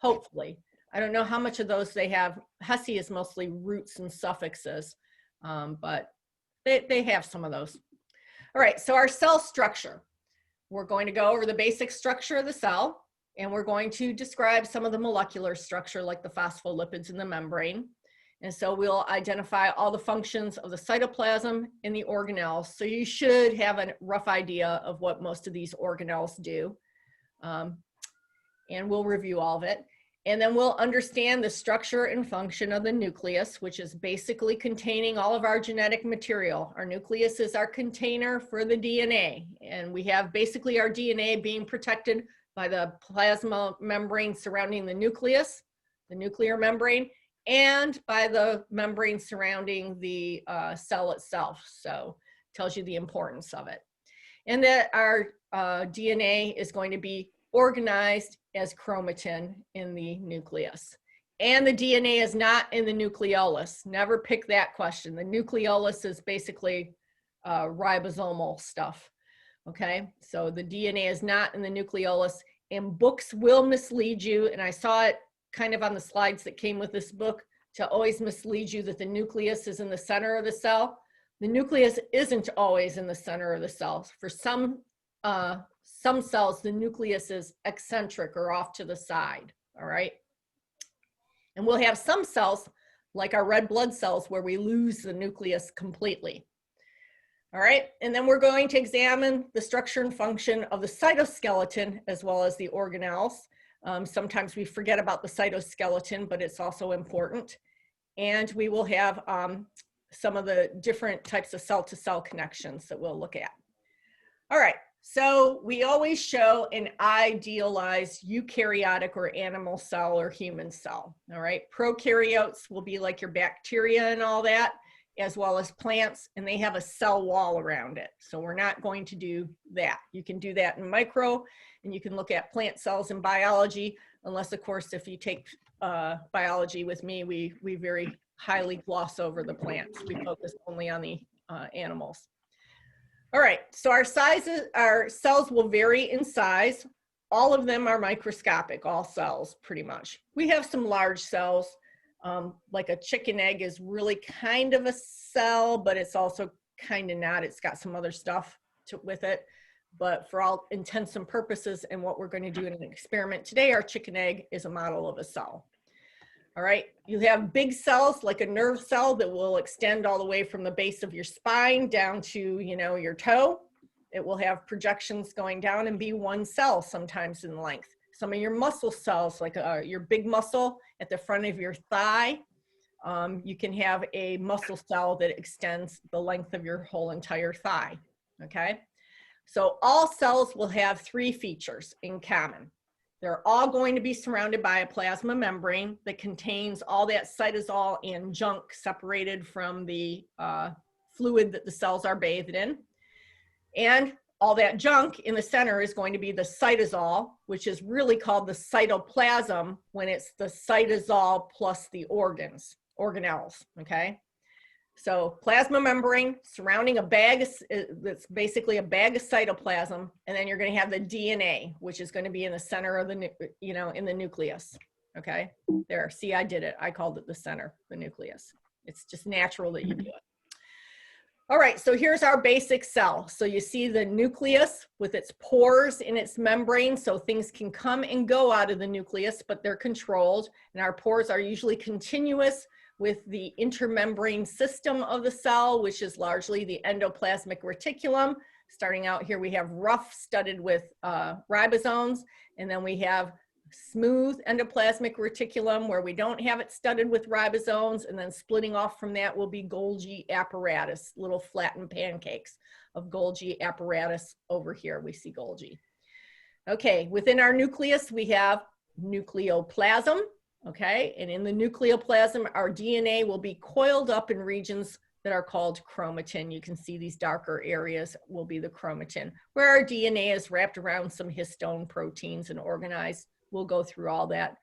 hopefully. I don't know how much of those they have. Hesse is mostly roots and suffixes, but they have some of those. All right, so our cell structure. We're going to go over the basic structure of the cell, and we're going to describe some of the molecular structure like the phospholipids in the membrane. And so we'll identify all the functions of the cytoplasm and the organelles. So you should have a rough idea of what most of these organelles do. And we'll review all of it. And then we'll understand the structure and function of the nucleus, which is basically containing all of our genetic material. Our nucleus is our container for the DNA. And we have basically our DNA being protected by the plasma membrane surrounding the nucleus, the nuclear membrane, and by the membrane surrounding the cell itself. So it tells you the importance of it. And that our DNA is going to be organized as chromatin in the nucleus. And the DNA is not in the nucleolus. Never pick that question. The nucleolus is basically ribosomal stuff. Okay, so the DNA is not in the nucleolus, and books will mislead you. And I saw it kind of on the slides that came with this book to always mislead you that the nucleus is in the center of the cell. The nucleus isn't always in the center of the cell. For some cells, the nucleus is eccentric or off to the side, all right? And we'll have some cells, like our red blood cells, where we lose the nucleus completely. All right, and then we're going to examine the structure and function of the cytoskeleton as well as the organelles. Sometimes we forget about the cytoskeleton, but it's also important. And we will have some of the different types of cell-to-cell connections that we'll look at. All right, so we always show an idealized eukaryotic or animal cell or human cell. All right, prokaryotes will be like your bacteria and all that, as well as plants, and they have a cell wall around it. So we're not going to do that. You can do that in micro, and you can look at plant cells in biology, unless of course, if you take biology with me, we very highly gloss over the plants. We focus only on the animals. All right, so our cells will vary in size. All of them are microscopic, all cells pretty much. We have some large cells. Like a chicken egg is really kind of a cell, but it's also kind of not. It's got some other stuff with it. But for all intents and purposes and what we're going to do in an experiment today, our chicken egg is a model of a cell. All right, you have big cells like a nerve cell that will extend all the way from the base of your spine down to, you know, your toe. It will have projections going down and be one cell sometimes in length. Some of your muscle cells, like your big muscle at the front of your thigh, you can have a muscle cell that extends the length of your whole entire thigh, okay? So all cells will have three features in common. They're all going to be surrounded by a plasma membrane that contains all that cytosol and junk separated from the fluid that the cells are bathed in. And all that junk in the center is going to be the cytosol, which is really called the cytoplasm when it's the cytosol plus the organelles, okay? So plasma membrane surrounding a bag, that's basically a bag of cytoplasm, and then you're going to have the DNA, which is going to be in the center of the, in the nucleus, okay? There, see, I did it. I called it the center, the nucleus. It's just natural that you do it. All right, so here's our basic cell. So you see the nucleus with its pores in its membrane, so things can come and go out of the nucleus, but they're controlled. And our pores are usually continuous with the intermembrane system of the cell, which is largely the endoplasmic reticulum. Starting out here, we have rough studded with ribosomes, and then we have smooth endoplasmic reticulum where we don't have it studded with ribosomes, and then splitting off from that will be Golgi apparatus, little flattened pancakes of Golgi apparatus. Over here we see Golgi. Okay, within our nucleus we have nucleoplasm, okay, and in the nucleoplasm our DNA will be coiled up in regions that are called chromatin. You can see these darker areas will be the chromatin, where our DNA is wrapped around some histone proteins and organized. We'll go through all that.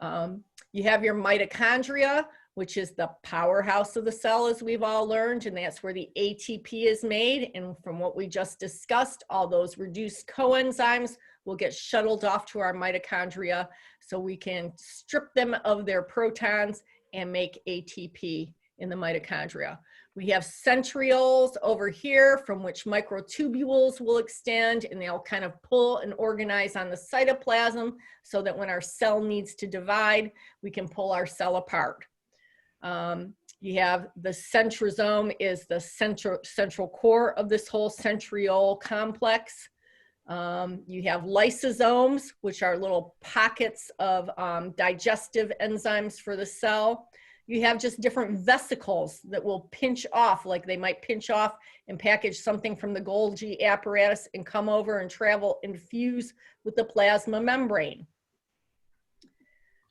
You have your mitochondria, which is the powerhouse of the cell, as we've all learned, and that's where the ATP is made. And from what we just discussed, all those reduced coenzymes will get shuttled off to our mitochondria so we can strip them of their protons and make ATP in the mitochondria. We have centrioles over here from which microtubules will extend, and they'll kind of pull and organize on the cytoplasm so that when our cell needs to divide, we can pull our cell apart. You have the centrosome is the central core of this whole centriole complex. You have lysosomes, which are little pockets of digestive enzymes for the cell. You have just different vesicles that will pinch off, like they might pinch off and package something from the Golgi apparatus and come over and travel and fuse with the plasma membrane.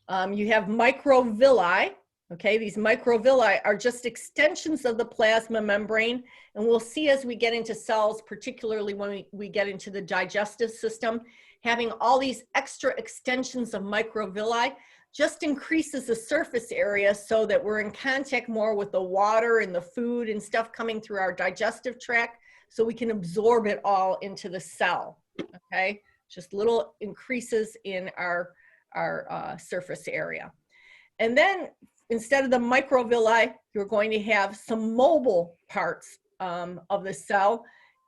You have microvilli. Okay, these microvilli are just extensions of the plasma membrane, and we'll see as we get into cells, particularly when we get into the digestive system, having all these extra extensions of microvilli just increases the surface area so that we're in contact more with the water and the food and stuff coming through our digestive tract so we can absorb it all into the cell, okay? Just little increases in our surface area. And then instead of the microvilli, you're going to have some mobile parts of the cell,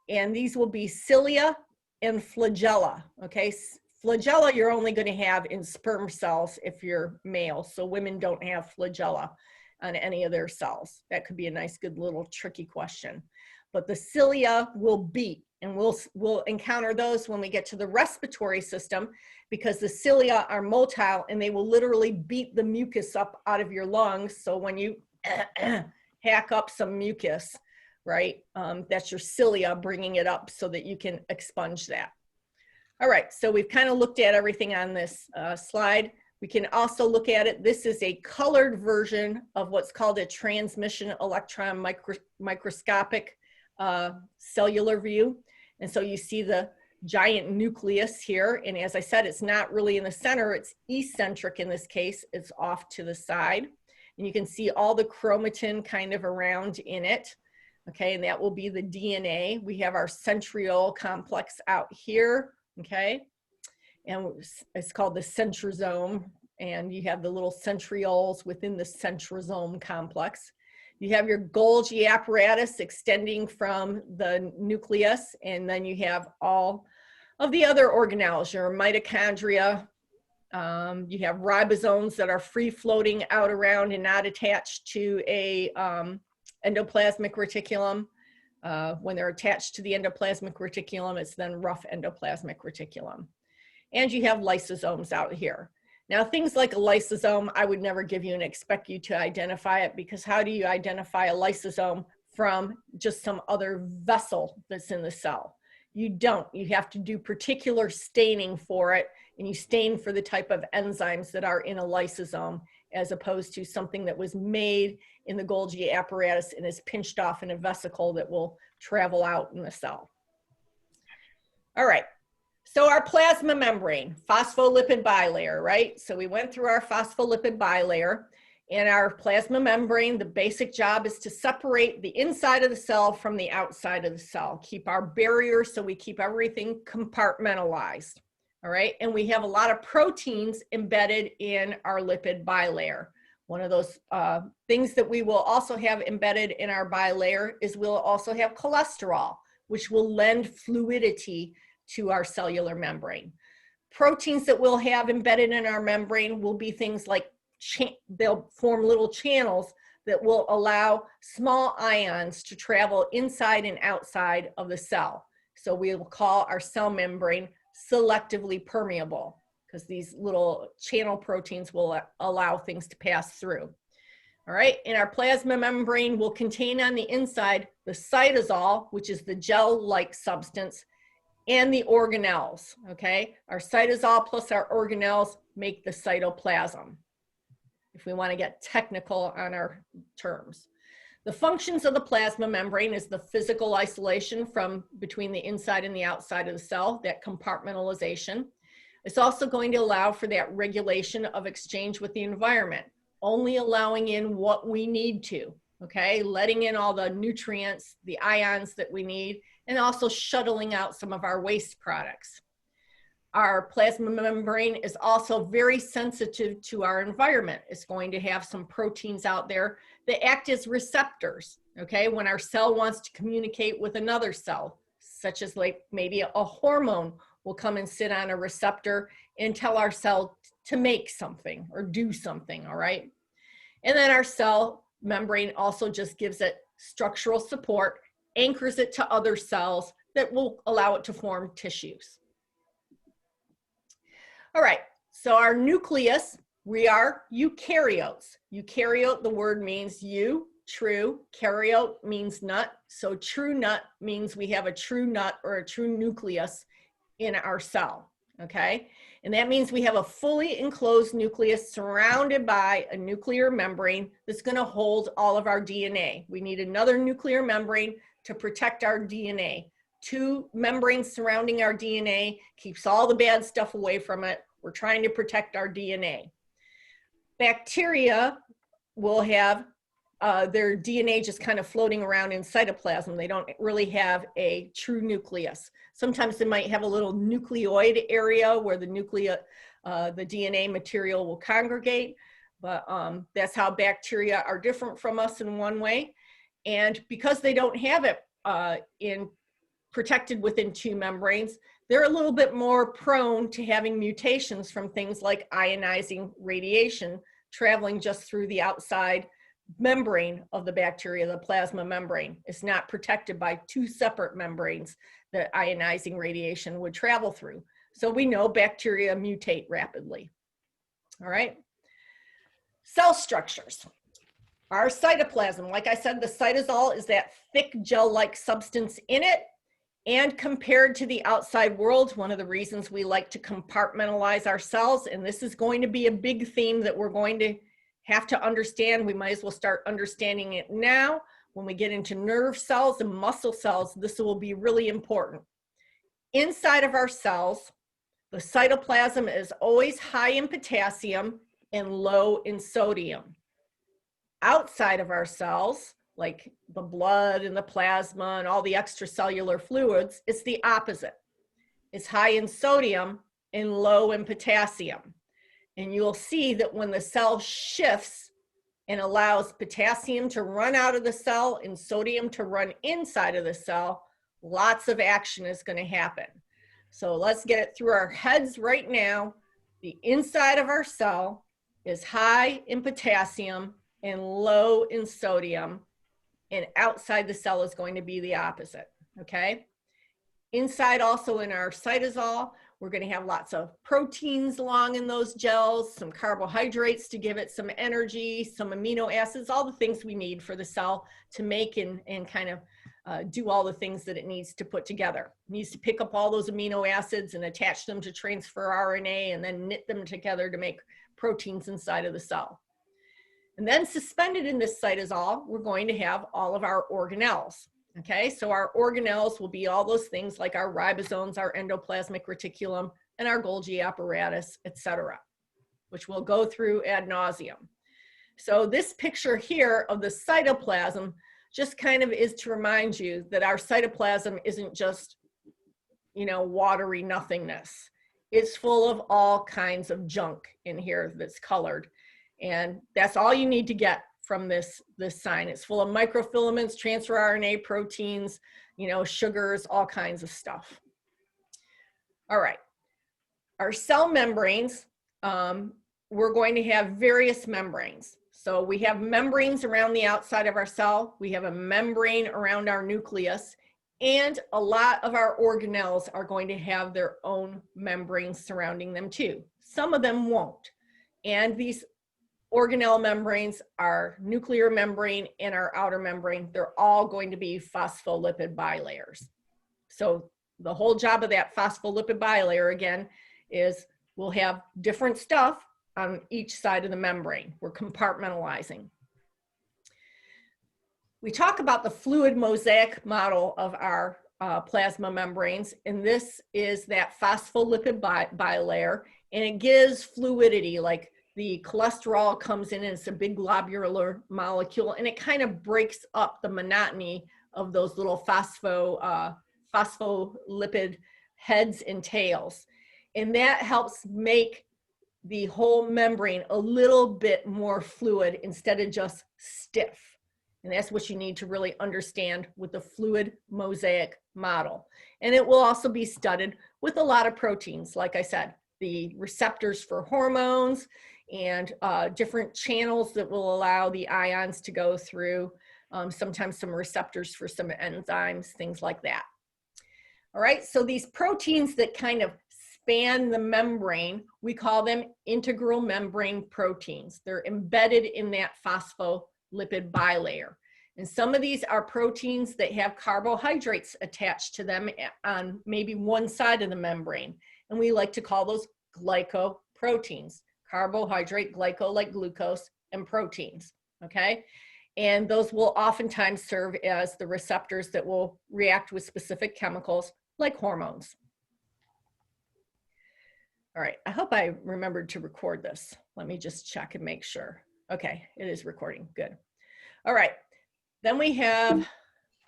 and these will be cilia and flagella, okay? Flagella you're only going to have in sperm cells if you're male, so women don't have flagella on any of their cells. That could be a nice, good little tricky question. But the cilia will beat, and we'll encounter those when we get to the respiratory system, because the cilia are motile and they will literally beat the mucus up out of your lungs. So when you hack up some mucus, right, that's your cilia bringing it up so that you can expunge that. All right, so we've kind of looked at everything on this slide. We can also look at it. This is a colored version of what's called a transmission electron microscopic cellular view. And so you see the giant nucleus here. And as I said, it's not really in the center, it's eccentric in this case. It's off to the side. And you can see all the chromatin kind of around in it. Okay, and that will be the DNA. We have our centriole complex out here. Okay, and it's called the centrosome, and you have the little centrioles within the centrosome complex. You have your Golgi apparatus extending from the nucleus, and then you have all of the other organelles, your mitochondria. You have ribosomes that are free floating out around and not attached to a endoplasmic reticulum. When they're attached to the endoplasmic reticulum, it's then rough endoplasmic reticulum. And you have lysosomes out here. Now, things like a lysosome, I would never give you and expect you to identify it, because how do you identify a lysosome from just some other vessel that's in the cell? You don't. You have to do particular staining for it, and you stain for the type of enzymes that are in a lysosome, as opposed to something that was made in the Golgi apparatus and is pinched off in a vesicle that will travel out in the cell. All right, so our plasma membrane, phospholipid bilayer, right? So we went through our phospholipid bilayer, and our plasma membrane, the basic job is to separate the inside of the cell from the outside of the cell, keep our barrier so we keep everything compartmentalized. All right, and we have a lot of proteins embedded in our lipid bilayer. One of those things that we will also have embedded in our bilayer is we'll also have cholesterol, which will lend fluidity to our cellular membrane. Proteins that we'll have embedded in our membrane will be things like, they'll form little channels that will allow small ions to travel inside and outside of the cell. So we will call our cell membrane selectively permeable, because these little channel proteins will allow things to pass through. All right, and our plasma membrane will contain on the inside the cytosol, which is the gel-like substance, and the organelles, okay? Our cytosol plus our organelles make the cytoplasm, if we want to get technical on our terms. The functions of the plasma membrane is the physical isolation from between the inside and the outside of the cell, that compartmentalization. It's also going to allow for that regulation of exchange with the environment. only allowing in what we need to, okay? Letting in all the nutrients, the ions that we need, and also shuttling out some of our waste products. Our plasma membrane is also very sensitive to our environment. It's going to have some proteins out there that act as receptors, okay? When our cell wants to communicate with another cell, such as like maybe a hormone will come and sit on a receptor and tell our cell to make something or do something, all right? And then our cell membrane also just gives it structural support, anchors it to other cells that will allow it to form tissues. All right, so our nucleus, we are eukaryotes. Eukaryote, the word means true. Karyote means nut. So true nut means we have a true nut or a true nucleus in our cell, okay? And that means we have a fully enclosed nucleus surrounded by a nuclear membrane that's going to hold all of our DNA. We need another nuclear membrane to protect our DNA. 2 membranes surrounding our DNA keeps all the bad stuff away from it. We're trying to protect our DNA. Bacteria will have their DNA just kind of floating around in cytoplasm. They don't really have a true nucleus. Sometimes they might have a little nucleoid area where the DNA material will congregate, but that's how bacteria are different from us in one way. And because they don't have it protected within 2 membranes, they're a little bit more prone to having mutations from things like ionizing radiation traveling just through the outside membrane of the bacteria, the plasma membrane. It's not protected by 2 separate membranes that ionizing radiation would travel through. So we know bacteria mutate rapidly. All right. Cell structures. Our cytoplasm, like I said, the cytosol is that thick gel-like substance in it. And compared to the outside world, one of the reasons we like to compartmentalize our cells, and this is going to be a big theme that we're going to have to understand. We might as well start understanding it now. When we get into nerve cells and muscle cells, this will be really important. Inside of our cells, the cytoplasm is always high in potassium and low in sodium. Outside of our cells, like the blood and the plasma and all the extracellular fluids, it's the opposite. It's high in sodium and low in potassium. And you'll see that when the cell shifts and allows potassium to run out of the cell and sodium to run inside of the cell, lots of action is going to happen. So let's get it through our heads right now. The inside of our cell is high in potassium and low in sodium, and outside the cell is going to be the opposite, okay? Inside also in our cytosol, we're going to have lots of proteins along in those gels, some carbohydrates to give it some energy, some amino acids, all the things we need for the cell to make and kind of do all the things that it needs to put together. It needs to pick up all those amino acids and attach them to transfer RNA and then knit them together to make proteins inside of the cell. And then suspended in this cytosol, we're going to have all of our organelles. Okay, so our organelles will be all those things like our ribosomes, our endoplasmic reticulum, and our Golgi apparatus, etc., which we'll go through ad nauseum. So this picture here of the cytoplasm just kind of is to remind you that our cytoplasm isn't just, you know, watery nothingness. It's full of all kinds of junk in here that's colored. And that's all you need to get from this sign. It's full of microfilaments, transfer RNA, proteins, you know, sugars, all kinds of stuff. All right. Our cell membranes, we're going to have various membranes. So we have membranes around the outside of our cell. We have a membrane around our nucleus. And a lot of our organelles are going to have their own membranes surrounding them too. Some of them won't. And these organelle membranes, our nuclear membrane and our outer membrane, they're all going to be phospholipid bilayers. So the whole job of that phospholipid bilayer, again, is we'll have different stuff on each side of the membrane. We're compartmentalizing. We talk about the fluid mosaic model of our plasma membranes, and this is that phospholipid bilayer, and it gives fluidity like the cholesterol comes in and it's a big globular molecule, and it kind of breaks up the monotony of those little phospholipid heads and tails. And that helps make the whole membrane a little bit more fluid instead of just stiff. And that's what you need to really understand with the fluid mosaic model. And it will also be studied with a lot of proteins, like I said, the receptors for hormones and different channels that will allow the ions to go through, sometimes some receptors for some enzymes, things like that. All right, so these proteins that kind of span the membrane, we call them integral membrane proteins. They're embedded in that phospholipid bilayer. And some of these are proteins that have carbohydrates attached to them on maybe one side of the membrane. And we like to call those glycoproteins. Carbohydrate, glyco like glucose, and proteins, okay? And those will oftentimes serve as the receptors that will react with specific chemicals like hormones. All right, I hope I remembered to record this. Let me just check and make sure. Okay, it is recording, good. All right, then we have,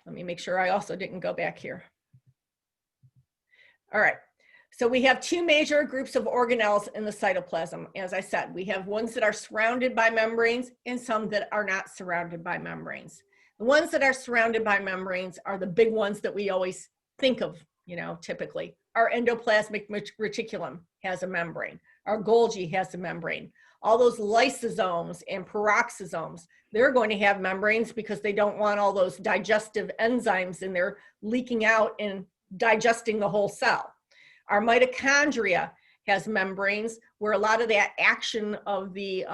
let me make sure I also didn't go back here. All right, so we have two major groups of organelles in the cytoplasm. As I said, we have ones that are surrounded by membranes and some that are not surrounded by membranes. The ones that are surrounded by membranes are the big ones that we always think of, you know, typically. Our endoplasmic reticulum has a membrane. Our Golgi has a membrane. All those lysosomes and peroxisomes, they're going to have membranes because they don't want all those digestive enzymes in there leaking out and digesting the whole cell. Our mitochondria has membranes where a lot of that action of the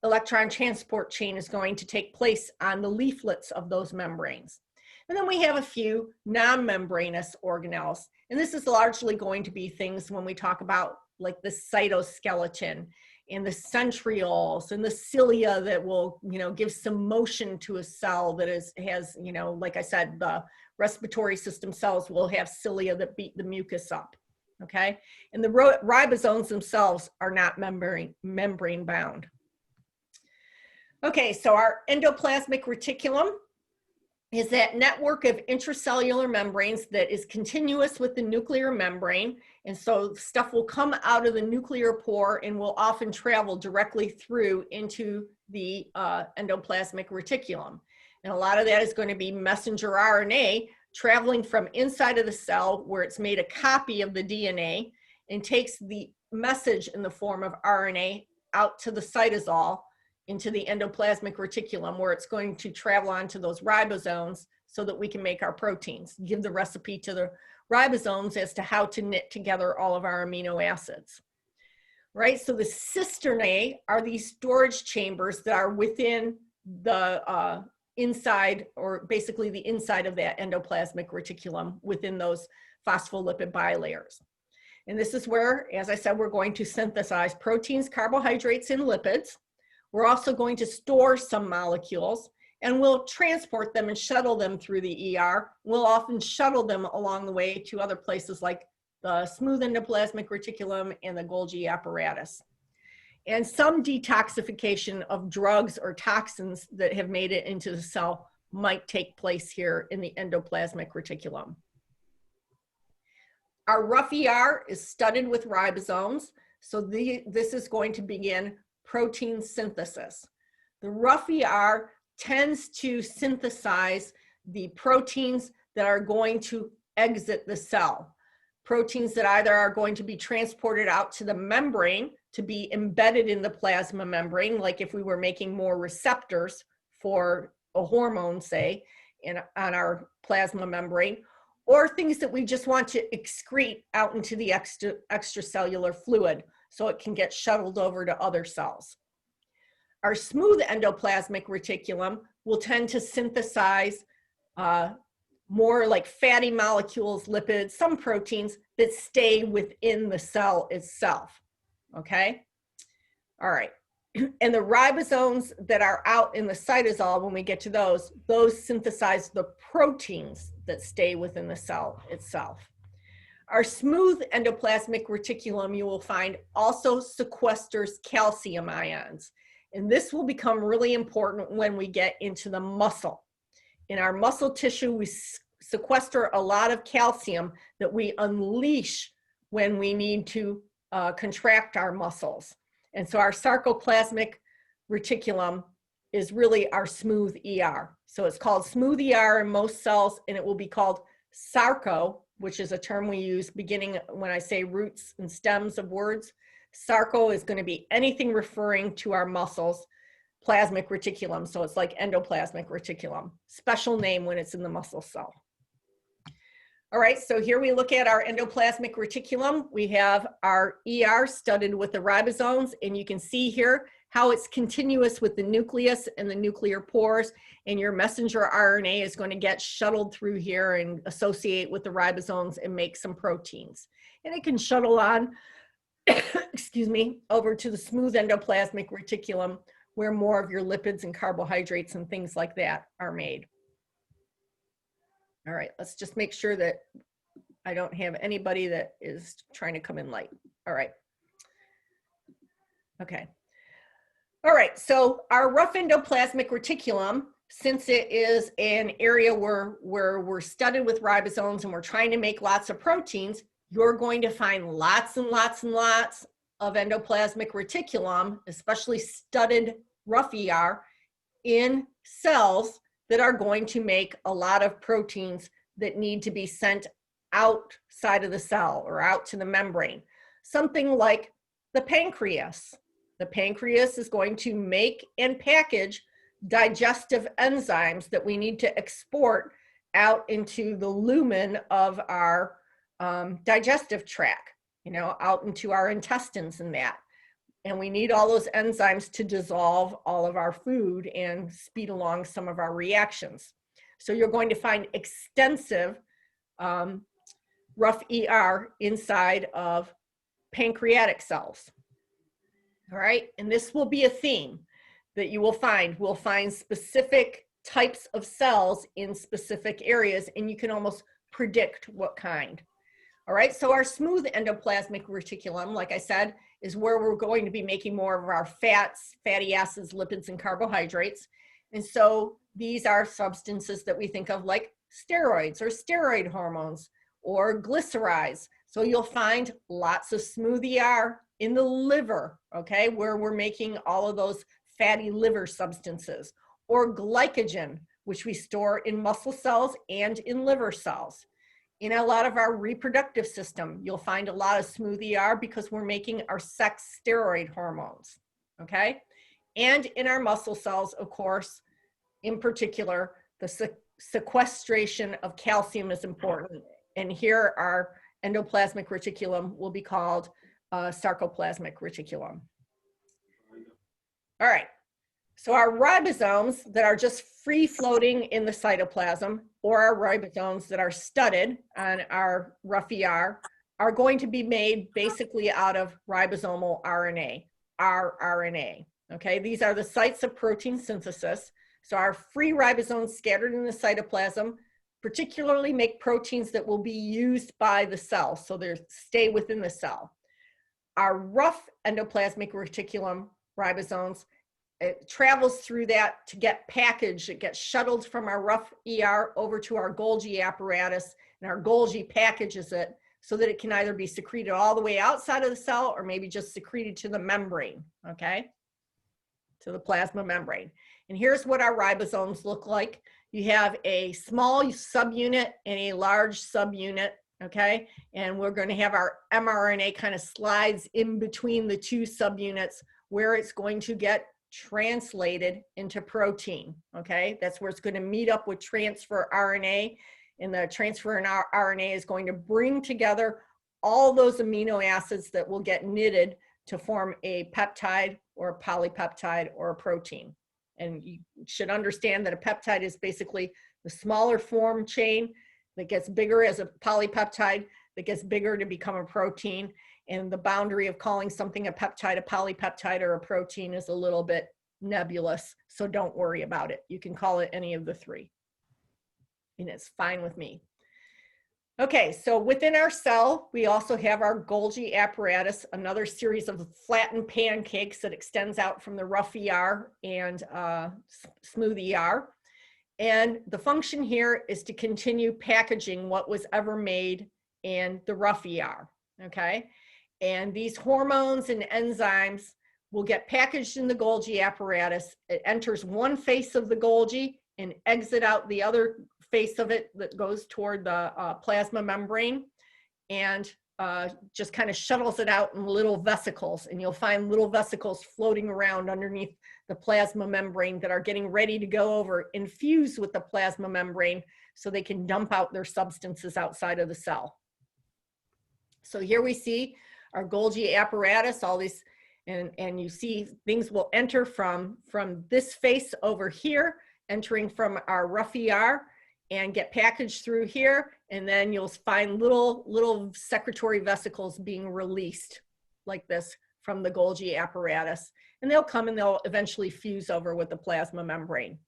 electron transport chain is going to take place on the leaflets of those membranes. And then we have a few non-membranous organelles. And this is largely going to be things when we talk about like the cytoskeleton and the centrioles and the cilia that will, you know, give some motion to a cell that has, you know, like I said, the respiratory system cells will have cilia that beat the mucus up, okay? And the ribosomes themselves are not membrane bound. Okay, so our endoplasmic reticulum is that network of intracellular membranes that is continuous with the nuclear membrane. And so stuff will come out of the nuclear pore and will often travel directly through into the endoplasmic reticulum. And a lot of that is going to be messenger RNA traveling from inside of the cell where it's made a copy of the DNA and takes the message in the form of RNA out to the cytosol into the endoplasmic reticulum where it's going to travel onto those ribosomes so that we can make our proteins, give the recipe to the ribosomes as to how to knit together all of our amino acids, right? So the cisternae are these storage chambers that are within the inside, or basically the inside of that endoplasmic reticulum within those phospholipid bilayers. And this is where, as I said, we're going to synthesize proteins, carbohydrates, and lipids. We're also going to store some molecules and we'll transport them and shuttle them through the ER. We'll often shuttle them along the way to other places like the smooth endoplasmic reticulum and the Golgi apparatus. And some detoxification of drugs or toxins that have made it into the cell might take place here in the endoplasmic reticulum. Our rough ER is studded with ribosomes. So this is going to begin protein synthesis. The rough ER tends to synthesize the proteins that are going to exit the cell. Proteins that either are going to be transported out to the membrane to be embedded in the plasma membrane, like if we were making more receptors for a hormone, say, on our plasma membrane, or things that we just want to excrete out into the extracellular fluid so it can get shuttled over to other cells. Our smooth endoplasmic reticulum will tend to synthesize more like fatty molecules, lipids, some proteins that stay within the cell itself, okay? All right, and the ribosomes that are out in the cytosol, when we get to those synthesize the proteins that stay within the cell itself. Our smooth endoplasmic reticulum, you will find, also sequesters calcium ions. And this will become really important when we get into the muscle. In our muscle tissue, we sequester a lot of calcium that we unleash when we need to contract our muscles. And so our sarcoplasmic reticulum is really our smooth ER. So it's called smooth ER in most cells, and it will be called sarco, which is a term we use beginning when I say roots and stems of words. Sarco is going to be anything referring to our muscles. Plasmic reticulum, so it's like endoplasmic reticulum. Special name when it's in the muscle cell. All right, so here we look at our endoplasmic reticulum. We have our ER studded with the ribosomes, and you can see here how it's continuous with the nucleus and the nuclear pores, and your messenger RNA is going to get shuttled through here and associate with the ribosomes and make some proteins. And it can shuttle on, excuse me, over to the smooth endoplasmic reticulum, where more of your lipids and carbohydrates and things like that are made. All right, let's just make sure that I don't have anybody that is trying to come in late. All right. Okay. All right, so our rough endoplasmic reticulum, since it is an area where we're studded with ribosomes and we're trying to make lots of proteins, you're going to find lots and lots and lots of endoplasmic reticulum, especially studded rough ER, in cells that are going to make a lot of proteins that need to be sent outside of the cell or out to the membrane. Something like the pancreas. The pancreas is going to make and package digestive enzymes that we need to export out into the lumen of our digestive tract, you know, out into our intestines and that. And we need all those enzymes to dissolve all of our food and speed along some of our reactions. So you're going to find extensive rough ER inside of pancreatic cells. All right, and this will be a theme that you will find. We'll find specific types of cells in specific areas, and you can almost predict what kind. All right, so our smooth endoplasmic reticulum, like I said, is where we're going to be making more of our fats, fatty acids, lipids, and carbohydrates. And so these are substances that we think of like steroids or steroid hormones or glycerides. So you'll find lots of smooth ER in the liver, okay, where we're making all of those fatty liver substances, or glycogen, which we store in muscle cells and in liver cells. In a lot of our reproductive system, you'll find a lot of smooth ER because we're making our sex steroid hormones, okay? And in our muscle cells, of course, in particular, the sequestration of calcium is important. And here our endoplasmic reticulum will be called sarcoplasmic reticulum. All right, so our ribosomes that are just free floating in the cytoplasm, or our ribosomes that are studded on our rough ER, are going to be made basically out of ribosomal RNA, rRNA. Okay, these are the sites of protein synthesis. So our free ribosomes scattered in the cytoplasm particularly make proteins that will be used by the cell, so they stay within the cell. Our rough endoplasmic reticulum ribosomes, it travels through that to get packaged. It gets shuttled from our rough ER over to our Golgi apparatus, and our Golgi packages it so that it can either be secreted all the way outside of the cell or maybe just secreted to the membrane, okay, to the plasma membrane. And here's what our ribosomes look like. You have a small subunit and a large subunit, okay? And we're going to have our mRNA kind of slides in between the two subunits where it's going to get translated into protein, okay? That's where it's going to meet up with transfer RNA, and the transfer in our RNA is going to bring together all those amino acids that will get knitted to form a peptide or a polypeptide or a protein. And you should understand that a peptide is basically the smaller form chain that gets bigger as a polypeptide, that gets bigger to become a protein. And the boundary of calling something a peptide, a polypeptide, or a protein is a little bit nebulous. So don't worry about it. You can call it any of the three, and it's fine with me. Okay, so within our cell, we also have our Golgi apparatus, another series of flattened pancakes that extends out from the rough ER and smooth ER. And the function here is to continue packaging what was ever made in the rough ER, okay? And these hormones and enzymes will get packaged in the Golgi apparatus. It enters one face of the Golgi and exit out the other face of it that goes toward the plasma membrane, and just kind of shuttles it out in little vesicles. And you'll find little vesicles floating around underneath the plasma membrane that are getting ready to go over, infuse with the plasma membrane so they can dump out their substances outside of the cell. So here we see our Golgi apparatus, all these, and you see things will enter from this face over here, entering from our rough ER, and get packaged through here, and then you'll find little secretory vesicles being released like this from the Golgi apparatus, and they'll come and they'll eventually fuse over with the plasma membrane.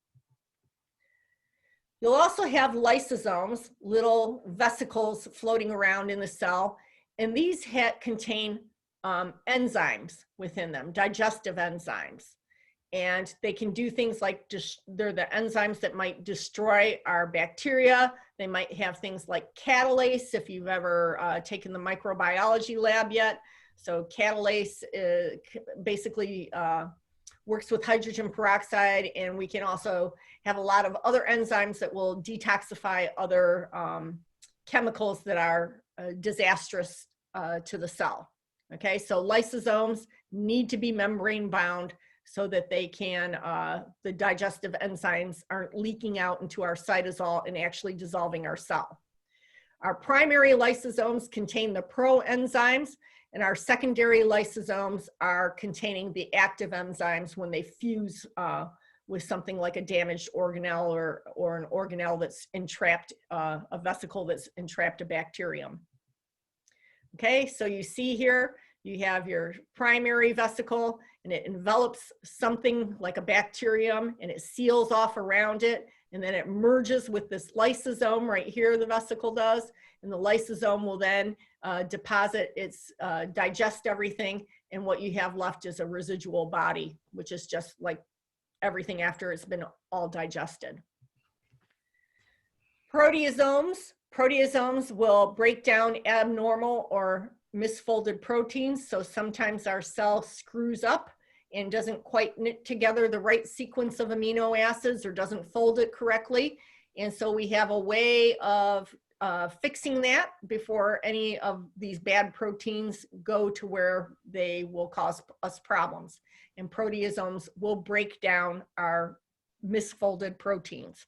You'll also have lysosomes, little vesicles floating around in the cell, and these contain enzymes within them, digestive enzymes. And they can do things like, they're the enzymes that might destroy our bacteria. They might have things like catalase, if you've ever taken the microbiology lab yet. So catalase basically works with hydrogen peroxide, and we can also have a lot of other enzymes that will detoxify other chemicals that are disastrous to the cell. Okay, so lysosomes need to be membrane bound so that they can, the digestive enzymes aren't leaking out into our cytosol and actually dissolving our cell. Our primary lysosomes contain the proenzymes, and our secondary lysosomes are containing the active enzymes when they fuse with something like a damaged organelle or an organelle that's entrapped, a vesicle that's entrapped a bacterium. Okay, so you see here, you have your primary vesicle, and it envelops something like a bacterium, and it seals off around it, and then it merges with this lysosome right here, the vesicle does, and the lysosome will then deposit its, digest everything, and what you have left is a residual body, which is just like everything after it's been all digested. Proteasomes will break down abnormal or misfolded proteins. So sometimes our cell screws up and doesn't quite knit together the right sequence of amino acids or doesn't fold it correctly. And so we have a way of fixing that before any of these bad proteins go to where they will cause us problems. And proteasomes will break down our misfolded proteins.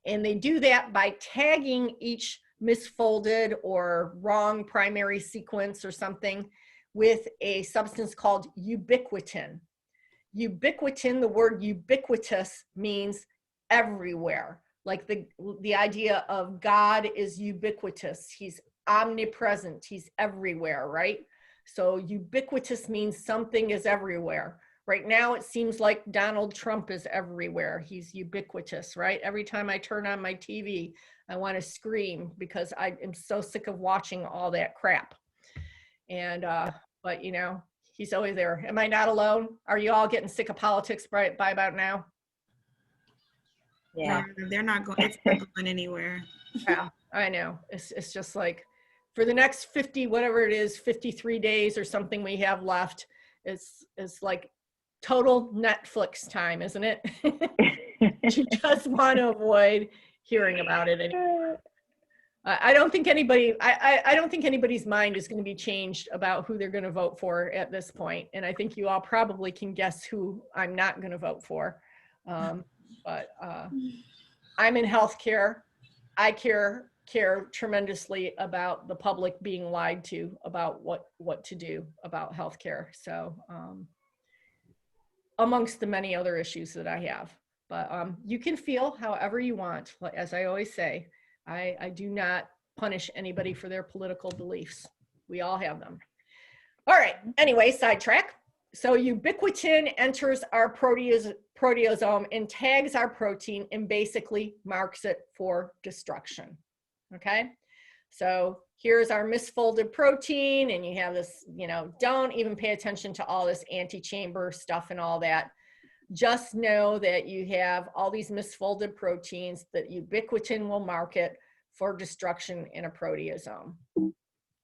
And they do that by tagging each misfolded or wrong primary sequence or something with a substance called ubiquitin. Ubiquitin, the word ubiquitous means everywhere. Like the idea of God is ubiquitous. He's omnipresent. He's everywhere, right? So ubiquitous means something is everywhere. Right now, it seems like Donald Trump is everywhere. He's ubiquitous, right? Every time I turn on my TV, I want to scream because I am so sick of watching all that crap. And, but you know, he's always there. Am I not alone? Are you all getting sick of politics by about now? Yeah. They're not going, it's not going anywhere. Yeah, I know. It's just like for the next 50, whatever it is, 53 days or something we have left, it's like total Netflix time, isn't it? You just want to avoid hearing about it anymore. I don't think anybody, I don't think anybody's mind is going to be changed about who they're going to vote for at this point. And I think you all probably can guess who I'm not going to vote for. But I'm in healthcare. I care tremendously about the public being lied to about what to do about healthcare. So amongst the many other issues that I have, but you can feel however you want. As I always say, I do not punish anybody for their political beliefs. We all have them. All right, anyway, sidetrack. So ubiquitin enters our proteasome and tags our protein and basically marks it for destruction, okay? So here's our misfolded protein, and you have this, you know, don't even pay attention to all this antechamber stuff and all that. Just know that you have all these misfolded proteins that ubiquitin will market for destruction in a proteasome.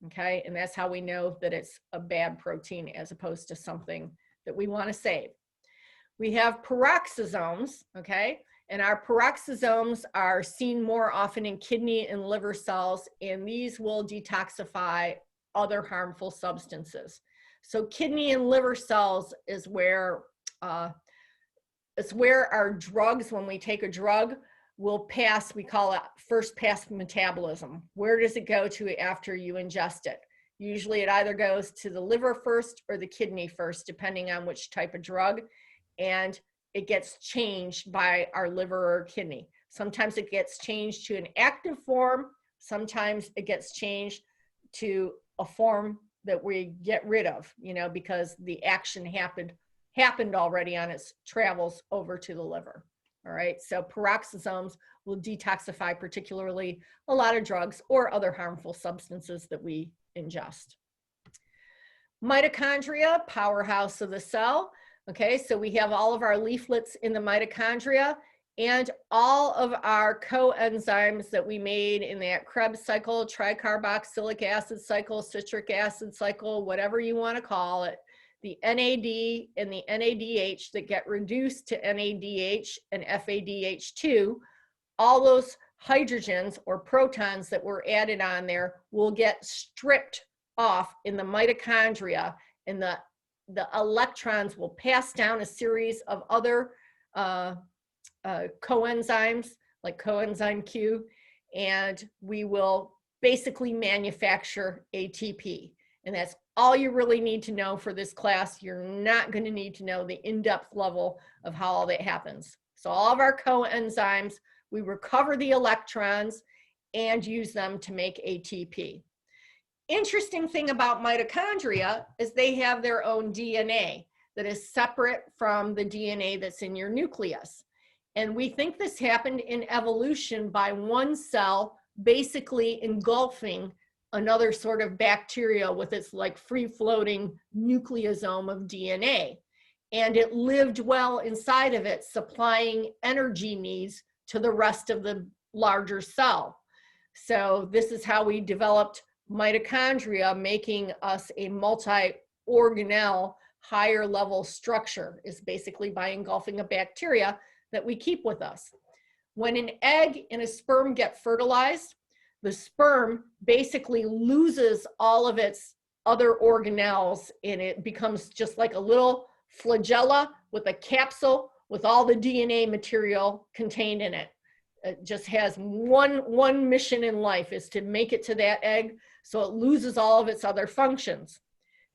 Okay, and that's how we know that it's a bad protein as opposed to something that we want to save. We have peroxisomes, okay, and our peroxisomes are seen more often in kidney and liver cells, and these will detoxify other harmful substances. So kidney and liver cells is where it's where our drugs, when we take a drug, will pass, we call it first pass metabolism. Where does it go to after you ingest it? Usually it either goes to the liver first or the kidney first, depending on which type of drug, and it gets changed by our liver or kidney. Sometimes it gets changed to an active form. Sometimes it gets changed to a form that we get rid of, you know, because the action happened already on its travels over to the liver. All right, so peroxisomes will detoxify particularly a lot of drugs or other harmful substances that we ingest. Mitochondria, powerhouse of the cell. Okay, so we have all of our leaflets in the mitochondria and all of our coenzymes that we made in that Krebs cycle, tricarboxylic acid cycle, citric acid cycle, whatever you want to call it. The NAD and the NADH that get reduced to NADH and FADH2, all those hydrogens or protons that were added on there will get stripped off in the mitochondria, and the electrons will pass down a series of other coenzymes like coenzyme Q, and we will basically manufacture ATP. And that's all you really need to know for this class. You're not going to need to know the in-depth level of how all that happens. So all of our coenzymes, we recover the electrons and use them to make ATP. Interesting thing about mitochondria is they have their own DNA that is separate from the DNA that's in your nucleus. And we think this happened in evolution by one cell basically engulfing another sort of bacteria with its like free-floating nucleosome of DNA. And it lived well inside of it, supplying energy needs to the rest of the larger cell. So this is how we developed mitochondria, making us a multi-organelle, higher level structure, is basically by engulfing a bacteria that we keep with us. When an egg and a sperm get fertilized, the sperm basically loses all of its other organelles, and it becomes just like a little flagella with a capsule with all the DNA material contained in it. It just has one mission in life, is to make it to that egg, so it loses all of its other functions.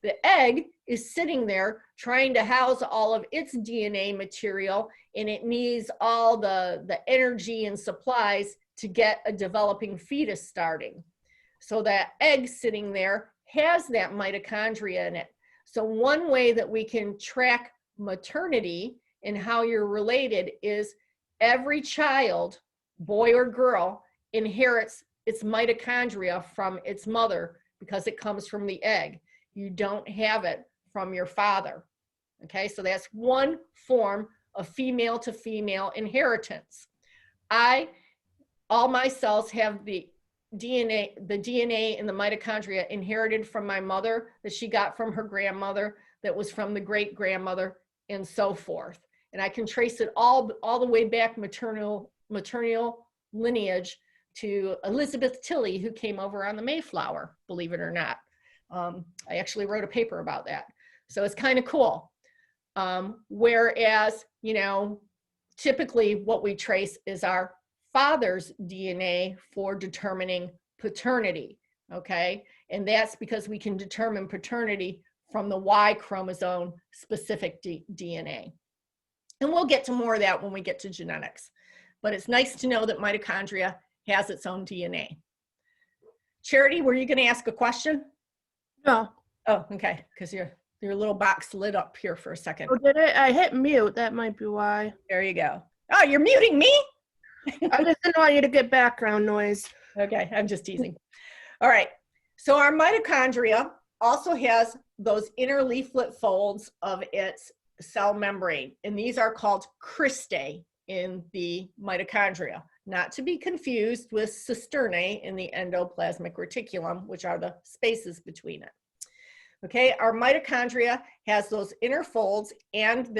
The egg is sitting there trying to house all of its DNA material, and it needs all the energy and supplies to get a developing fetus starting. So that egg sitting there has that mitochondria in it. So one way that we can track maternity and how you're related is every child, boy or girl, inherits its mitochondria from its mother because it comes from the egg. You don't have it from your father. Okay, so that's one form of female to female inheritance. All my cells have the DNA in the mitochondria inherited from my mother, that she got from her grandmother, that was from the great grandmother, and so forth. And I can trace it all the way back maternal lineage to Elizabeth Tilley, who came over on the Mayflower, believe it or not. I actually wrote a paper about that. So it's kind of cool. Whereas, you know, typically what we trace is our father's DNA for determining paternity, okay? And that's because we can determine paternity from the Y chromosome specific DNA. And we'll get to more of that when we get to genetics. But it's nice to know that mitochondria has its own DNA. Charity, were you going to ask a question? No. Oh, okay, because your little box lit up here for a second. Oh, did it? I hit mute. That might be why. There you go. Oh, you're muting me? I just didn't want you to get background noise. Okay, I'm just teasing. All right, so our mitochondria also has those inner leaflet folds of its cell membrane, and these are called cristae in the mitochondria, not to be confused with cisternae in the endoplasmic reticulum, which are the spaces between it. Okay, our mitochondria has those inner folds, and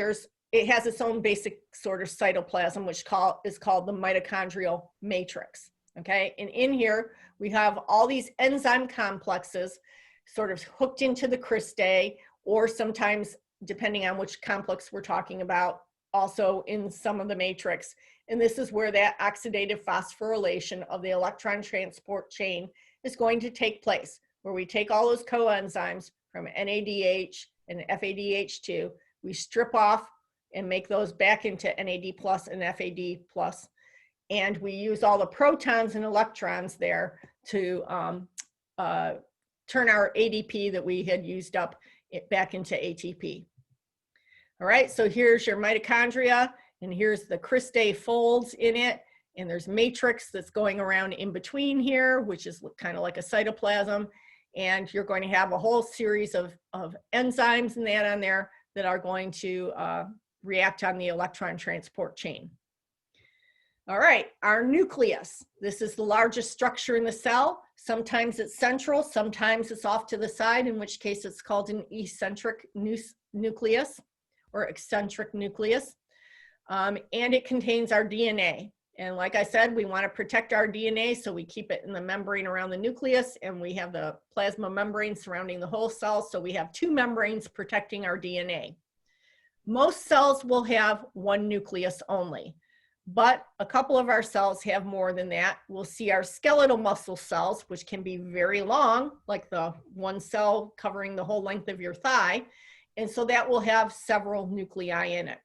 it has its own basic sort of cytoplasm, which is called the mitochondrial matrix. Okay, and in here we have all these enzyme complexes sort of hooked into the cristae, or sometimes, depending on which complex we're talking about, also in some of the matrix. And this is where that oxidative phosphorylation of the electron transport chain is going to take place, where we take all those coenzymes from NADH and FADH2, we strip off and make those back into NAD plus and FAD plus, and we use all the protons and electrons there to turn our ADP that we had used up back into ATP. All right, so here's your mitochondria, and here's the cristae folds in it, and there's matrix that's going around in between here, which is kind of like a cytoplasm, and you're going to have a whole series of enzymes and that on there that are going to react on the electron transport chain. All right, our nucleus. This is the largest structure in the cell. Sometimes it's central, sometimes it's off to the side, in which case it's called an eccentric nucleus or eccentric nucleus. And it contains our DNA. And like I said, we want to protect our DNA, so we keep it in the membrane around the nucleus, and we have the plasma membrane surrounding the whole cell, so we have two membranes protecting our DNA. Most cells will have one nucleus only, but a couple of our cells have more than that. We'll see our skeletal muscle cells, which can be very long, like the one cell covering the whole length of your thigh, and so that will have several nuclei in it.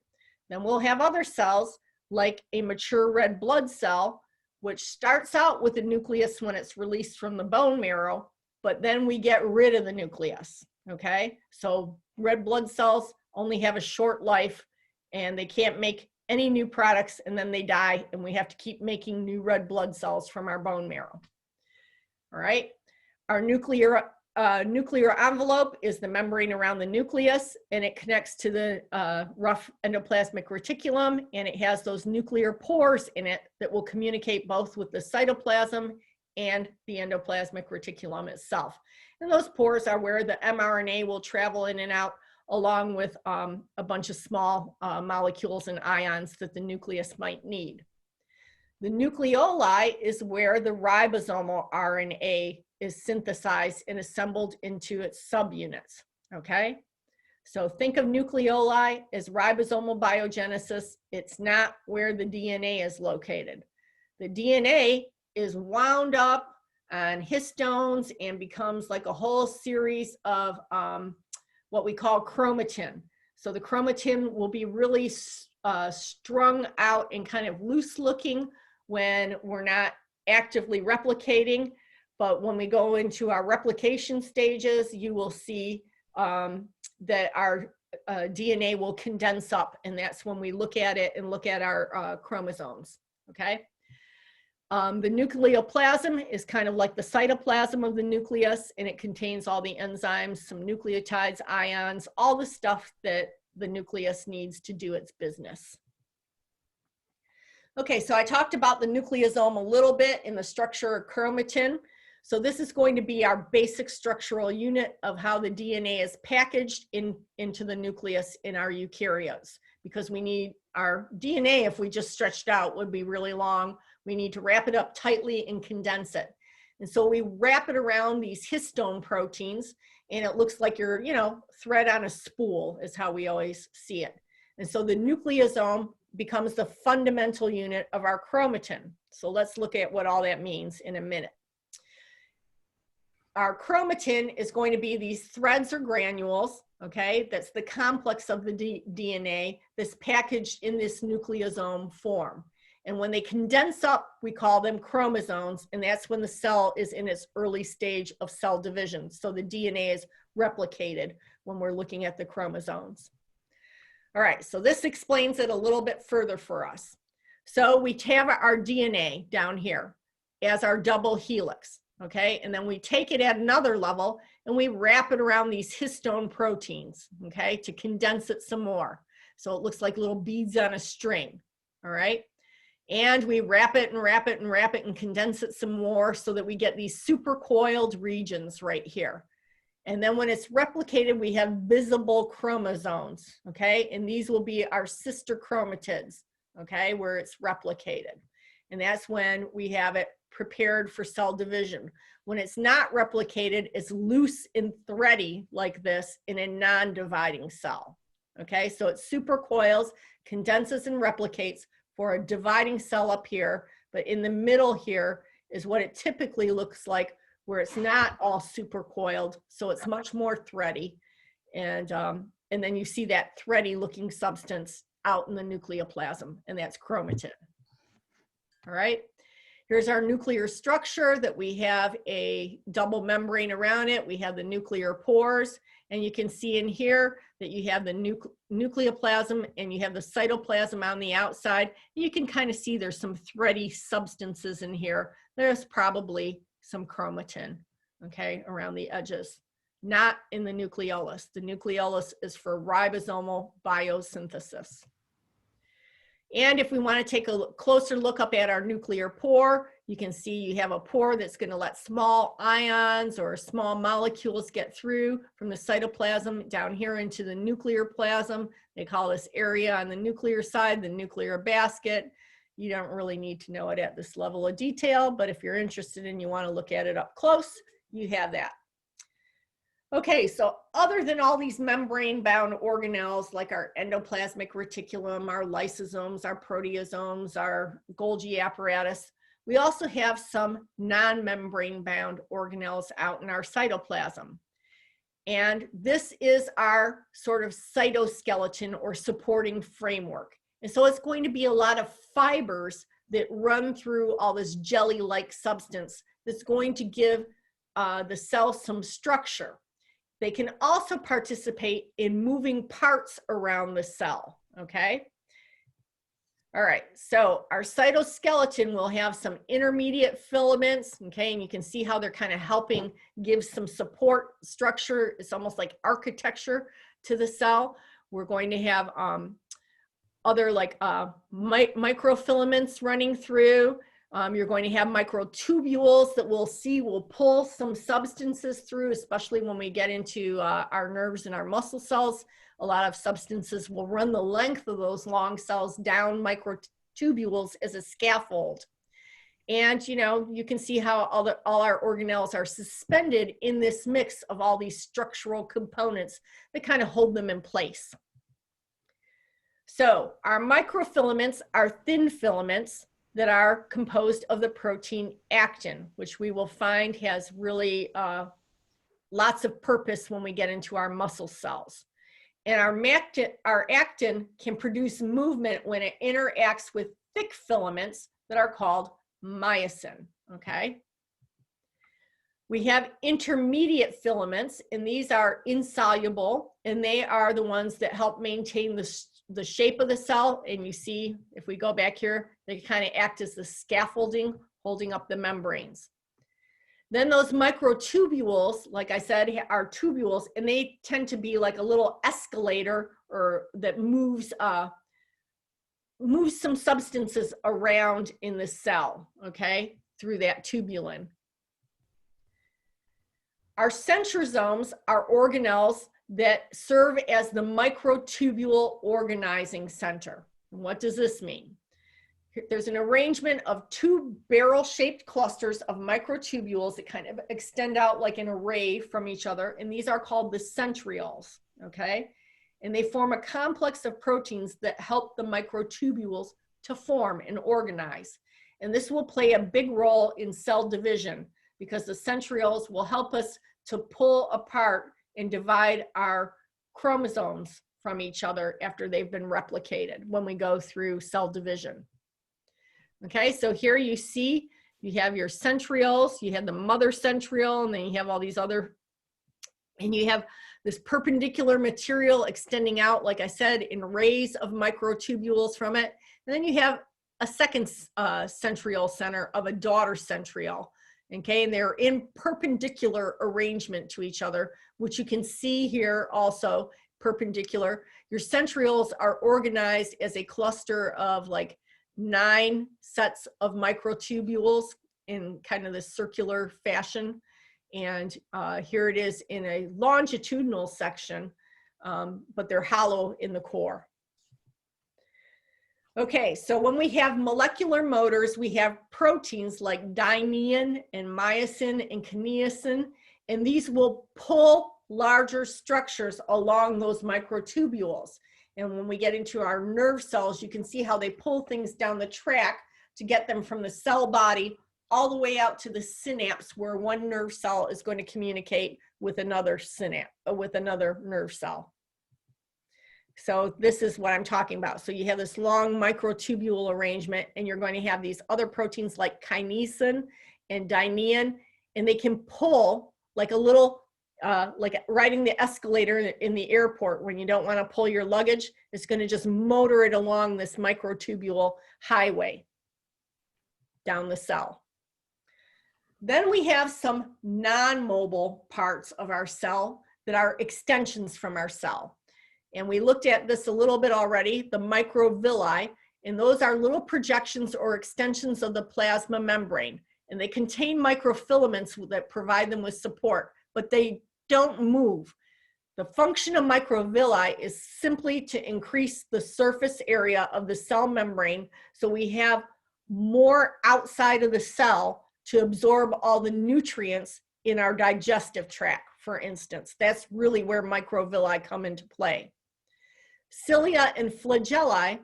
Then we'll have other cells, like a mature red blood cell, which starts out with a nucleus when it's released from the bone marrow, but then we get rid of the nucleus, okay? So red blood cells only have a short life, and they can't make any new products, and then they die, and we have to keep making new red blood cells from our bone marrow. All right, our nuclear envelope is the membrane around the nucleus, and it connects to the rough endoplasmic reticulum, and it has those nuclear pores in it that will communicate both with the cytoplasm and the endoplasmic reticulum itself. And those pores are where the mRNA will travel in and out, along with a bunch of small molecules and ions that the nucleus might need. The nucleoli is where the ribosomal RNA is synthesized and assembled into its subunits, okay? So think of nucleoli as ribosomal biogenesis. It's not where the DNA is located. The DNA is wound up on histones and becomes like a whole series of what we call chromatin. So the chromatin will be really strung out and kind of loose looking when we're not actively replicating. But when we go into our replication stages, you will see that our DNA will condense up, and that's when we look at it and look at our chromosomes, okay? The nucleoplasm is kind of like the cytoplasm of the nucleus, and it contains all the enzymes, some nucleotides, ions, all the stuff that the nucleus needs to do its business. Okay, so I talked about the nucleosome a little bit in the structure of chromatin. So this is going to be our basic structural unit of how the DNA is packaged into the nucleus in our eukaryotes, because we need our DNA, if we just stretched out, would be really long. We need to wrap it up tightly and condense it. And so we wrap it around these histone proteins, and it looks like your, thread on a spool is how we always see it. And so the nucleosome becomes the fundamental unit of our chromatin. So let's look at what all that means in a minute. Our chromatin is going to be these threads or granules, okay? That's the complex of the DNA that's packaged in this nucleosome form. And when they condense up, we call them chromosomes, and that's when the cell is in its early stage of cell division. So the DNA is replicated when we're looking at the chromosomes. All right, so this explains it a little bit further for us. So we have our DNA down here as our double helix. okay? And then we take it at another level and we wrap it around these histone proteins, okay, to condense it some more. So it looks like little beads on a string, all right? And we wrap it and wrap it and wrap it and condense it some more so that we get these supercoiled regions right here. And then when it's replicated, we have visible chromosomes, okay? And these will be our sister chromatids, okay, where it's replicated. And that's when we have it prepared for cell division. When it's not replicated, it's loose and thready like this in a non-dividing cell, okay? So it supercoils, condenses, and replicates for a dividing cell up here, but in the middle here is what it typically looks like, where it's not all supercoiled, so it's much more thready. And then you see that thready looking substance out in the nucleoplasm, and that's chromatin. All right, here's our nuclear structure, that we have a double membrane around it. We have the nuclear pores, and you can see in here that you have the nucleoplasm and you have the cytoplasm on the outside. You can kind of see there's some thready substances in here. There's probably some chromatin, okay, around the edges, not in the nucleolus. The nucleolus is for ribosomal biosynthesis. And if we want to take a closer look up at our nuclear pore, you can see you have a pore that's going to let small ions or small molecules get through from the cytoplasm down here into the nuclear plasm. They call this area on the nuclear side the nuclear basket. You don't really need to know it at this level of detail, but if you're interested and you want to look at it up close, you have that. Okay, so other than all these membrane-bound organelles like our endoplasmic reticulum, our lysosomes, our proteasomes, our Golgi apparatus, we also have some non-membrane-bound organelles out in our cytoplasm. And this is our sort of cytoskeleton or supporting framework. And so it's going to be a lot of fibers that run through all this jelly-like substance that's going to give the cell some structure. They can also participate in moving parts around the cell, okay? All right, so our cytoskeleton will have some intermediate filaments, okay? And you can see how they're kind of helping give some support structure. It's almost like architecture to the cell. We're going to have other like microfilaments running through. You're going to have microtubules that we'll see will pull some substances through, especially when we get into our nerves and our muscle cells. A lot of substances will run the length of those long cells down microtubules as a scaffold. And you know, you can see how all our organelles are suspended in this mix of all these structural components that kind of hold them in place. So our microfilaments are thin filaments that are composed of the protein actin, which we will find has really lots of purpose when we get into our muscle cells. And our actin can produce movement when it interacts with thick filaments that are called myosin, okay? We have intermediate filaments, and these are insoluble, and they are the ones that help maintain the shape of the cell. And you see, if we go back here, they kind of act as the scaffolding holding up the membranes. Then those microtubules, like I said, are tubules, and they tend to be like a little escalator or that moves some substances around in the cell, okay, through that tubulin. Our centrosomes are organelles that serve as the microtubule organizing center. And what does this mean? There's an arrangement of two barrel-shaped clusters of microtubules that kind of extend out like an array from each other, and these are called the centrioles, okay? And they form a complex of proteins that help the microtubules to form and organize. And this will play a big role in cell division because the centrioles will help us to pull apart and divide our chromosomes from each other after they've been replicated when we go through cell division. Okay, so here you see, you have your centrioles, you have the mother centriole, and then you have all these other, and you have this perpendicular material extending out, like I said, in rays of microtubules from it. And then you have a second centriole center of a daughter centriole. Okay, and they're in perpendicular arrangement to each other, which you can see here also, perpendicular. Your centrioles are organized as a cluster of like 9 sets of microtubules in kind of this circular fashion. And here it is in a longitudinal section, but they're hollow in the core. Okay, so when we have molecular motors, we have proteins like dynein and myosin and kinesin, and these will pull larger structures along those microtubules. And when we get into our nerve cells, you can see how they pull things down the track to get them from the cell body all the way out to the synapse, where one nerve cell is going to communicate with another synapse, with another nerve cell. So this is what I'm talking about. So you have this long microtubule arrangement, and you're going to have these other proteins like kinesin and dynein, and they can pull like a little, like riding the escalator in the airport when you don't want to pull your luggage. It's going to just motor it along this microtubule highway down the cell. Then we have some non-mobile parts of our cell that are extensions from our cell. And we looked at this a little bit already, the microvilli, and those are little projections or extensions of the plasma membrane. And they contain microfilaments that provide them with support, but they don't move. The function of microvilli is simply to increase the surface area of the cell membrane, so we have more outside of the cell to absorb all the nutrients in our digestive tract, for instance. That's really where microvilli come into play. Cilia and flagella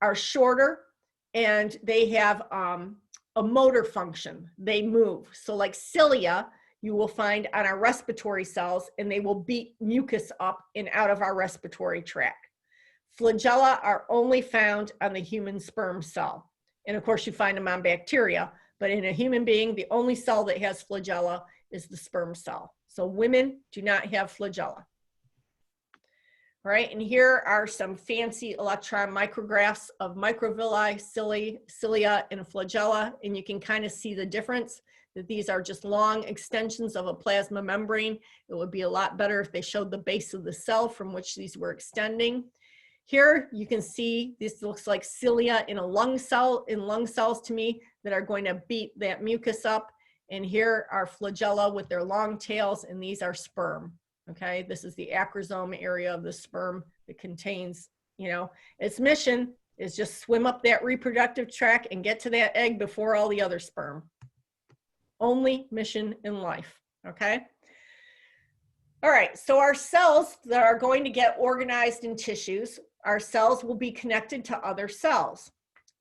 are shorter, and they have a motor function. They move. So like cilia, you will find on our respiratory cells, and they will beat mucus up and out of our respiratory tract. Flagella are only found on the human sperm cell. And of course, you find them on bacteria, but in a human being, the only cell that has flagella is the sperm cell. So women do not have flagella. All right, and here are some fancy electron micrographs of microvilli, cilia, and flagella, and you can kind of see the difference, that these are just long extensions of a plasma membrane. It would be a lot better if they showed the base of the cell from which these were extending. Here you can see this looks like cilia in a lung cell, in lung cells to me, that are going to beat that mucus up. And here are flagella with their long tails, and these are sperm. Okay, this is the acrosome area of the sperm that contains, you know, its mission is just swim up that reproductive tract and get to that egg before all the other sperm. Only mission in life, okay? All right, so our cells that are going to get organized in tissues, our cells will be connected to other cells.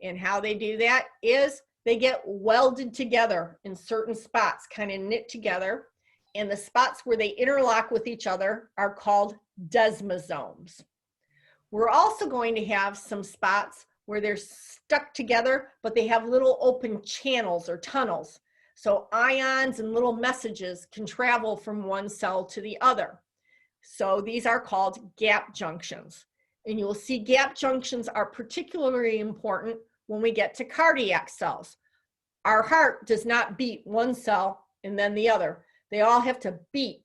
And how they do that is they get welded together in certain spots, kind of knit together. And the spots where they interlock with each other are called desmosomes. We're also going to have some spots where they're stuck together, but they have little open channels or tunnels. So ions and little messages can travel from one cell to the other. So these are called gap junctions. And you'll see gap junctions are particularly important when we get to cardiac cells. Our heart does not beat one cell and then the other. They all have to beat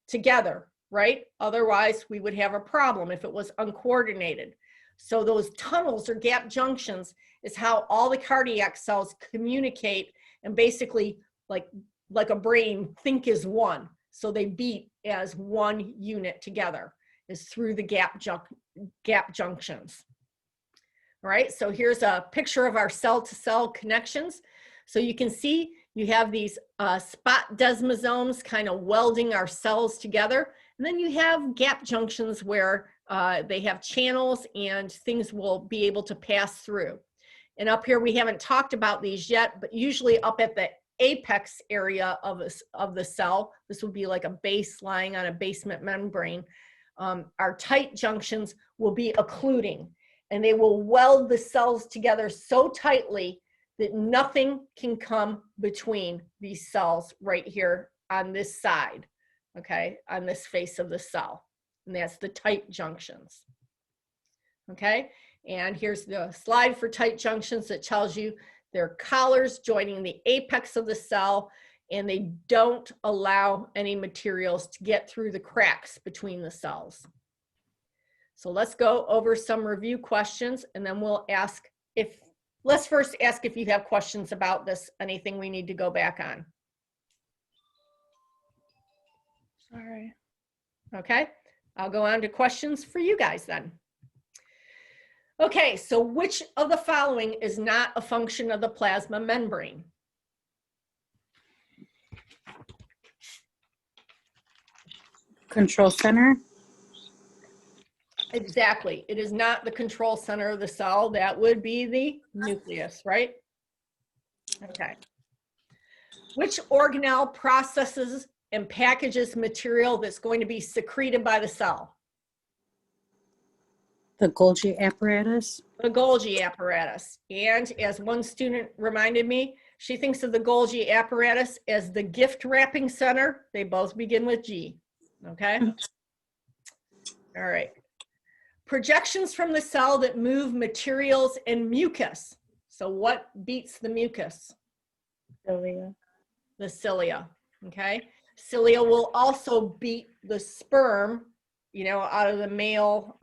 together, right? Otherwise, we would have a problem if it was uncoordinated. So those tunnels or gap junctions is how all the cardiac cells communicate and basically, like a brain, think as one. So they beat as one unit together, is through the gap junctions. All right, so here's a picture of our cell-to-cell connections. So you can see you have these spot desmosomes kind of welding our cells together. And then you have gap junctions where they have channels and things will be able to pass through. And up here, we haven't talked about these yet, but usually up at the apex area of the cell, this would be like a base lying on a basement membrane, our tight junctions will be occluding. And they will weld the cells together so tightly that nothing can come between these cells right here on this side, okay, on this face of the cell. And that's the tight junctions, okay? And here's the slide for tight junctions that tells you they're collars joining the apex of the cell, and they don't allow any materials to get through the cracks between the cells. So let's go over some review questions, and then we'll let's first ask if you have questions about this, anything we need to go back on. Sorry. Okay, I'll go on to questions for you guys then. Okay, so which of the following is not a function of the plasma membrane? Control center. Exactly, it is not the control center of the cell. That would be the nucleus, right? Okay. Which organelle processes and packages material that's going to be secreted by the cell? The Golgi apparatus. The Golgi apparatus. And as one student reminded me, she thinks of the Golgi apparatus as the gift wrapping center. They both begin with G. Okay? All right. Projections from the cell that move materials and mucus. So what beats the mucus? Cilia. The cilia. Okay? Cilia will also beat the sperm, out of the male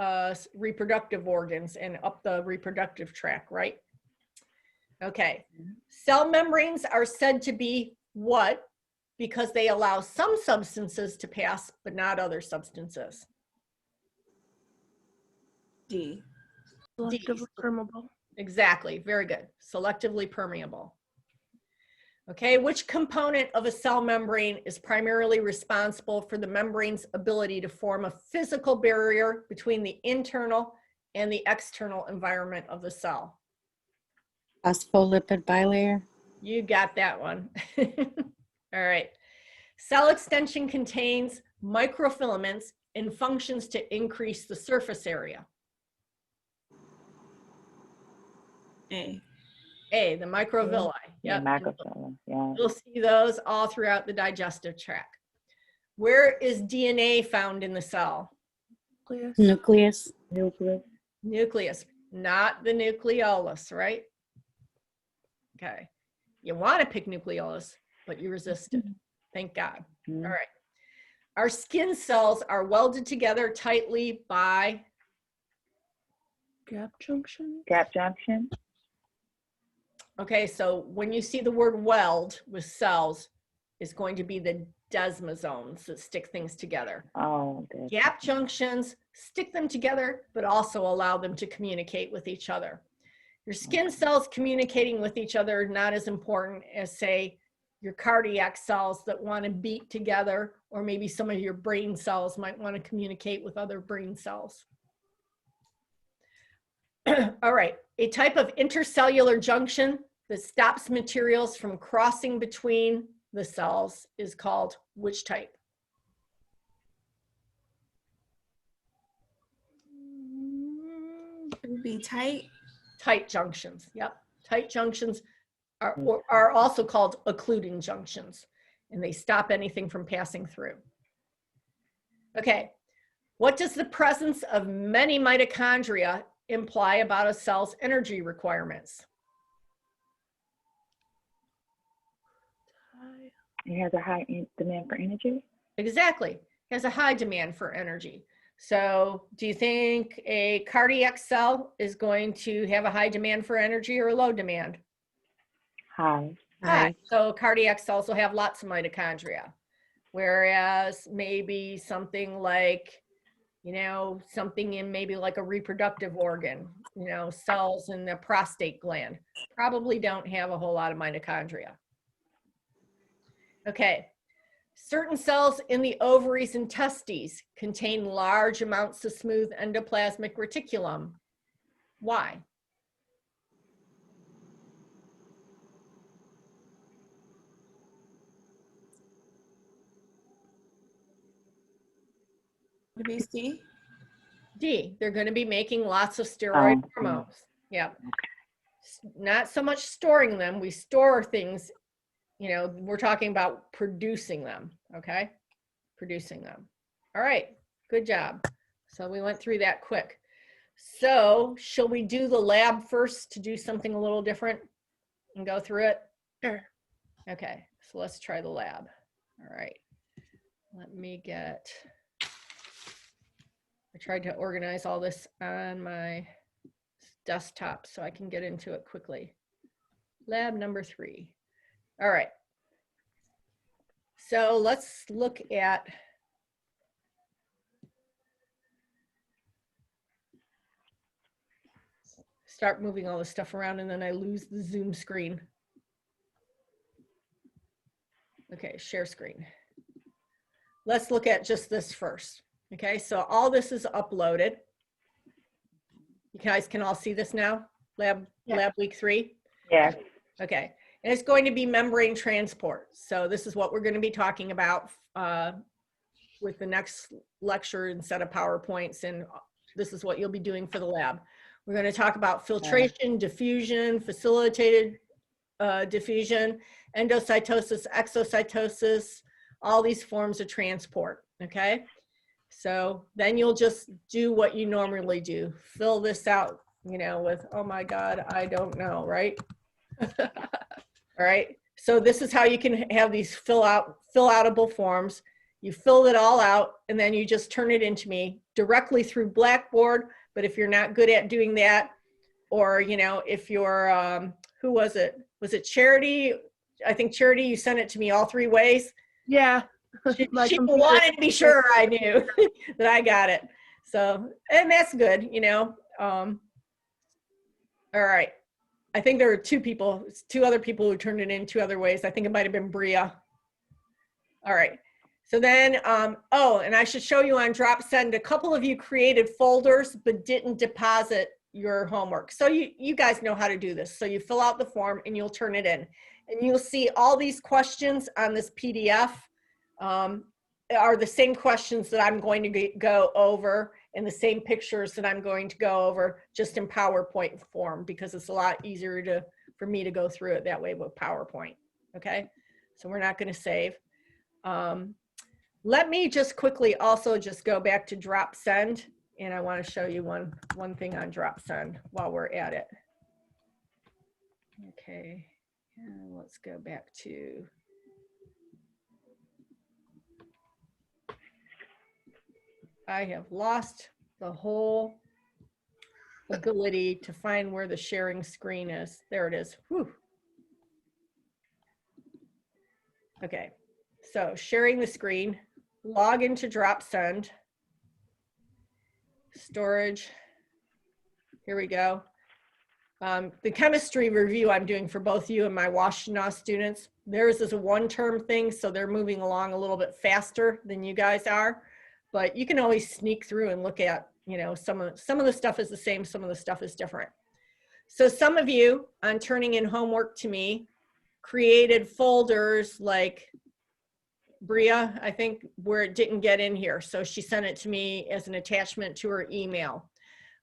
reproductive organs and up the reproductive tract, right? Okay. Cell membranes are said to be what? Because they allow some substances to pass, but not other substances. D. Selectively permeable. Exactly. Very good. Selectively permeable. Okay, which component of a cell membrane is primarily responsible for the membrane's ability to form a physical barrier between the internal and the external environment of the cell? Phospholipid bilayer. You got that one. All right. Cell extension contains microfilaments and functions to increase the surface area. A. The microvilli. Yeah, Yep. macrophylla. Yeah. You'll see those all throughout the digestive tract. Where is DNA found in the cell? Nucleus. Nucleus. Nucleus. Nucleus, not the nucleolus, right? Okay. You want to pick nucleolus, but you resisted. Thank God. Mhm. All right. Our skin cells are welded together tightly by Gap junction. Gap junction. okay, so when you see the word weld with cells, it's going to be the desmosomes that stick things together. Oh, good. Gap junctions stick them together, but also allow them to communicate with each other. Your skin cells communicating with each other are not as important as, say, your cardiac cells that want to beat together, or maybe some of your brain cells might want to communicate with other brain cells. All right, a type of intercellular junction that stops materials from crossing between the cells is called which type? It would be tight. Tight junctions. Yep. Tight junctions are also called occluding junctions, and they stop anything from passing through. Okay. What does the presence of many mitochondria imply about a cell's energy requirements? It has a high demand for energy. Exactly. Has a high demand for energy. So do you think a cardiac cell is going to have a high demand for energy or a low demand? High. High. So cardiac cells will have lots of mitochondria. Whereas maybe something like, something in maybe like a reproductive organ, cells in the prostate gland probably don't have a whole lot of mitochondria. Okay. Certain cells in the ovaries and testes contain large amounts of smooth endoplasmic reticulum. Why? Would it be C? D, they're going to be making lots of steroid Oh, hormones. Yeah. Not so much storing them. We store things, we're talking about producing them. Okay. Producing them. All right. Good job. So we went through that quick. So shall we do the lab first to do something a little different and go through it? Sure. Okay. So let's try the lab. All right. Let me get, I tried to organize all this on my desktop so I can get into it quickly. Lab number 3. All right. So let's look at start moving all this stuff around and then I lose the Zoom screen. Okay, share screen. Let's look at just this first. Okay, so all this is uploaded. You guys can all see this now? Lab week 3? Yes. Okay, and it's going to be membrane transport. So this is what we're going to be talking about with the next lecture and set of PowerPoints, and this is what you'll be doing for the lab. We're going to talk about filtration, diffusion, facilitated diffusion, endocytosis, exocytosis, all these forms of transport, okay? So then you'll just do what you normally do. Fill this out, you know, with, oh my God, I don't know, right? All right, so this is how you can have these fill-outable forms. You fill it all out and then you just turn it into me directly through Blackboard. But if you're not good at doing that, or, you know, if you're, who was it? Was it Charity? I think Charity, you sent it to me all 3 ways. Yeah. She My computer- wanted to be sure I knew that I got it. So, and that's good, you know. All right. I think there were 2 other people who turned it in 2 other ways. I think it might have been Bria. All right. So then, oh, and I should show you on DropSend, a couple of you created folders but didn't deposit your homework. So you guys know how to do this. So you fill out the form and you'll turn it in. And you'll see all these questions on this PDF are the same questions that I'm going to go over, and the same pictures that I'm going to go over, just in PowerPoint form, because it's a lot easier for me to go through it that way with PowerPoint. Okay, so we're not going to save. Let me just quickly also just go back to DropSend, and I want to show you one thing on DropSend while we're at it. Okay, and let's go back to. I have lost the whole ability to find where the sharing screen is. There it is. Whew. Okay, so sharing the screen, log into DropSend, storage, here we go. The chemistry review I'm doing for both you and my Washtenaw students, theirs is a 1-term thing, so they're moving along a little bit faster than you guys are. But you can always sneak through and look at, you know, some of the stuff is the same, some of the stuff is different. So some of you, on turning in homework to me, created folders like Bria, I think, where it didn't get in here. So she sent it to me as an attachment to her email.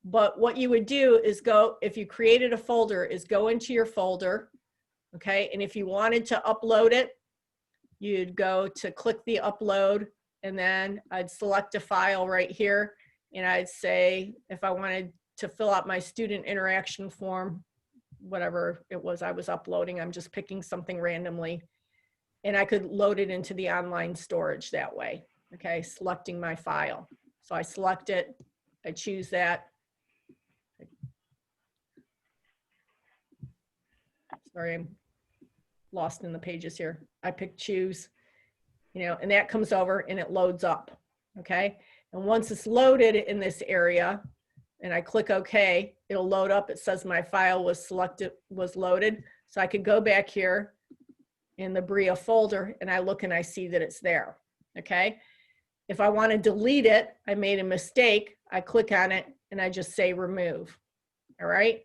But what you would do is go, if you created a folder, is go into your folder, okay? And if you wanted to upload it, you'd go to click the upload, and then I'd select a file right here, and I'd say if I wanted to fill out my student interaction form, whatever it was I was uploading, I'm just picking something randomly, and I could load it into the online storage that way, okay, selecting my file. So I select it, I choose that. Sorry, I'm lost in the pages here. I pick choose. You know, and that comes over and it loads up, okay? And once it's loaded in this area and I click OK, it'll load up. It says my file was loaded. So I could go back here in the Bria folder and I look and I see that it's there, okay? If I want to delete it, I made a mistake, I click on it and I just say remove, all right?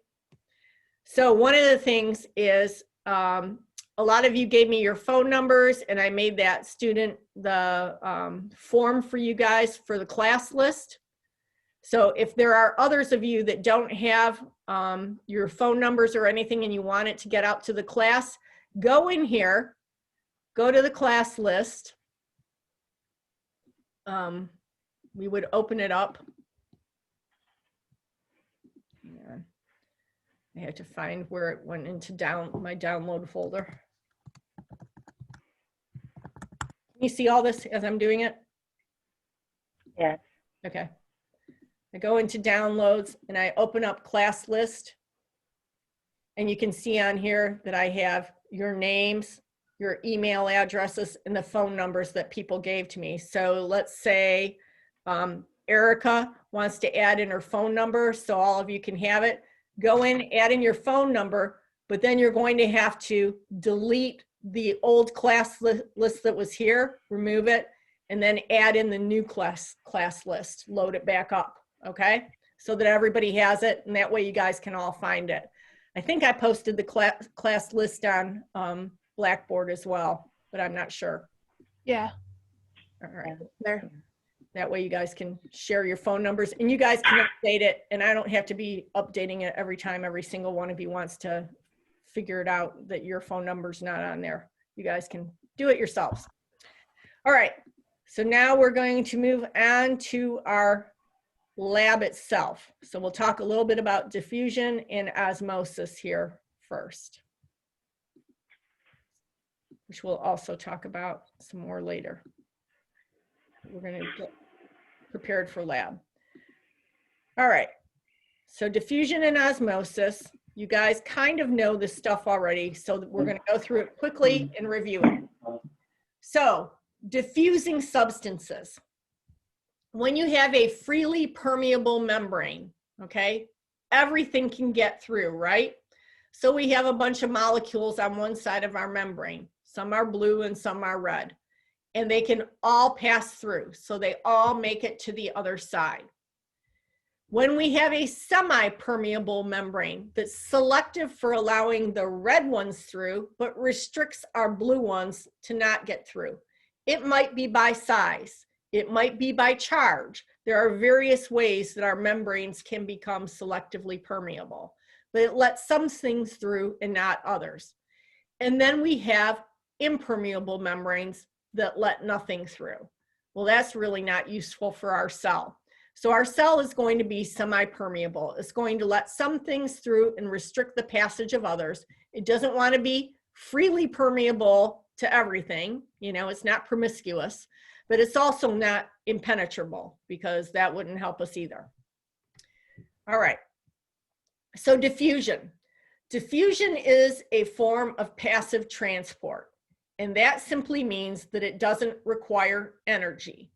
So one of the things is, a lot of you gave me your phone numbers and I made that student the form for you guys for the class list. So if there are others of you that don't have your phone numbers or anything and you want it to get out to the class, go in here, go to the class list. We would open it up. Yeah. I had to find where it went into my download folder. you see all this as I'm doing it? Yes. Okay. I go into downloads and I open up class list. And you can see on here that I have your names, your email addresses, and the phone numbers that people gave to me. So let's say Erica wants to add in her phone number so all of you can have it. Go in, add in your phone number, but then you're going to have to delete the old class list that was here, remove it, and then add in the new class list, load it back up, okay? So that everybody has it, and that way you guys can all find it. I think I posted the class list on Blackboard as well, but I'm not sure. Yeah. All right. There. That way you guys can share your phone numbers and you guys can update it, and I don't have to be updating it every time every single one of you wants to figure it out that your phone number's not on there. You guys can do it yourselves. All right. So now we're going to move on to our lab itself. So we'll talk a little bit about diffusion and osmosis here first, which we'll also talk about some more later. We're going to get prepared for lab. All right. So diffusion and osmosis, you guys kind of know this stuff already, so we're going to go through it quickly and review it. So diffusing substances. When you have a freely permeable membrane, okay, everything can get through, right? So we have a bunch of molecules on one side of our membrane. Some are blue and some are red. And they can all pass through. So they all make it to the other side. When we have a semi-permeable membrane that's selective for allowing the red ones through, but restricts our blue ones to not get through. It might be by size. It might be by charge. There are various ways that our membranes can become selectively permeable, but it lets some things through and not others. And then we have impermeable membranes that let nothing through. Well, that's really not useful for our cell. So our cell is going to be semi-permeable. It's going to let some things through and restrict the passage of others. It doesn't want to be freely permeable to everything. You know, it's not promiscuous. But it's also not impenetrable because that wouldn't help us either. All right, so diffusion. Diffusion is a form of passive transport, and that simply means that it doesn't require energy.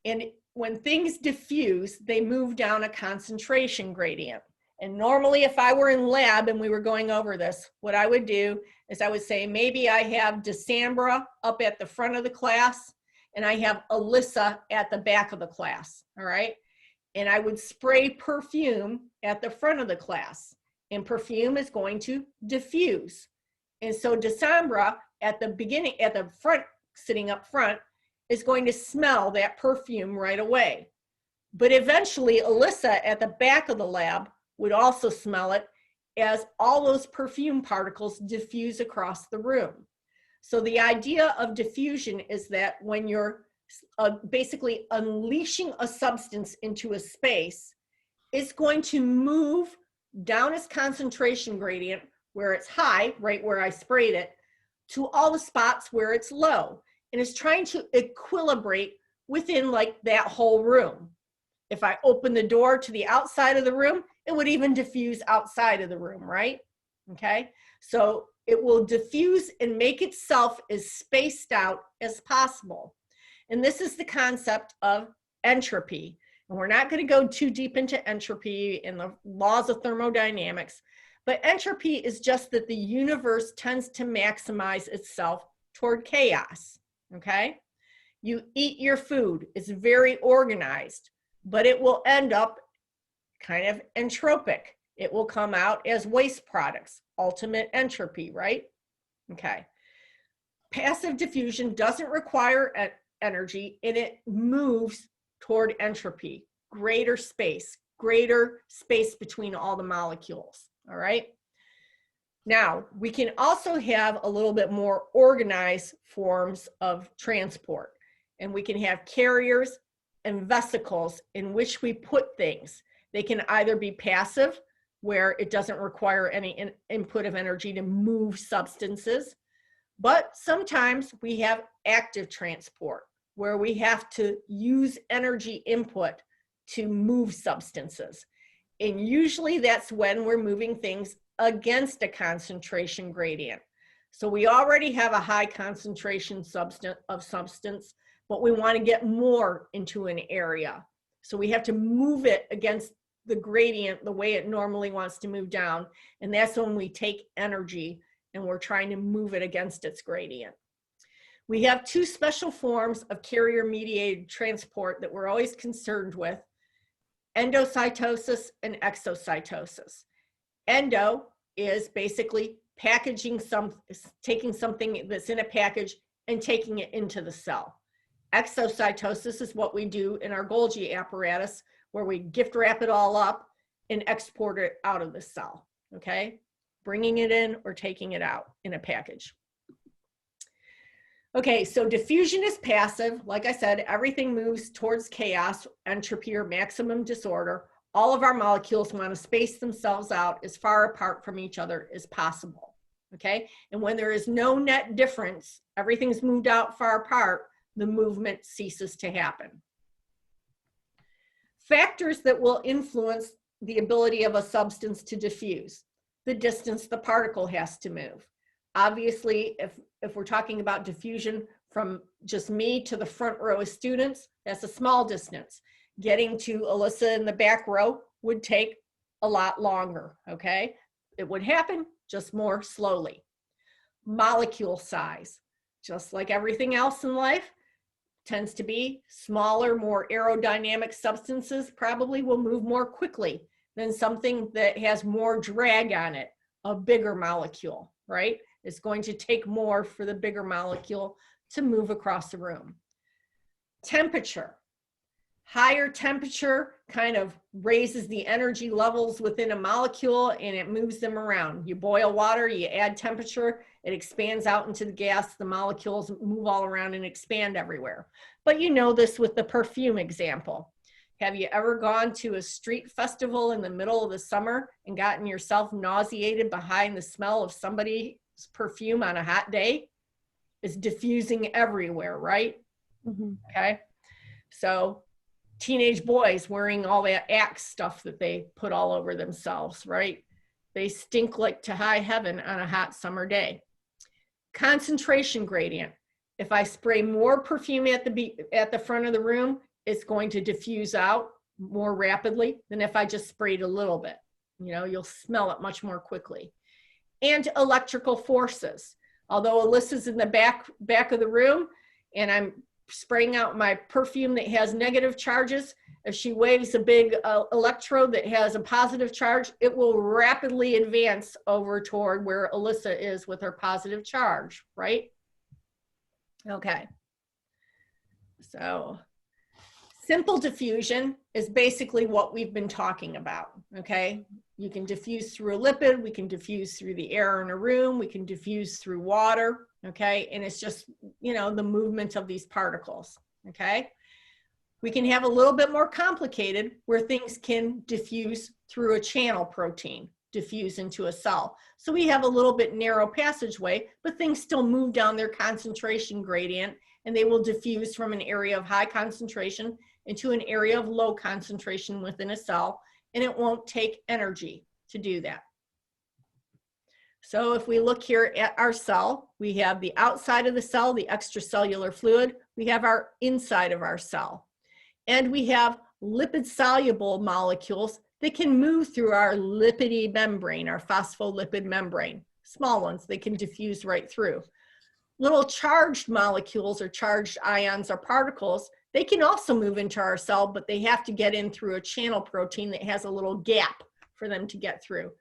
And when things diffuse, they move down a concentration gradient. And normally if I were in lab and we were going over this, what I would do is I would say, maybe I have Decembra up at the front of the class, and I have Alyssa at the back of the class, all right? And I would spray perfume at the front of the class, and perfume is going to diffuse. And so Decembra at the beginning, at the front, sitting up front, is going to smell that perfume right away. But eventually Alyssa at the back of the lab would also smell it as all those perfume particles diffuse across the room. So the idea of diffusion is that when you're basically unleashing a substance into a space, it's going to move down its concentration gradient where it's high, right where I sprayed it, to all the spots where it's low. And it's trying to equilibrate within like that whole room. If I open the door to the outside of the room, it would even diffuse outside of the room, right? Okay, so it will diffuse and make itself as spaced out as possible. And this is the concept of entropy. And we're not going to go too deep into entropy and the laws of thermodynamics, but entropy is just that the universe tends to maximize itself toward chaos, okay? You eat your food, it's very organized, but it will end up kind of entropic. It will come out as waste products, ultimate entropy, right? Okay. Passive diffusion doesn't require energy, and it moves toward entropy, greater space between all the molecules, all right? Now, we can also have a little bit more organized forms of transport, and we can have carriers and vesicles in which we put things. They can either be passive, where it doesn't require any input of energy to move substances, But sometimes we have active transport where we have to use energy input to move substances. And usually that's when we're moving things against a concentration gradient. So we already have a high concentration of substance, but we want to get more into an area. So we have to move it against the gradient the way it normally wants to move down. And that's when we take energy and we're trying to move it against its gradient. We have two special forms of carrier-mediated transport that we're always concerned with: endocytosis and exocytosis. Endo is basically taking something that's in a package and taking it into the cell. Exocytosis is what we do in our Golgi apparatus, where we gift wrap it all up and export it out of the cell, okay? Bringing it in or taking it out in a package. Okay, so diffusion is passive. Like I said, everything moves towards chaos, entropy, or maximum disorder. All of our molecules want to space themselves out as far apart from each other as possible, okay? And when there is no net difference, everything's moved out far apart, the movement ceases to happen. Factors that will influence the ability of a substance to diffuse: the distance the particle has to move. Obviously, if we're talking about diffusion from just me to the front row of students, that's a small distance. Getting to Alyssa in the back row would take a lot longer, okay? It would happen, just more slowly. Molecule size, just like everything else in life, tends to be smaller, more aerodynamic substances probably will move more quickly than something that has more drag on it, a bigger molecule, right? It's going to take more for the bigger molecule to move across the room. Temperature. Higher temperature kind of raises the energy levels within a molecule and it moves them around. You boil water, you add temperature, it expands out into the gas, the molecules move all around and expand everywhere. But you know this with the perfume example. Have you ever gone to a street festival in the middle of the summer and gotten yourself nauseated behind the smell of somebody's perfume on a hot day? It's diffusing everywhere, right? Mm-hmm. Okay, so teenage boys wearing all that Axe stuff that they put all over themselves, right? They stink like to high heaven on a hot summer day. Concentration gradient. If I spray more perfume at the front of the room, it's going to diffuse out more rapidly than if I just sprayed a little bit. You know, you'll smell it much more quickly. And electrical forces. Although Alyssa's in the back of the room and I'm spraying out my perfume that has negative charges, if she waves a big electrode that has a positive charge, it will rapidly advance over toward where Alyssa is with her positive charge, right? Okay. So simple diffusion is basically what we've been talking about, okay? You can diffuse through a lipid, we can diffuse through the air in a room, we can diffuse through water, okay? And it's just, you know, the movement of these particles, okay? We can have a little bit more complicated where things can diffuse through a channel protein, diffuse into a cell. So we have a little bit narrow passageway, but things still move down their concentration gradient and they will diffuse from an area of high concentration into an area of low concentration within a cell, and it won't take energy to do that. So if we look here at our cell, we have the outside of the cell, the extracellular fluid, we have our inside of our cell, and we have lipid-soluble molecules that can move through our lipidy membrane, our phospholipid membrane. Small ones, they can diffuse right through. Little charged molecules or charged ions or particles, they can also move into our cell, but they have to get in through a channel protein that has a little gap for them to get through.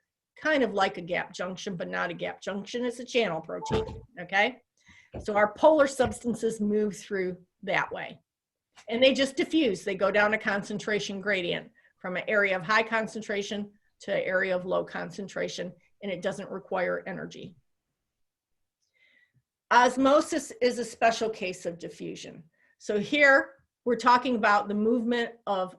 Kind of like a gap junction, but not a gap junction. It's a channel protein, okay? So our polar substances move through that way. And they just diffuse. They go down a concentration gradient from an area of high concentration to an area of low concentration, and it doesn't require energy. Osmosis is a special case of diffusion. So here we're talking about the movement of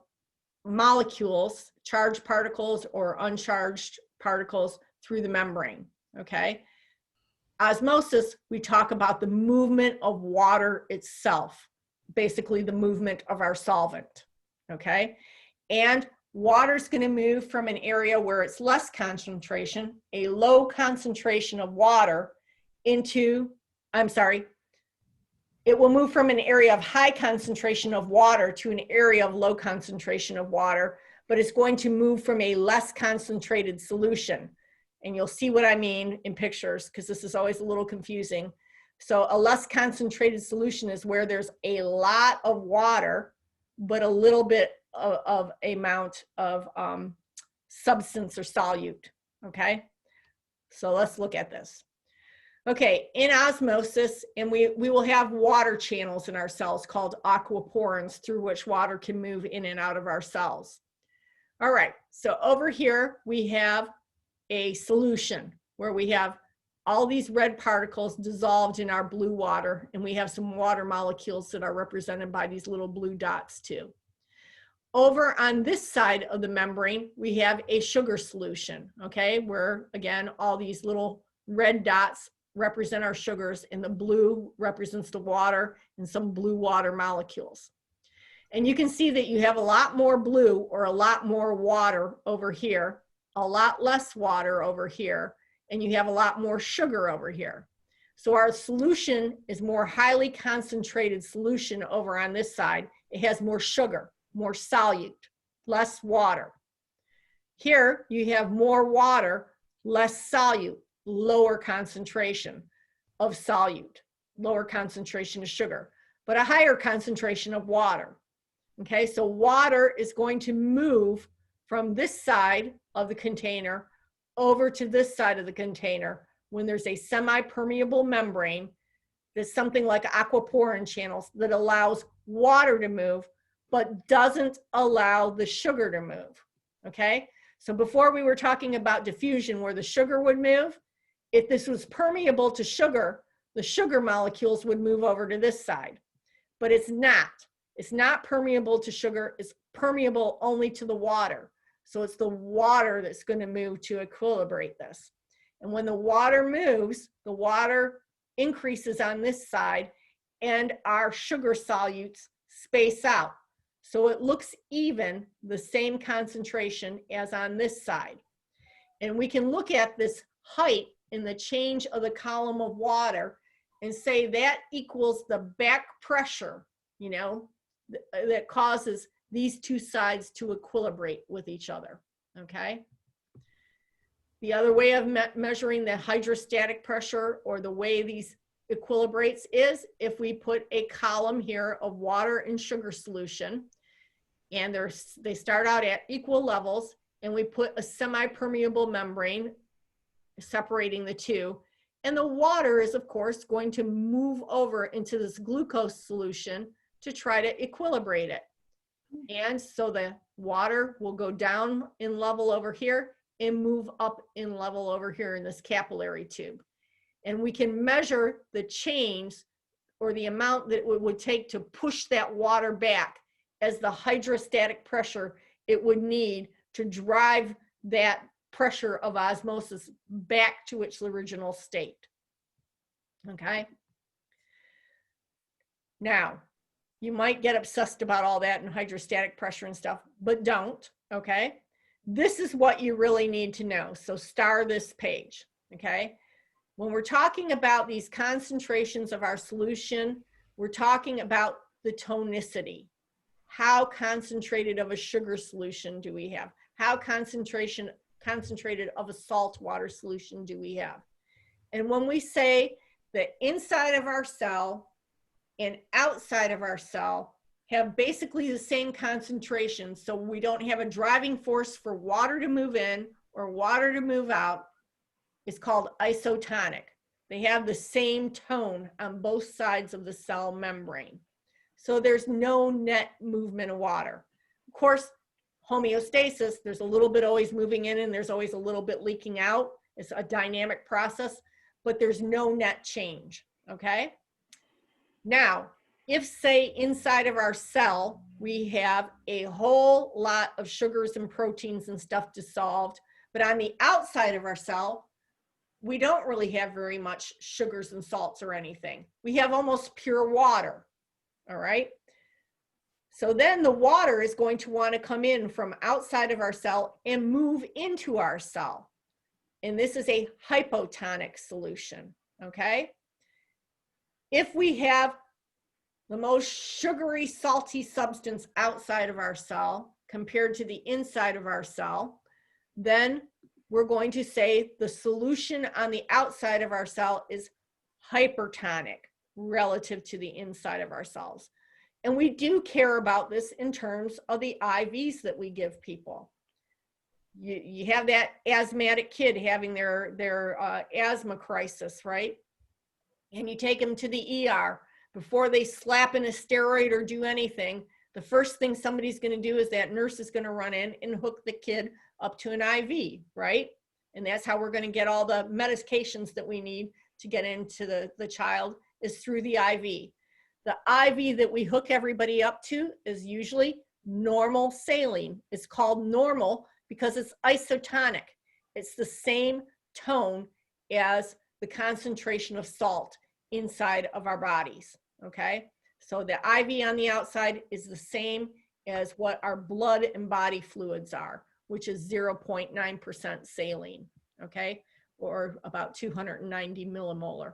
molecules, charged particles or uncharged particles through the membrane, okay? Osmosis, we talk about the movement of water itself, basically the movement of our solvent, okay? And water's going to move from an area where it's less concentration, a low concentration of water, into, it will move from an area of high concentration of water to an area of low concentration of water, but it's going to move from a less concentrated solution. And you'll see what I mean in pictures, because this is always a little confusing. So a less concentrated solution is where there's a lot of water, but a little bit of amount of substance or solute, okay? So let's look at this. Okay, in osmosis, and we will have water channels in our cells called aquaporins through which water can move in and out of our cells. All right, so over here we have a solution where we have all these red particles dissolved in our blue water, and we have some water molecules that are represented by these little blue dots too. Over on this side of the membrane, we have a sugar solution, okay, where again, all these little red dots represent our sugars, and the blue represents the water and some blue water molecules. And you can see that you have a lot more blue or a lot more water over here, a lot less water over here, and you have a lot more sugar over here. So our solution is more highly concentrated solution over on this side. It has more sugar, more solute, less water. Here you have more water, less solute, lower concentration of solute, lower concentration of sugar, but a higher concentration of water. Okay, so water is going to move from this side of the container over to this side of the container when there's a semi-permeable membrane that's something like aquaporin channels that allows water to move but doesn't allow the sugar to move, okay? So before we were talking about diffusion where the sugar would move, if this was permeable to sugar, the sugar molecules would move over to this side, but it's not. It's not permeable to sugar, it's permeable only to the water. So it's the water that's going to move to equilibrate this. And when the water moves, the water increases on this side and our sugar solutes space out. So it looks even, the same concentration as on this side. And we can look at this height in the change of the column of water and say that equals the back pressure, you know, that causes these two sides to equilibrate with each other, okay? The other way of measuring the hydrostatic pressure or the way these equilibrates is if we put a column here of water and sugar solution, and they start out at equal levels, and we put a semi-permeable membrane separating the two, and the water is of course going to move over into this glucose solution to try to equilibrate it. And so the water will go down in level over here and move up in level over here in this capillary tube. And we can measure the change or the amount that it would take to push that water back as the hydrostatic pressure it would need to drive that pressure of osmosis back to its original state. Okay? Now, you might get obsessed about all that and hydrostatic pressure and stuff, but don't, okay? This is what you really need to know. So star this page, okay? When we're talking about these concentrations of our solution, we're talking about the tonicity. How concentrated of a sugar solution do we have? How concentrated of a salt water solution do we have? And when we say that inside of our cell and outside of our cell have basically the same concentration, so we don't have a driving force for water to move in or water to move out, it's called isotonic. They have the same tone on both sides of the cell membrane. So there's no net movement of water. Of course, homeostasis, there's a little bit always moving in and there's always a little bit leaking out. It's a dynamic process, but there's no net change, okay? Now, if say inside of our cell, we have a whole lot of sugars and proteins and stuff dissolved, but on the outside of our cell, we don't really have very much sugars and salts or anything. We have almost pure water, all right? So then the water is going to want to come in from outside of our cell and move into our cell. And this is a hypotonic solution, okay? If we have the most sugary, salty substance outside of our cell compared to the inside of our cell, then we're going to say the solution on the outside of our cell is hypertonic relative to the inside of our cells. And we do care about this in terms of the IVs that we give people. You have that asthmatic kid having their asthma crisis, right? And you take them to the ER. Before they slap in a steroid or do anything, the first thing somebody's going to do is that nurse is going to run in and hook the kid up to an IV, right? And that's how we're going to get all the medications that we need to get into the child is through the IV. The IV that we hook everybody up to is usually normal saline. It's called normal because it's isotonic. It's the same tone as the concentration of salt inside of our bodies, okay? So the IV on the outside is the same as what our blood and body fluids are, which is 0.9% saline, okay? Or about 290 millimolar.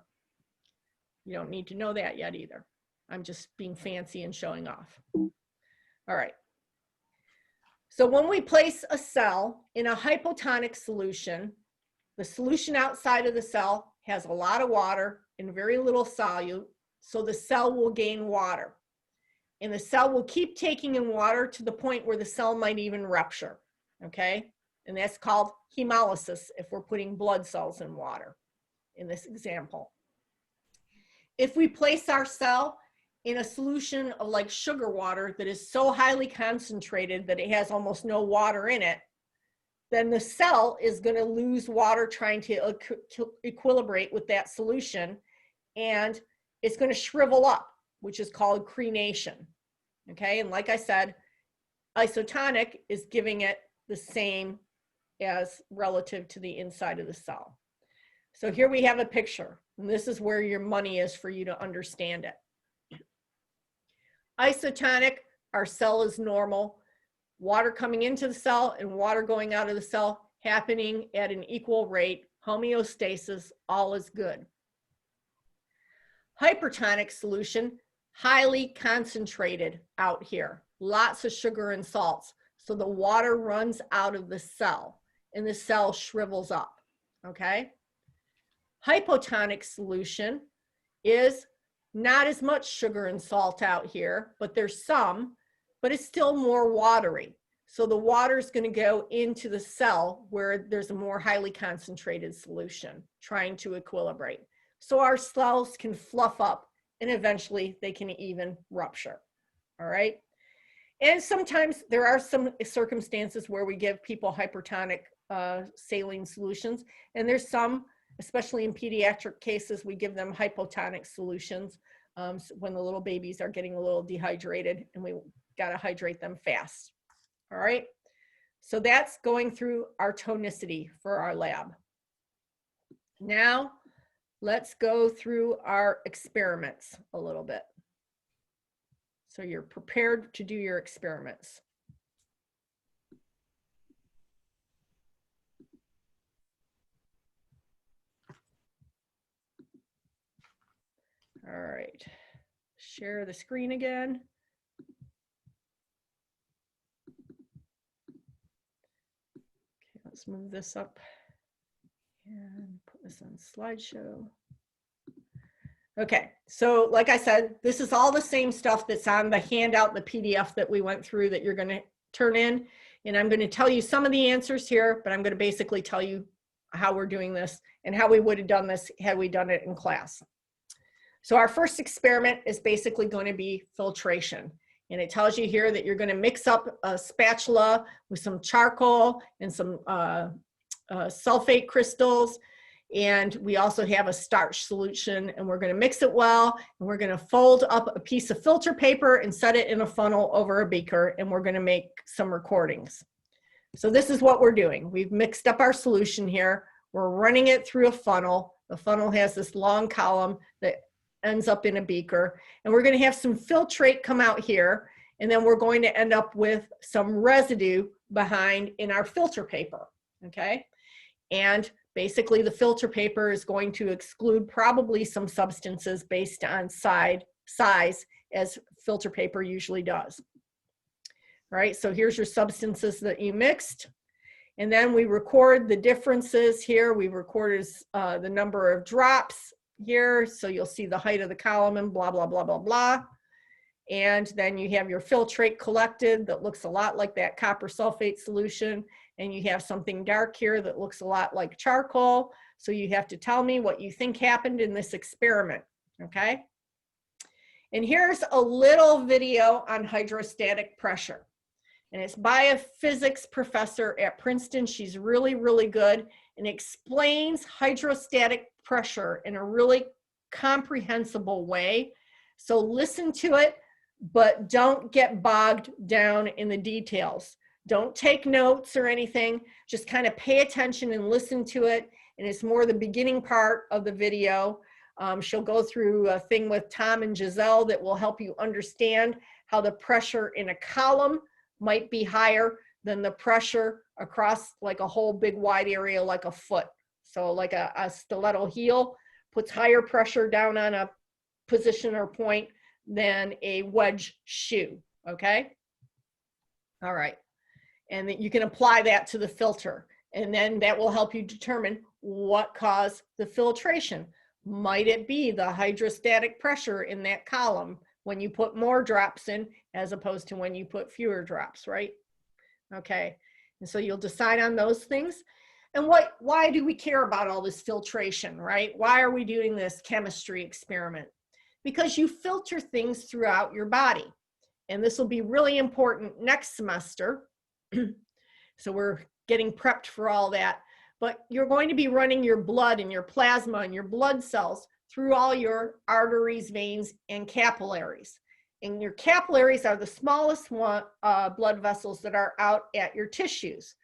You don't need to know that yet either. I'm just being fancy and showing off. All right. So when we place a cell in a hypotonic solution, the solution outside of the cell has a lot of water and very little solute, so the cell will gain water. And the cell will keep taking in water to the point where the cell might even rupture, okay? And that's called hemolysis if we're putting blood cells in water in this example. If we place our cell in a solution of like sugar water that is so highly concentrated that it has almost no water in it, then the cell is going to lose water trying to equilibrate with that solution, and it's going to shrivel up, which is called crenation. Okay, and like I said, isotonic is giving it the same as relative to the inside of the cell. So here we have a picture, and this is where your money is for you to understand it. Isotonic, our cell is normal. Water coming into the cell and water going out of the cell happening at an equal rate, homeostasis, all is good. Hypertonic solution, highly concentrated out here, lots of sugar and salts. So the water runs out of the cell and the cell shrivels up, okay? Hypotonic solution is not as much sugar and salt out here, but there's some, but it's still more watery. So the water is going to go into the cell where there's a more highly concentrated solution trying to equilibrate. So our cells can fluff up and eventually they can even rupture, all right? And sometimes there are some circumstances where we give people hypertonic saline solutions, and there's some, especially in pediatric cases, we give them hypotonic solutions when the little babies are getting a little dehydrated and we got to hydrate them fast. All right. So that's going through our tonicity for our lab. Now let's go through our experiments a little bit. So you're prepared to do your experiments. All right, share the screen again. Okay, let's move this up and put this on slideshow. Okay, so like I said, this is all the same stuff that's on the handout, the PDF that we went through that you're going to turn in. And I'm going to tell you some of the answers here, but I'm going to basically tell you how we're doing this and how we would have done this had we done it in class. So our first experiment is basically going to be filtration. And it tells you here that you're going to mix up a spatula with some charcoal and some sulfate crystals. And we also have a starch solution, and we're going to mix it well. And we're going to fold up a piece of filter paper and set it in a funnel over a beaker. And we're going to make some recordings. So this is what we're doing. We've mixed up our solution here. We're running it through a funnel. The funnel has this long column that ends up in a beaker. And we're going to have some filtrate come out here. And then we're going to end up with some residue behind in our filter paper. Okay. And basically the filter paper is going to exclude probably some substances based on size, as filter paper usually does. All right, so here's your substances that you mixed. And then we record the differences here. We recorded the number of drops here. So you'll see the height of the column and blah, blah, blah, blah, blah. And then you have your filtrate collected that looks a lot like that copper sulfate solution. And you have something dark here that looks a lot like charcoal. So you have to tell me what you think happened in this experiment, okay? And here's a little video on hydrostatic pressure. And it's by a physics professor at Princeton. She's really, really good and explains hydrostatic pressure in a really comprehensible way. So listen to it, but don't get bogged down in the details. Don't take notes or anything. Just kind of pay attention and listen to it. And it's more the beginning part of the video. She'll go through a thing with Tom and Giselle that will help you understand how the pressure in a column might be higher than the pressure across like a whole big wide area like a foot. So like a stiletto heel puts higher pressure down on a position or point than a wedge shoe, okay? All right. And then you can apply that to the filter, and then that will help you determine what caused the filtration. Might it be the hydrostatic pressure in that column when you put more drops in as opposed to when you put fewer drops, right? Okay, and so you'll decide on those things. And why do we care about all this filtration, right? Why are we doing this chemistry experiment? Because you filter things throughout your body. And this will be really important next semester. So we're getting prepped for all that. But you're going to be running your blood and your plasma and your blood cells through all your arteries, veins, and capillaries. And your capillaries are the smallest blood vessels that are out at your tissues.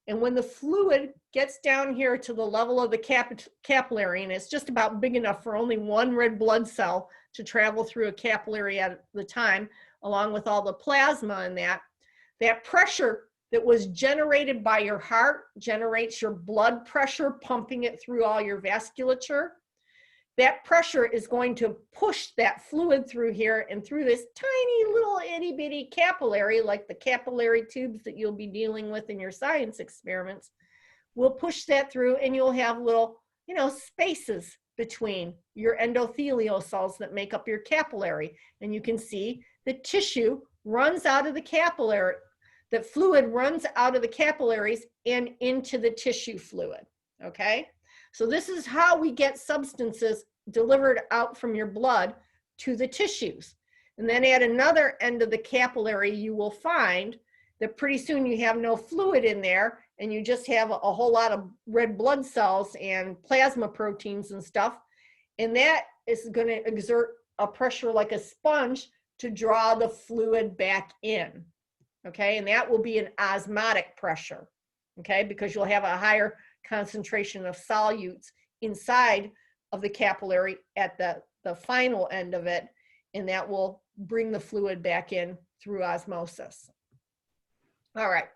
And when the fluid gets down here to the level of the capillary, and it's just about big enough for only one red blood cell to travel through a capillary at the time, along with all the plasma and that pressure that was generated by your heart generates your blood pressure, pumping it through all your vasculature. That pressure is going to push that fluid through here and through this tiny little itty bitty capillary, like the capillary tubes that you'll be dealing with in your science experiments. We'll push that through, and you'll have little, spaces between your endothelial cells that make up your capillary. And you can see the tissue runs out of the capillary. That fluid runs out of the capillaries and into the tissue fluid, okay? So this is how we get substances delivered out from your blood to the tissues. And then at another end of the capillary, you will find that pretty soon you have no fluid in there, and you just have a whole lot of red blood cells and plasma proteins and stuff. And that is going to exert a pressure like a sponge to draw the fluid back in. Okay, and that will be an osmotic pressure, okay, because you'll have a higher concentration of solutes inside of the capillary at the final end of it, and that will bring the fluid back in through osmosis. All right,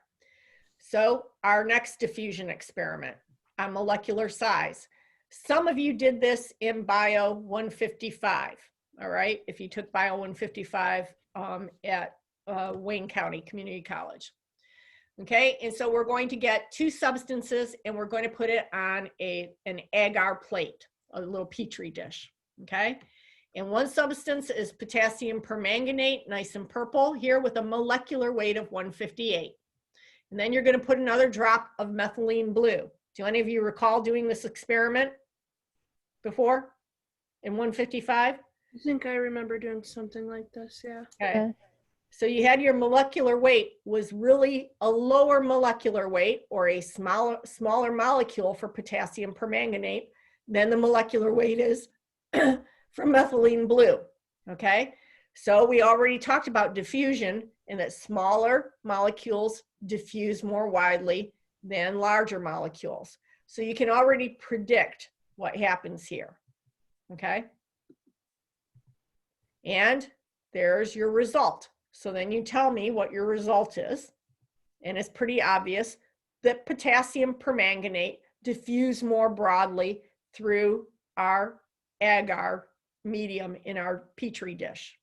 so our next diffusion experiment on molecular size. Some of you did this in Bio 155, all right, if you took Bio 155 at Wayne County Community College. Okay, and so we're going to get two substances, and we're going to put it on an agar plate, a little petri dish. Okay, and one substance is potassium permanganate, nice and purple here, with a molecular weight of 158. And then you're going to put another drop of methylene blue. Do any of you recall doing this experiment before in 155? I think I remember doing something like this, yeah. Okay. So you had your molecular weight was really a lower molecular weight, or a smaller molecule for potassium permanganate than the molecular weight is for methylene blue, okay? So we already talked about diffusion, and that smaller molecules diffuse more widely than larger molecules. So you can already predict what happens here, okay? And there's your result. So then you tell me what your result is. And it's pretty obvious that potassium permanganate diffused more broadly through our agar medium in our Petri dish.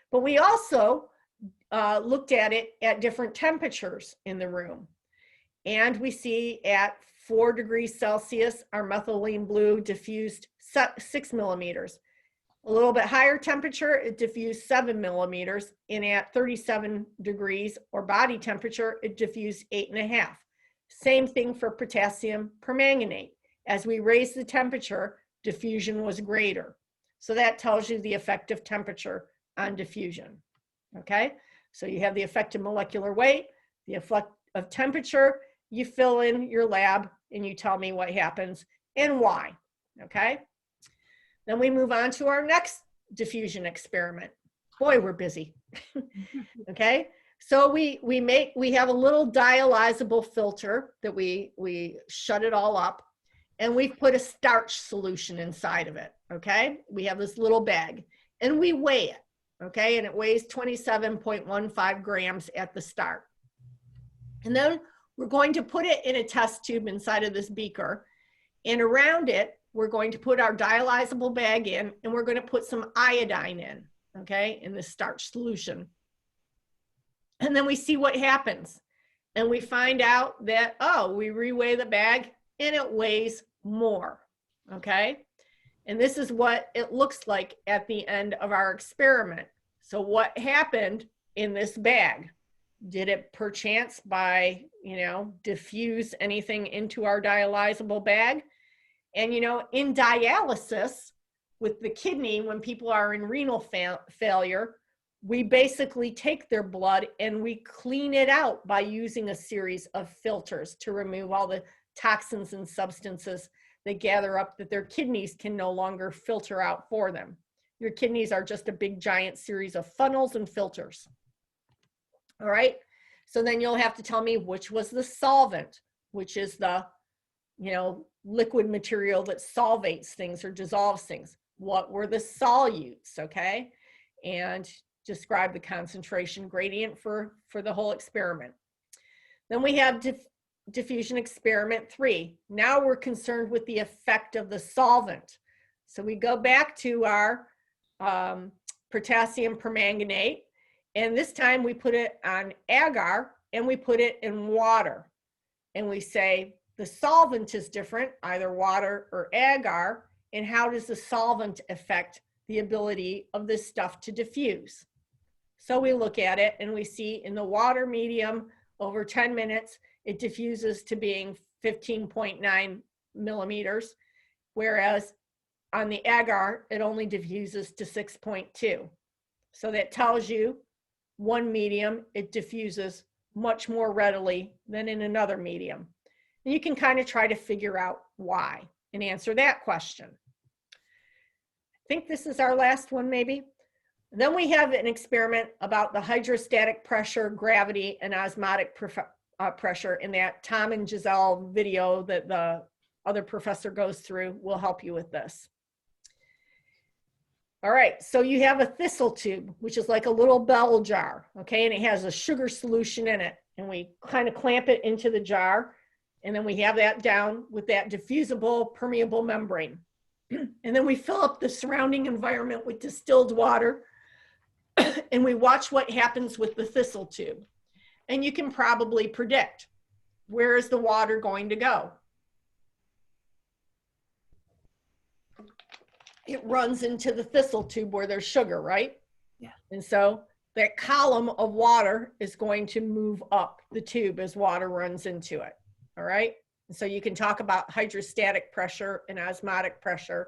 But we also looked at it at different temperatures in the room. And we see at 4 degrees Celsius, our methylene blue diffused 6 millimeters. A little bit higher temperature, it diffused 7 millimeters. And at 37 degrees or body temperature, it diffused 8.5. Same thing for potassium permanganate. As we raised the temperature, diffusion was greater. So that tells you the effect of temperature on diffusion, okay? So you have the effect of molecular weight, the effect of temperature, you fill in your lab and you tell me what happens and why, okay? Then we move on to our next diffusion experiment. Boy, we're busy, okay? So we have a little dialyzable filter that we shut it all up, and we've put a starch solution inside of it, okay? We have this little bag and we weigh it, okay? And it weighs 27.15 grams at the start. And then we're going to put it in a test tube inside of this beaker, and around it, we're going to put our dialyzable bag in, and we're going to put some iodine in, okay, in the starch solution. And then we see what happens. And we find out that, oh, we reweigh the bag and it weighs more, okay? And this is what it looks like at the end of our experiment. So what happened in this bag? Did it perchance by, diffuse anything into our dialyzable bag? And, in dialysis with the kidney, when people are in renal failure, we basically take their blood and we clean it out by using a series of filters to remove all the toxins and substances that gather up that their kidneys can no longer filter out for them. Your kidneys are just a big giant series of funnels and filters. All right, so then you'll have to tell me which was the solvent, which is the, liquid material that solvates things or dissolves things. What were the solutes, okay? And describe the concentration gradient for the whole experiment. Then we have diffusion experiment 3. Now we're concerned with the effect of the solvent. So we go back to our potassium permanganate, and this time we put it on agar and we put it in water. And we say the solvent is different, either water or agar, and how does the solvent affect the ability of this stuff to diffuse? So we look at it and we see in the water medium over 10 minutes, it diffuses to being 15.9 millimeters, whereas on the agar, it only diffuses to 6.2. So that tells you one medium, it diffuses much more readily than in another medium. And you can kind of try to figure out why and answer that question. I think this is our last one maybe. Then we have an experiment about the hydrostatic pressure, gravity, and osmotic pressure in that Tom and Giselle video that the other professor goes through will help you with this. All right, so you have a thistle tube, which is like a little bell jar, okay? And it has a sugar solution in it. And we kind of clamp it into the jar. And then we have that down with that diffusible permeable membrane. And then we fill up the surrounding environment with distilled water. And we watch what happens with the thistle tube. And you can probably predict, where is the water going to go? It runs into the thistle tube where there's sugar, right? Yeah. And so that column of water is going to move up the tube as water runs into it, all right? And so you can talk about hydrostatic pressure and osmotic pressure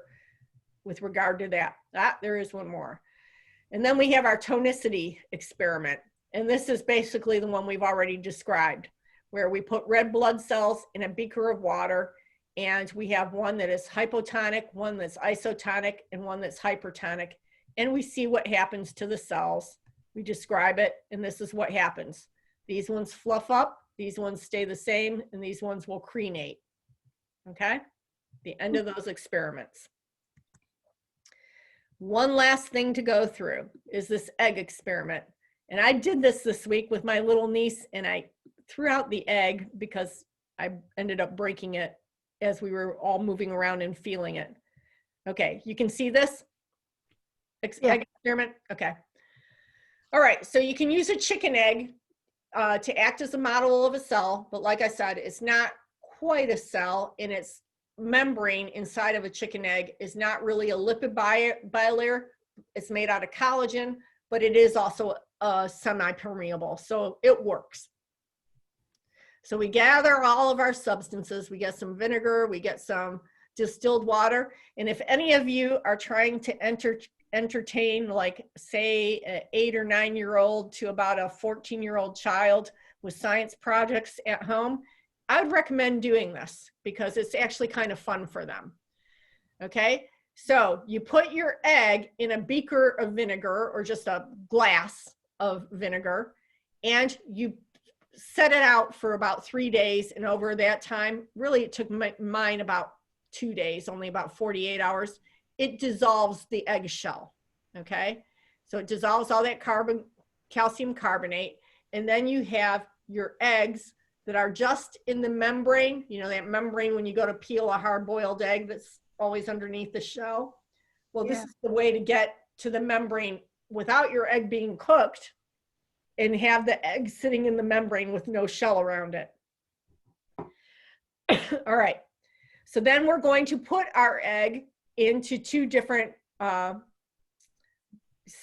with regard to that. There is one more. And then we have our tonicity experiment. And this is basically the one we've already described, where we put red blood cells in a beaker of water, and we have one that is hypotonic, one that's isotonic, and one that's hypertonic. And we see what happens to the cells. We describe it, and this is what happens. These ones fluff up, these ones stay the same, and these ones will crenate. okay? The end of those experiments. One last thing to go through is this egg experiment. And I did this week with my little niece, and I threw out the egg because I ended up breaking it as we were all moving around and feeling it. Okay, you can see this egg experiment? Okay. All right, so you can use a chicken egg to act as a model of a cell, but like I said, it's not quite a cell, and its membrane inside of a chicken egg is not really a lipid bilayer. It's made out of collagen, but it is also semi-permeable, so it works. So we gather all of our substances. We get some vinegar, we get some distilled water, and if any of you are trying to entertain, like, say, an 8 or 9-year-old to about a 14-year-old child with science projects at home, I would recommend doing this because it's actually kind of fun for them. Okay, so you put your egg in a beaker of vinegar or just a glass of vinegar, and you set it out for about 3 days. And over that time, really it took mine about 2 days, only about 48 hours. It dissolves the eggshell, okay? So it dissolves all that calcium carbonate, and then you have your eggs that are just in the membrane, you know, that membrane when you go to peel a hard-boiled egg that's always underneath the shell. Well, this is the way to get to the membrane without your egg being cooked and have the egg sitting in the membrane with no shell around it. All right, so then we're going to put our egg into 2 different, so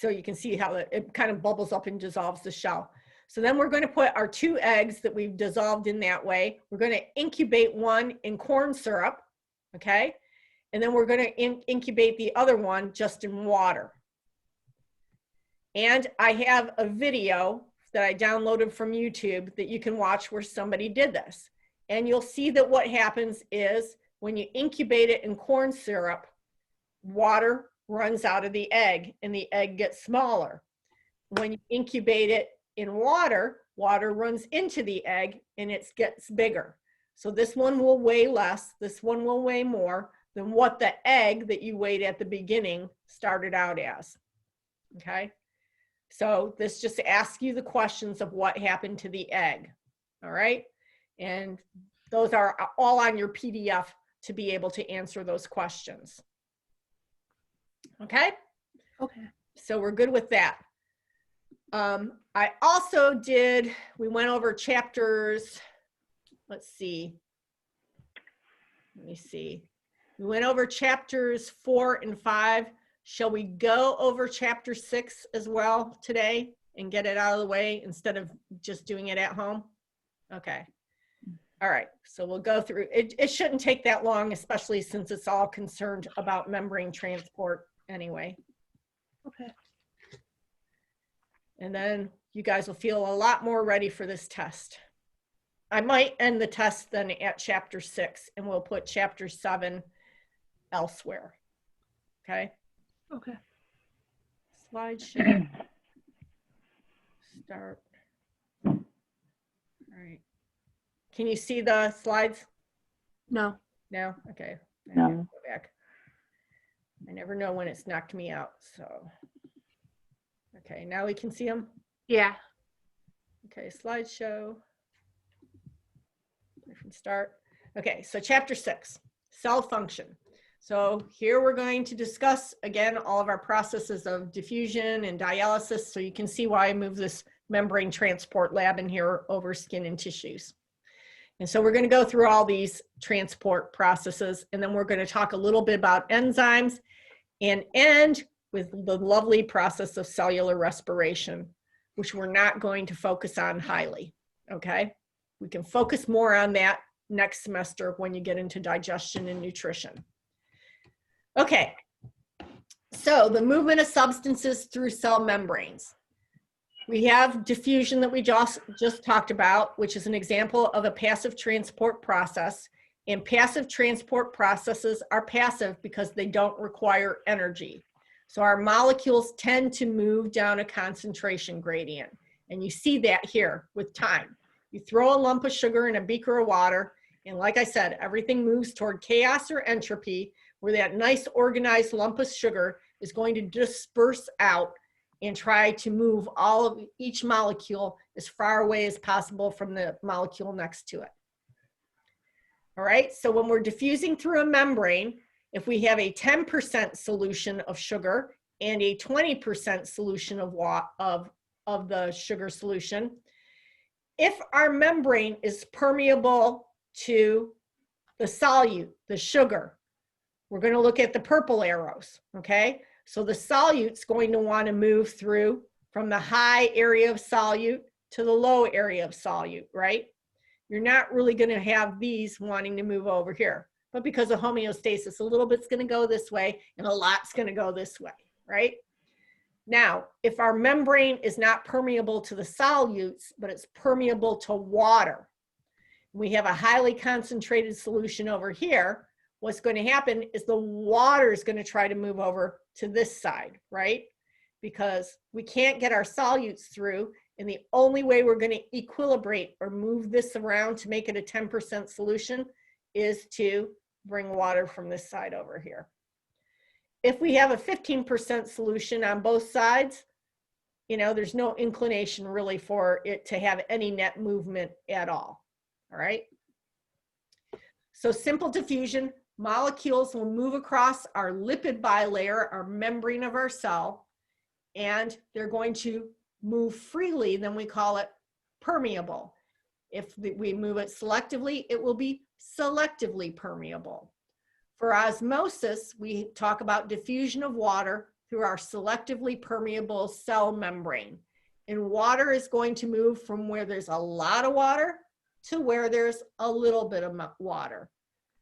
you can see how it kind of bubbles up and dissolves the shell. So then we're going to put our 2 eggs that we've dissolved in that way. We're going to incubate one in corn syrup, okay? And then we're going to incubate the other one just in water. And I have a video that I downloaded from YouTube that you can watch where somebody did this. And you'll see that what happens is when you incubate it in corn syrup, water runs out of the egg and the egg gets smaller. When you incubate it in water, water runs into the egg and it gets bigger. So this one will weigh less, this one will weigh more than what the egg that you weighed at the beginning started out as, okay? So this just asks you the questions of what happened to the egg, all right? And those are all on your PDF to be able to answer those questions. Okay? Okay. So we're good with that. I also did, we went over chapters, let's see. Let me see. We went over chapters 4 and 5. Shall we go over chapter 6 as well today and get it out of the way instead of just doing it at home? Okay. All right. So we'll go through it. It shouldn't take that long, especially since it's all concerned about membrane transport anyway. Okay. And then you guys will feel a lot more ready for this test. I might end the test then at chapter 6 and we'll put chapter 7 elsewhere. Okay. Okay. Slideshow. Start. All right. Can you see the slides? No. No? Okay. No. Go back. I never know when it's knocked me out, so. Okay, now we can see them. Yeah. Okay, slideshow. Different start. Okay, so chapter 6, cell function. So here we're going to discuss, again, all of our processes of diffusion and dialysis, so you can see why I moved this membrane transport lab in here over skin and tissues. And so we're going to go through all these transport processes, and then we're going to talk a little bit about enzymes and end with the lovely process of cellular respiration, which we're not going to focus on highly, okay? We can focus more on that next semester when you get into digestion and nutrition. Okay, so the movement of substances through cell membranes. We have diffusion that we just talked about, which is an example of a passive transport process. And passive transport processes are passive because they don't require energy. So our molecules tend to move down a concentration gradient. And you see that here with time. You throw a lump of sugar in a beaker of water, And like I said, everything moves toward chaos or entropy, where that nice organized lump of sugar is going to disperse out and try to move all of each molecule as far away as possible from the molecule next to it. All right, so when we're diffusing through a membrane, if we have a 10% solution of sugar and a 20% solution of the sugar solution, if our membrane is permeable to the solute, the sugar, we're going to look at the purple arrows, okay? So the solute's going to want to move through from the high area of solute to the low area of solute, right? You're not really going to have these wanting to move over here. But because of homeostasis, a little bit's going to go this way and a lot's going to go this way, right? Now, if our membrane is not permeable to the solutes, but it's permeable to water, we have a highly concentrated solution over here, what's going to happen is the water is going to try to move over to this side, right? Because we can't get our solutes through, and the only way we're going to equilibrate or move this around to make it a 10% solution is to bring water from this side over here. If we have a 15% solution on both sides, you know, there's no inclination really for it to have any net movement at all. All right. So simple diffusion, molecules will move across our lipid bilayer, our membrane of our cell, and they're going to move freely, then we call it permeable. If we move it selectively, it will be selectively permeable. For osmosis, we talk about diffusion of water through our selectively permeable cell membrane. And water is going to move from where there's a lot of water to where there's a little bit of water.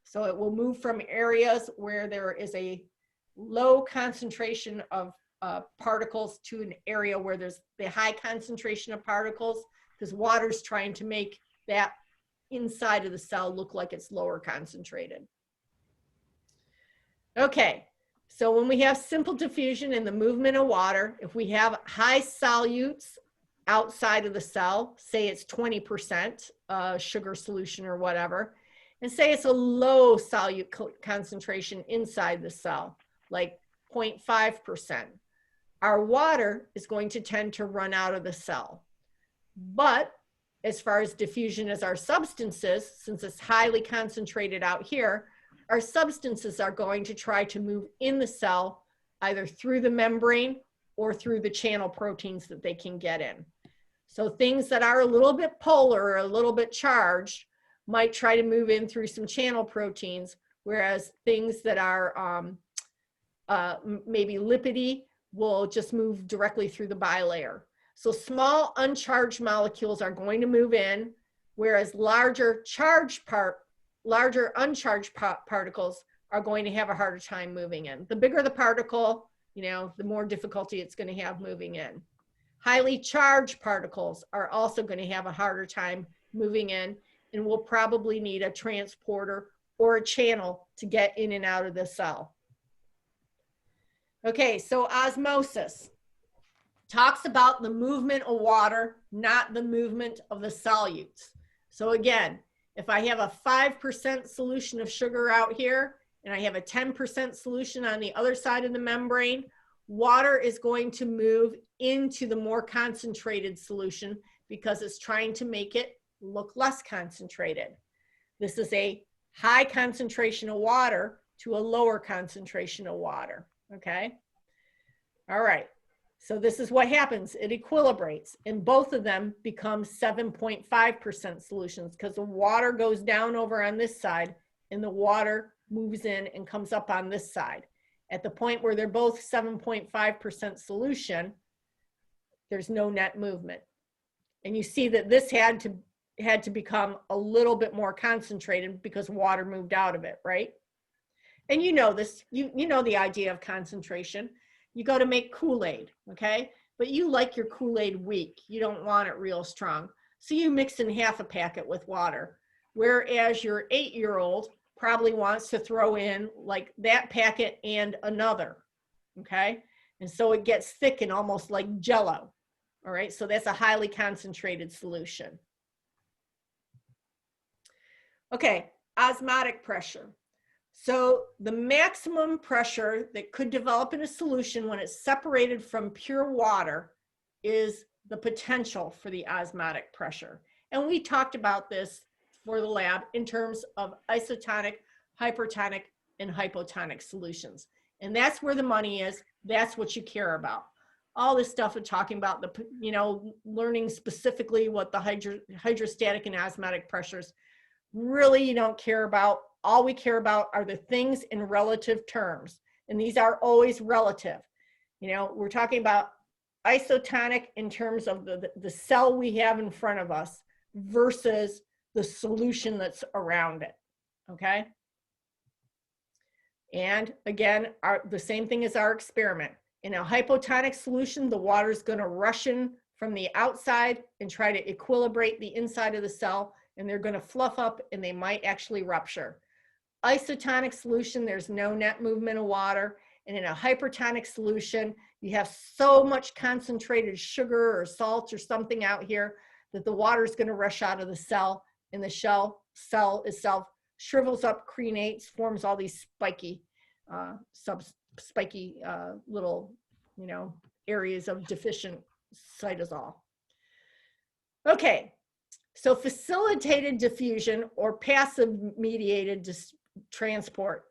So it will move from areas where there is a low concentration of particles to an area where there's the high concentration of particles, because water's trying to make that inside of the cell look like it's lower concentrated. Okay, so when we have simple diffusion in the movement of water, if we have high solutes outside of the cell, say it's 20% sugar solution or whatever, and say it's a low solute concentration inside the cell, like 0.5%, our water is going to tend to run out of the cell. But as far as diffusion as our substances, since it's highly concentrated out here, our substances are going to try to move in the cell, either through the membrane or through the channel proteins that they can get in. So things that are a little bit polar or a little bit charged might try to move in through some channel proteins, whereas things that are maybe lipidy will just move directly through the bilayer. So small uncharged molecules are going to move in, whereas larger uncharged particles are going to have a harder time moving in. The bigger the particle, you know, the more difficulty it's going to have moving in. Highly charged particles are also going to have a harder time moving in, and will probably need a transporter or a channel to get in and out of the cell. Okay, so osmosis talks about the movement of water, not the movement of the solutes. So again, if I have a 5% solution of sugar out here and I have a 10% solution on the other side of the membrane, water is going to move into the more concentrated solution because it's trying to make it look less concentrated. This is a high concentration of water to a lower concentration of water, okay? All right, so this is what happens. It equilibrates, and both of them become 7.5% solutions because the water goes down over on this side and the water moves in and comes up on this side. At the point where they're both 7.5% solution, there's no net movement. And you see that this had to become a little bit more concentrated because water moved out of it, right? And you know this, you know the idea of concentration. You go to make Kool-Aid, okay? But you like your Kool-Aid weak. You don't want it real strong. So you mix in half a packet with water. Whereas your 8-year-old probably wants to throw in like that packet and another, okay? And so it gets thick and almost like Jell-O, all right? So that's a highly concentrated solution. Okay, osmotic pressure. So the maximum pressure that could develop in a solution when it's separated from pure water is the potential for the osmotic pressure. And we talked about this for the lab in terms of isotonic, hypertonic, and hypotonic solutions. And that's where the money is. That's what you care about. All this stuff of talking about learning specifically what the hydrostatic and osmotic pressures really you don't care about. All we care about are the things in relative terms. And these are always relative. We're talking about isotonic in terms of the cell we have in front of us versus the solution that's around it, okay? And again, the same thing as our experiment. In a hypotonic solution, the water is going to rush in from the outside and try to equilibrate the inside of the cell, and they're going to fluff up and they might actually rupture. Isotonic solution, there's no net movement of water. And in a hypertonic solution, you have so much concentrated sugar or salt or something out here that the water is going to rush out of the cell, and the cell itself shrivels up, crenates, forms all these spiky little areas of deficient cytosol. Okay, so facilitated diffusion or passive mediated transport.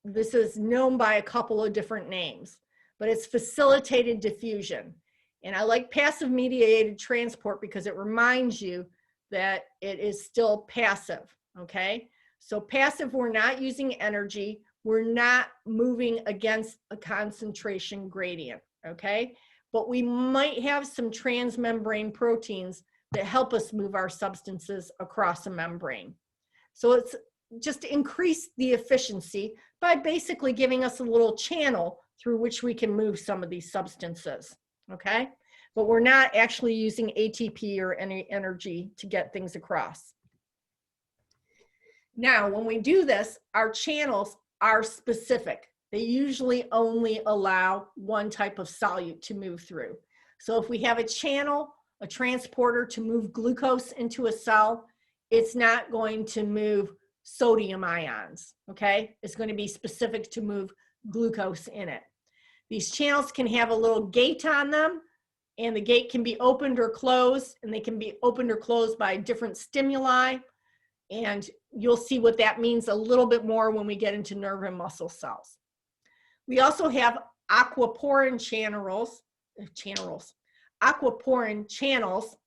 This is known by a couple of different names, but it's facilitated diffusion. And I like passive mediated transport because it reminds you that it is still passive, okay? So passive, we're not using energy. We're not moving against a concentration gradient, okay? But we might have some transmembrane proteins that help us move our substances across a membrane. So it's just to increase the efficiency by basically giving us a little channel through which we can move some of these substances, okay? But we're not actually using ATP or any energy to get things across. Now, when we do this, our channels are specific. They usually only allow one type of solute to move through. So if we have a channel, a transporter to move glucose into a cell, it's not going to move sodium ions, okay? It's going to be specific to move glucose in it. These channels can have a little gate on them, and the gate can be opened or closed, and they can be opened or closed by different stimuli. And you'll see what that means a little bit more when we get into nerve and muscle cells. We also have aquaporin channels, aquaporin channels,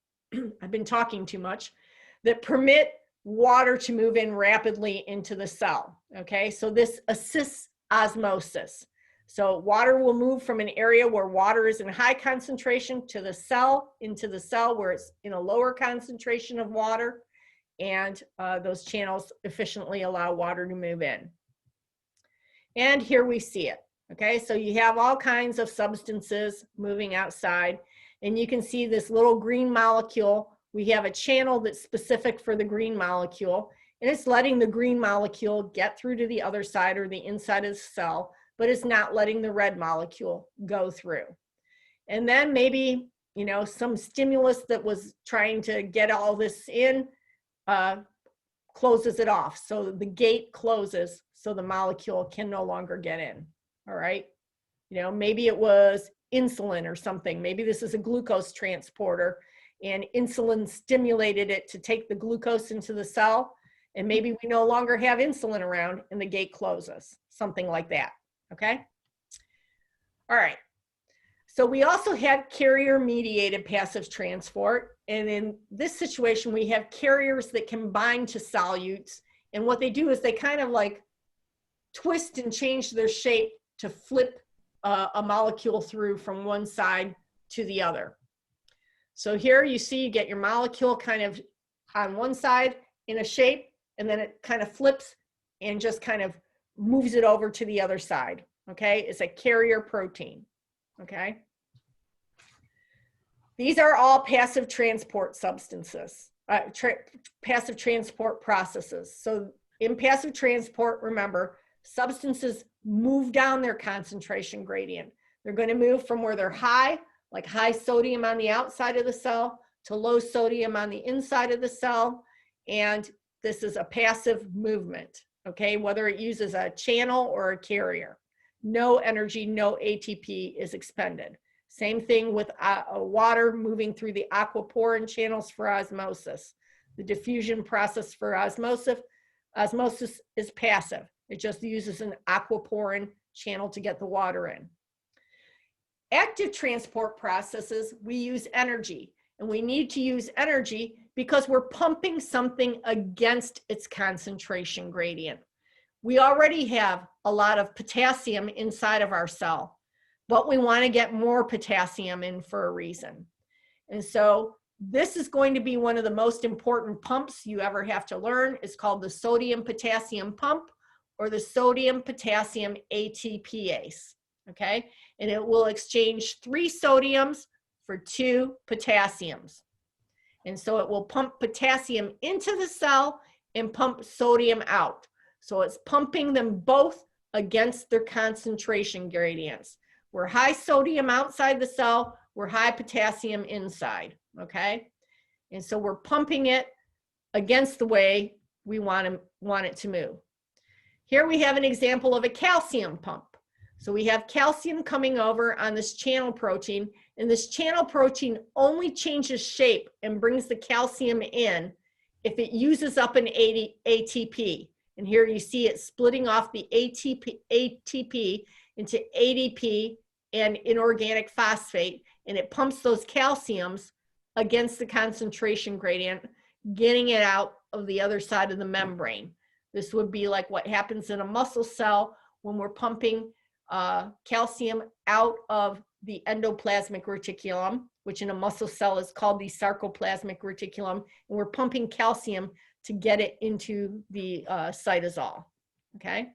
I've been talking too much, that permit water to move in rapidly into the cell, okay? So this assists osmosis. So water will move from an area where water is in high concentration to the cell, into the cell where it's in a lower concentration of water, and those channels efficiently allow water to move in. And here we see it, okay? So you have all kinds of substances moving outside, and you can see this little green molecule. We have a channel that's specific for the green molecule, and it's letting the green molecule get through to the other side or the inside of the cell, but it's not letting the red molecule go through. And then maybe, some stimulus that was trying to get all this in closes it off. So the gate closes so the molecule can no longer get in, all right? Maybe it was insulin or something. Maybe this is a glucose transporter, and insulin stimulated it to take the glucose into the cell, and maybe we no longer have insulin around and the gate closes, something like that, okay? All right, so we also have carrier-mediated passive transport, and in this situation, we have carriers that can bind to solutes, and what they do is they kind of like twist and change their shape to flip a molecule through from one side to the other. So here you see you get your molecule kind of on one side in a shape, and then it kind of flips and just kind of moves it over to the other side, okay? It's a carrier protein, okay? These are all passive transport substances, passive transport processes. So in passive transport, remember, substances move down their concentration gradient. They're going to move from where they're high, like high sodium on the outside of the cell, to low sodium on the inside of the cell. And this is a passive movement, okay? Whether it uses a channel or a carrier. No energy, no ATP is expended. Same thing with water moving through the aquaporin channels for osmosis. The diffusion process for osmosis is passive. It just uses an aquaporin channel to get the water in. Active transport processes, we use energy, and we need to use energy because we're pumping something against its concentration gradient. We already have a lot of potassium inside of our cell, but we want to get more potassium in for a reason. And so this is going to be one of the most important pumps you ever have to learn. It's called the sodium potassium pump, or the sodium potassium ATPase, okay? And it will exchange 3 sodiums for 2 potassiums. And so it will pump potassium into the cell and pump sodium out. So it's pumping them both against their concentration gradients. We're high sodium outside the cell, we're high potassium inside, okay? And so we're pumping it against the way we want it to move. Here we have an example of a calcium pump. So we have calcium coming over on this channel protein, and this channel protein only changes shape and brings the calcium in if it uses up an ATP. And here you see it splitting off the ATP into ADP and inorganic phosphate, and it pumps those calciums against the concentration gradient, getting it out of the other side of the membrane. This would be like what happens in a muscle cell when we're pumping calcium out of the endoplasmic reticulum, which in a muscle cell is called the sarcoplasmic reticulum, and we're pumping calcium to get it into the cytosol, okay?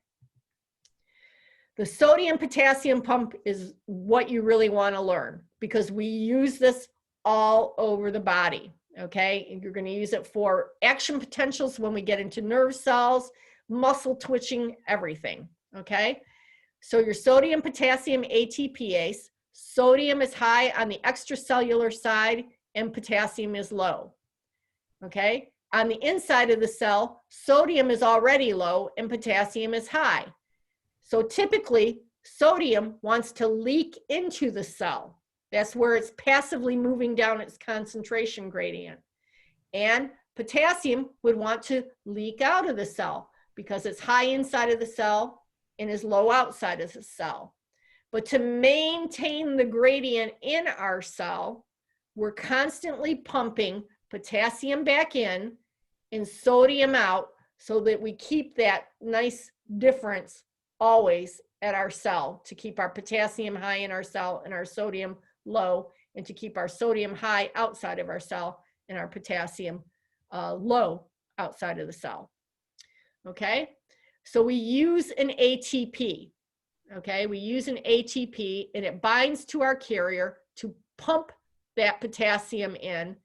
The sodium potassium pump is what you really want to learn, because we use this all over the body, okay? And you're going to use it for action potentials when we get into nerve cells, muscle twitching, everything, okay? So your sodium potassium ATPase, sodium is high on the extracellular side and potassium is low, okay? On the inside of the cell, sodium is already low and potassium is high. So typically, sodium wants to leak into the cell. That's where it's passively moving down its concentration gradient. And potassium would want to leak out of the cell because it's high inside of the cell and is low outside of the cell. But to maintain the gradient in our cell, we're constantly pumping potassium back in and sodium out so that we keep that nice difference always at our cell, to keep our potassium high in our cell and our sodium low, and to keep our sodium high outside of our cell and our potassium low outside of the cell. Okay, so we use an ATP. Okay, we use an ATP and it binds to our carrier to pump that potassium in,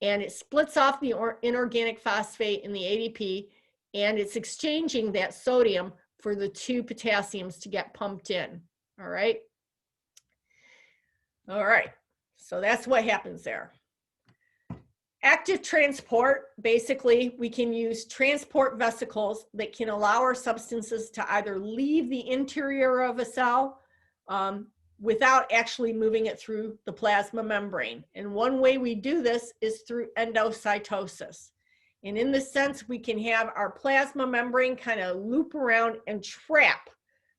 and it splits off the inorganic phosphate in the ADP, and it's exchanging that sodium for the 2 potassiums to get pumped in. All right. All right. So that's what happens there. Active transport, basically, we can use transport vesicles that can allow our substances to either leave the interior of a cell without actually moving it through the plasma membrane. And one way we do this is through endocytosis. And in this sense, we can have our plasma membrane kind of loop around and trap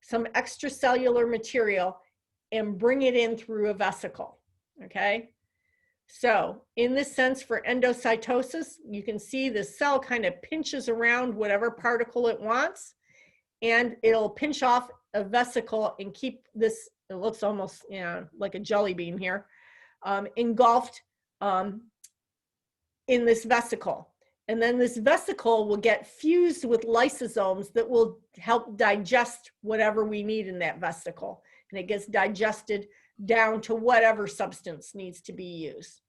some extracellular material and bring it in through a vesicle, okay? So in this sense, for endocytosis, you can see the cell kind of pinches around whatever particle it wants, and it'll pinch off a vesicle and keep this, it looks almost, you know, like a jelly bean here, engulfed in this vesicle. And then this vesicle will get fused with lysosomes that will help digest whatever we need in that vesicle. And it gets digested down to whatever substance needs to be used.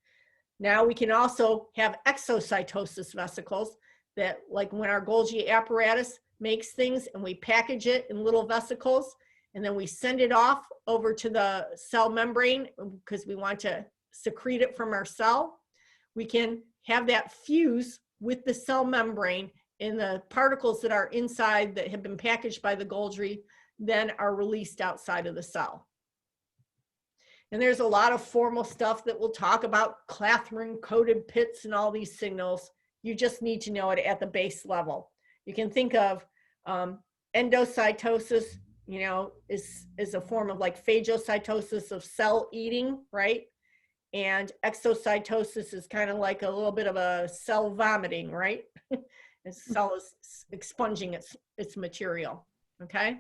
Now we can also have exocytosis vesicles that, like when our Golgi apparatus makes things and we package it in little vesicles, and then we send it off over to the cell membrane because we want to secrete it from our cell. We can have that fuse with the cell membrane and the particles that are inside that have been packaged by the Golgi then are released outside of the cell. And there's a lot of formal stuff that we'll talk about, Clathrin-coated pits and all these signals. You just need to know it at the base level. You can think of endocytosis, you know, is a form of like phagocytosis of cell eating, right? And exocytosis is kind of like a little bit of a cell vomiting, right? The cell is expunging its material, okay?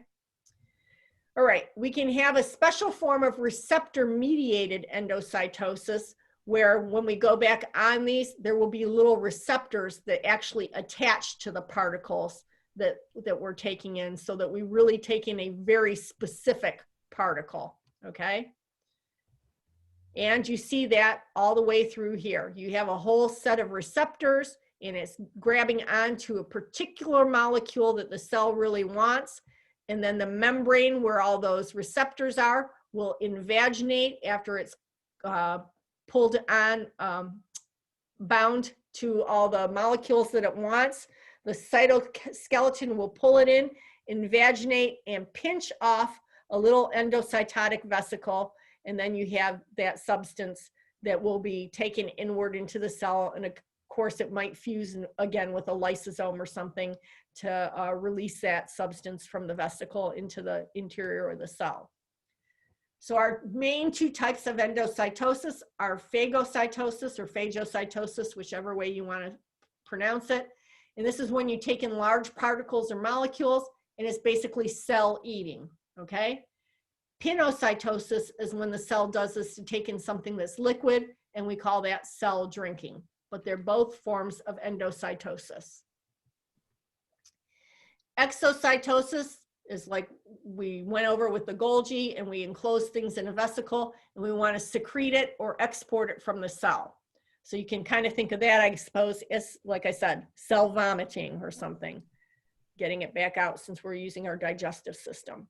All right, we can have a special form of receptor-mediated endocytosis where when we go back on these, there will be little receptors that actually attach to the particles that we're taking in, so that we really take in a very specific particle, okay? And you see that all the way through here. You have a whole set of receptors, and it's grabbing onto a particular molecule that the cell really wants. And then the membrane where all those receptors are will invaginate after it's pulled on, bound to all the molecules that it wants. The cytoskeleton will pull it in, invaginate, and pinch off a little endocytotic vesicle. And then you have that substance that will be taken inward into the cell. And of course, it might fuse again with a lysosome or something to release that substance from the vesicle into the interior of the cell. So our main two types of endocytosis are phagocytosis or phagocytosis, whichever way you want to pronounce it. And this is when you take in large particles or molecules, and it's basically cell eating, okay? Pinocytosis is when the cell does this to take in something that's liquid, and we call that cell drinking. But they're both forms of endocytosis. Exocytosis is like we went over with the Golgi, and we enclose things in a vesicle, and we want to secrete it or export it from the cell. So you can kind of think of that, I suppose, as, like I said, cell vomiting or something, getting it back out since we're using our digestive system.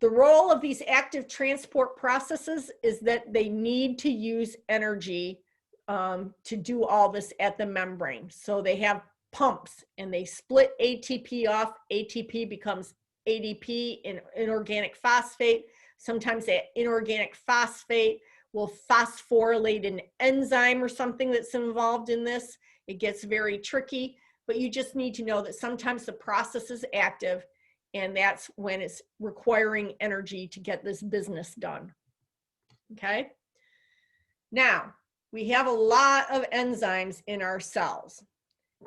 The role of these active transport processes is that they need to use energy to do all this at the membrane. So they have pumps, and they split ATP off. ATP becomes ADP, in inorganic phosphate. Sometimes that inorganic phosphate will phosphorylate an enzyme or something that's involved in this. It gets very tricky, but you just need to know that sometimes the process is active, and that's when it's requiring energy to get this business done, okay? Now, we have a lot of enzymes in our cells,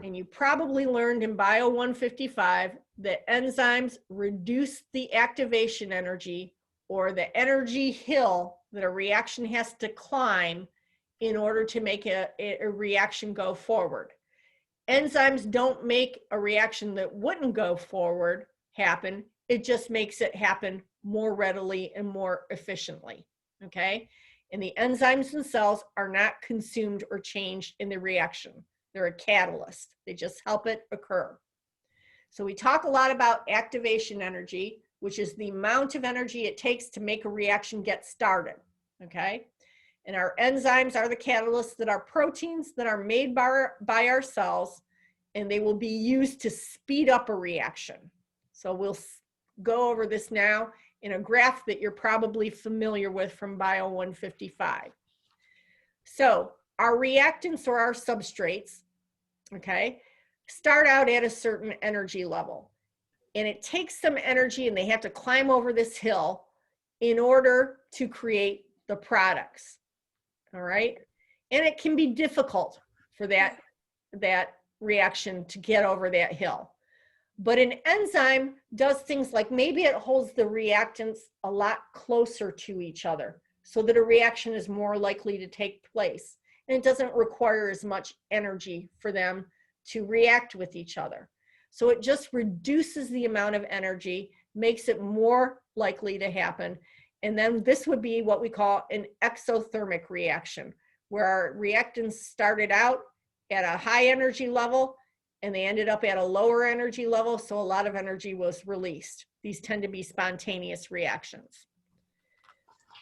and you probably learned in Bio 155 that enzymes reduce the activation energy, or the energy hill that a reaction has to climb in order to make a reaction go forward. Enzymes don't make a reaction that wouldn't go forward happen. It just makes it happen more readily and more efficiently, okay? And the enzymes themselves are not consumed or changed in the reaction. They're a catalyst. They just help it occur. So we talk a lot about activation energy, which is the amount of energy it takes to make a reaction get started, okay? And our enzymes are the catalysts that are proteins that are made by our cells, and they will be used to speed up a reaction. So we'll go over this now in a graph that you're probably familiar with from Bio 155. So our reactants, or our substrates, okay, start out at a certain energy level. And it takes some energy, and they have to climb over this hill in order to create the products, all right? And it can be difficult for that reaction to get over that hill. But an enzyme does things like, maybe it holds the reactants a lot closer to each other so that a reaction is more likely to take place. And it doesn't require as much energy for them to react with each other. So it just reduces the amount of energy, makes it more likely to happen. And then this would be what we call an exothermic reaction, where our reactants started out at a high energy level and they ended up at a lower energy level, so a lot of energy was released. These tend to be spontaneous reactions.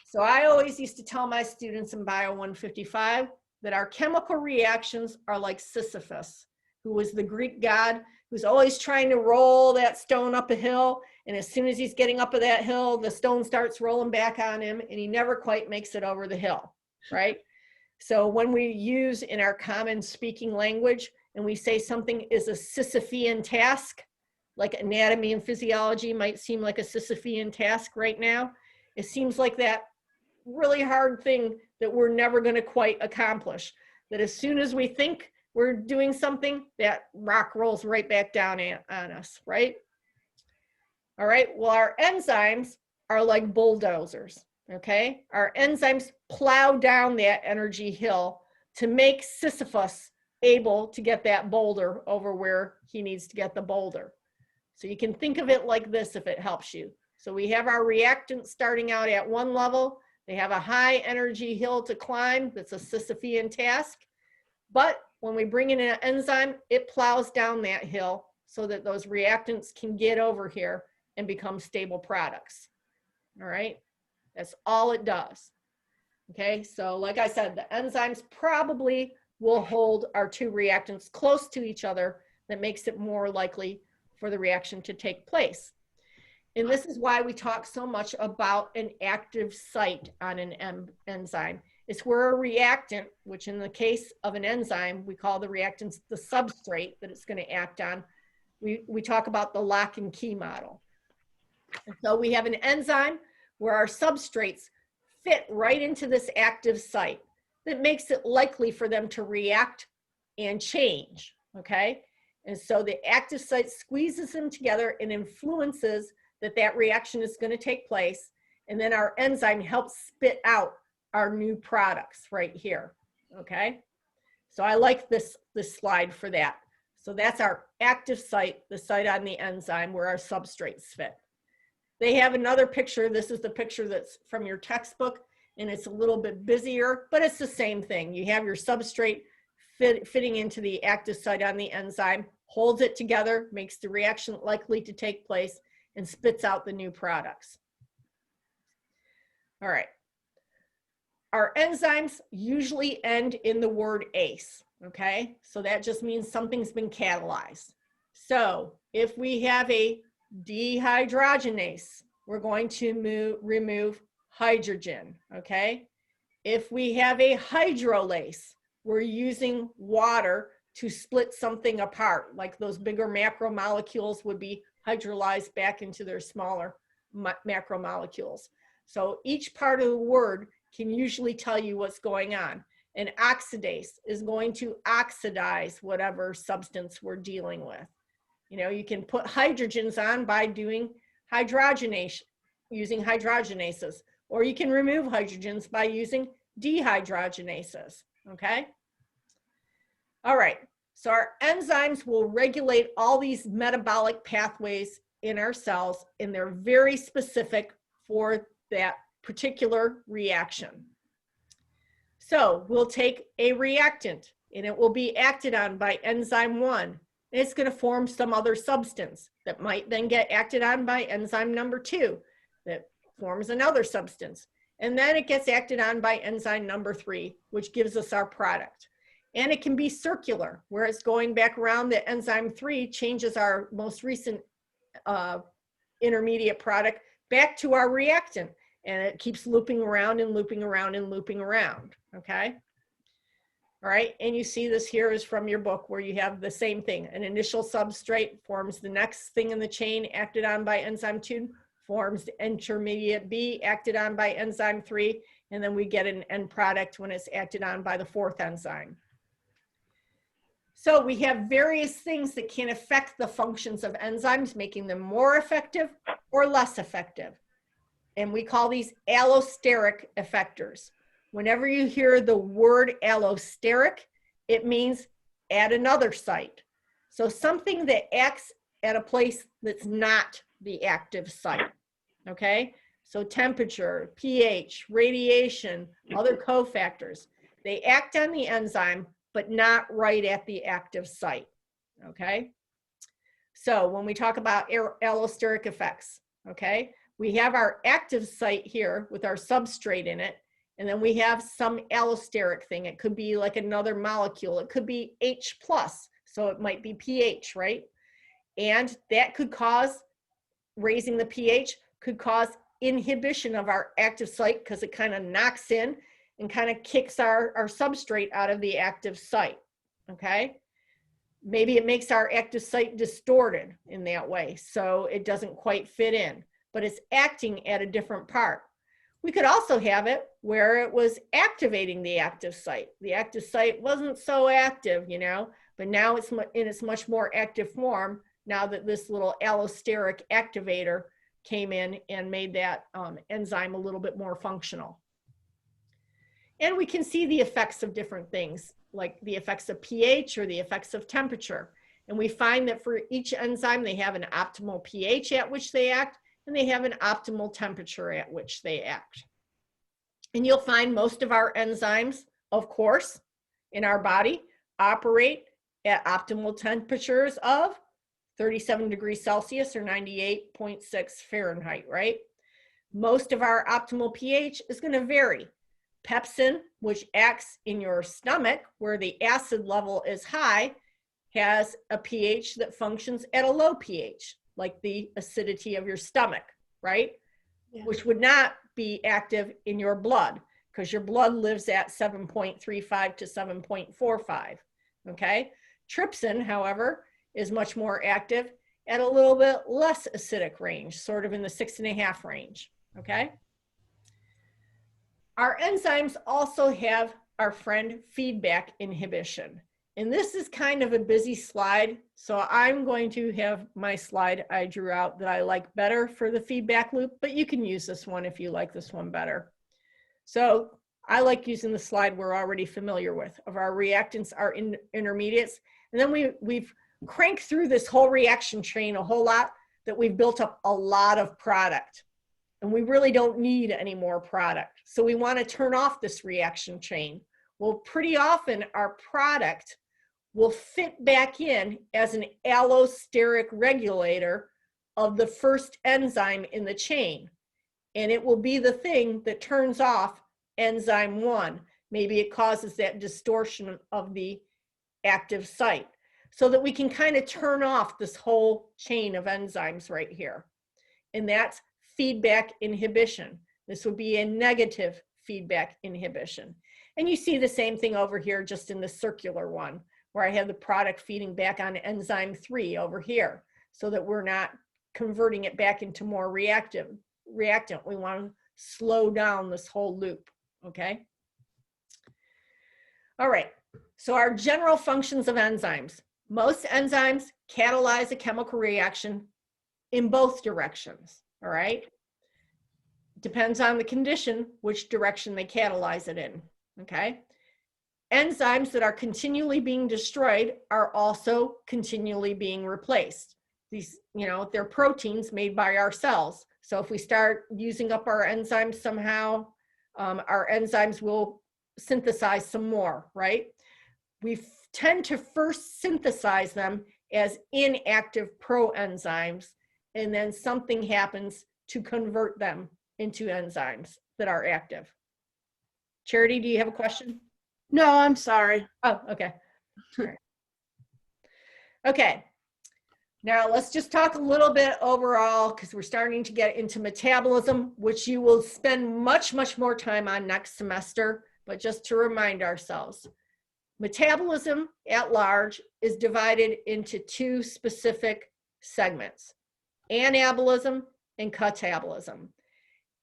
So I always used to tell my students in Bio 155 that our chemical reactions are like Sisyphus, who was the Greek god who's always trying to roll that stone up a hill. And as soon as he's getting up that hill, the stone starts rolling back on him and he never quite makes it over the hill, right? So when we use in our common speaking language and we say something is a Sisyphean task, like anatomy and physiology might seem like a Sisyphean task right now, it seems like that really hard thing that we're never going to quite accomplish. That as soon as we think we're doing something, that rock rolls right back down on us, right? All right, well, our enzymes are like bulldozers, okay? Our enzymes plow down that energy hill to make Sisyphus able to get that boulder over where he needs to get the boulder. So you can think of it like this if it helps you. So we have our reactants starting out at one level. They have a high energy hill to climb. That's a Sisyphean task. But when we bring in an enzyme, it plows down that hill so that those reactants can get over here and become stable products. All right, that's all it does. Okay, so like I said, the enzymes probably will hold our two reactants close to each other. That makes it more likely for the reaction to take place. And this is why we talk so much about an active site on an enzyme. It's where a reactant, which in the case of an enzyme, we call the reactants the substrate that it's going to act on. We talk about the lock and key model. And so we have an enzyme where our substrates fit right into this active site that makes it likely for them to react and change, okay? And so the active site squeezes them together and influences that reaction is going to take place. And then our enzyme helps spit out our new products right here, okay? So I like this slide for that. So that's our active site, the site on the enzyme where our substrates fit. They have another picture. This is the picture that's from your textbook, and it's a little bit busier, but it's the same thing. You have your substrate fitting into the active site on the enzyme, holds it together, makes the reaction likely to take place, and spits out the new products. All right. Our enzymes usually end in the word ACE, okay? So that just means something's been catalyzed. So if we have a dehydrogenase, we're going to remove hydrogen, okay? If we have a hydrolase, we're using water to split something apart, like those bigger macromolecules would be hydrolyzed back into their smaller macromolecules. So each part of the word can usually tell you what's going on. An oxidase is going to oxidize whatever substance we're dealing with. You know, you can put hydrogens on by doing hydrogenation, using hydrogenases, or you can remove hydrogens by using dehydrogenases, okay? All right, so our enzymes will regulate all these metabolic pathways in our cells, and they're very specific for that particular reaction. So we'll take a reactant, and it will be acted on by enzyme 1. And it's going to form some other substance that might then get acted on by enzyme number 2 that forms another substance. And then it gets acted on by enzyme number 3, which gives us our product. And it can be circular, where it's going back around. The enzyme 3 changes our most recent intermediate product back to our reactant. And it keeps looping around and looping around and looping around, okay? All right, and you see this here is from your book where you have the same thing. An initial substrate forms the next thing in the chain acted on by enzyme 2, forms the intermediate B acted on by enzyme 3, and then we get an end product when it's acted on by the 4th enzyme. So we have various things that can affect the functions of enzymes, making them more effective or less effective. And we call these allosteric effectors. Whenever you hear the word allosteric, it means at another site. So something that acts at a place that's not the active site, okay? So temperature, pH, radiation, other cofactors, they act on the enzyme, but not right at the active site, okay? So when we talk about allosteric effects, okay, we have our active site here with our substrate in it, and then we have some allosteric thing. It could be like another molecule. It could be H+, So it might be pH, right? And that could cause, raising the pH could cause inhibition of our active site because it kind of knocks in and kind of kicks our substrate out of the active site, okay? Maybe it makes our active site distorted in that way, so it doesn't quite fit in, but it's acting at a different part. We could also have it where it was activating the active site. The active site wasn't so active, you know, but now it's in its much more active form now that this little allosteric activator came in and made that enzyme a little bit more functional. And we can see the effects of different things, like the effects of pH or the effects of temperature. And we find that for each enzyme, they have an optimal pH at which they act, and they have an optimal temperature at which they act. And you'll find most of our enzymes, of course, in our body operate at optimal temperatures of 37 degrees Celsius or 98.6 Fahrenheit, right? Most of our optimal pH is going to vary. Pepsin, which acts in your stomach where the acid level is high, has a pH that functions at a low pH, like the acidity of your stomach, right? Yeah. Which would not be active in your blood because your blood lives at 7.35 to 7.45, okay? Trypsin, however, is much more active at a little bit less acidic range, sort of in the 6.5 range, okay? Our enzymes also have our friend feedback inhibition. And this is kind of a busy slide, so I'm going to have my slide I drew out that I like better for the feedback loop, but you can use this one if you like this one better. So I like using the slide we're already familiar with of our reactants, our intermediates, and then we've cranked through this whole reaction chain a whole lot that we've built up a lot of product. And we really don't need any more product. So we want to turn off this reaction chain. Well, pretty often our product will fit back in as an allosteric regulator of the first enzyme in the chain. And it will be the thing that turns off enzyme 1. Maybe it causes that distortion of the active site so that we can kind of turn off this whole chain of enzymes right here. And that's feedback inhibition. This would be a negative feedback inhibition. And you see the same thing over here, just in the circular one, where I have the product feeding back on enzyme 3 over here, so that we're not converting it back into more reactant. We want to slow down this whole loop, okay? All right, so our general functions of enzymes. Most enzymes catalyze a chemical reaction in both directions. All right. Depends on the condition, which direction they catalyze it in. Okay. Enzymes that are continually being destroyed are also continually being replaced. These, you know, they're proteins made by our cells. So if we start using up our enzymes somehow, our enzymes will synthesize some more, right? We tend to first synthesize them as inactive proenzymes, and then something happens to convert them into enzymes that are active. Charity, do you have a question? No, I'm sorry. Oh, okay. All right. Okay. Now let's just talk a little bit overall, because we're starting to get into metabolism, which you will spend much, much more time on next semester. But just to remind ourselves, metabolism at large is divided into 2 specific segments: anabolism and catabolism.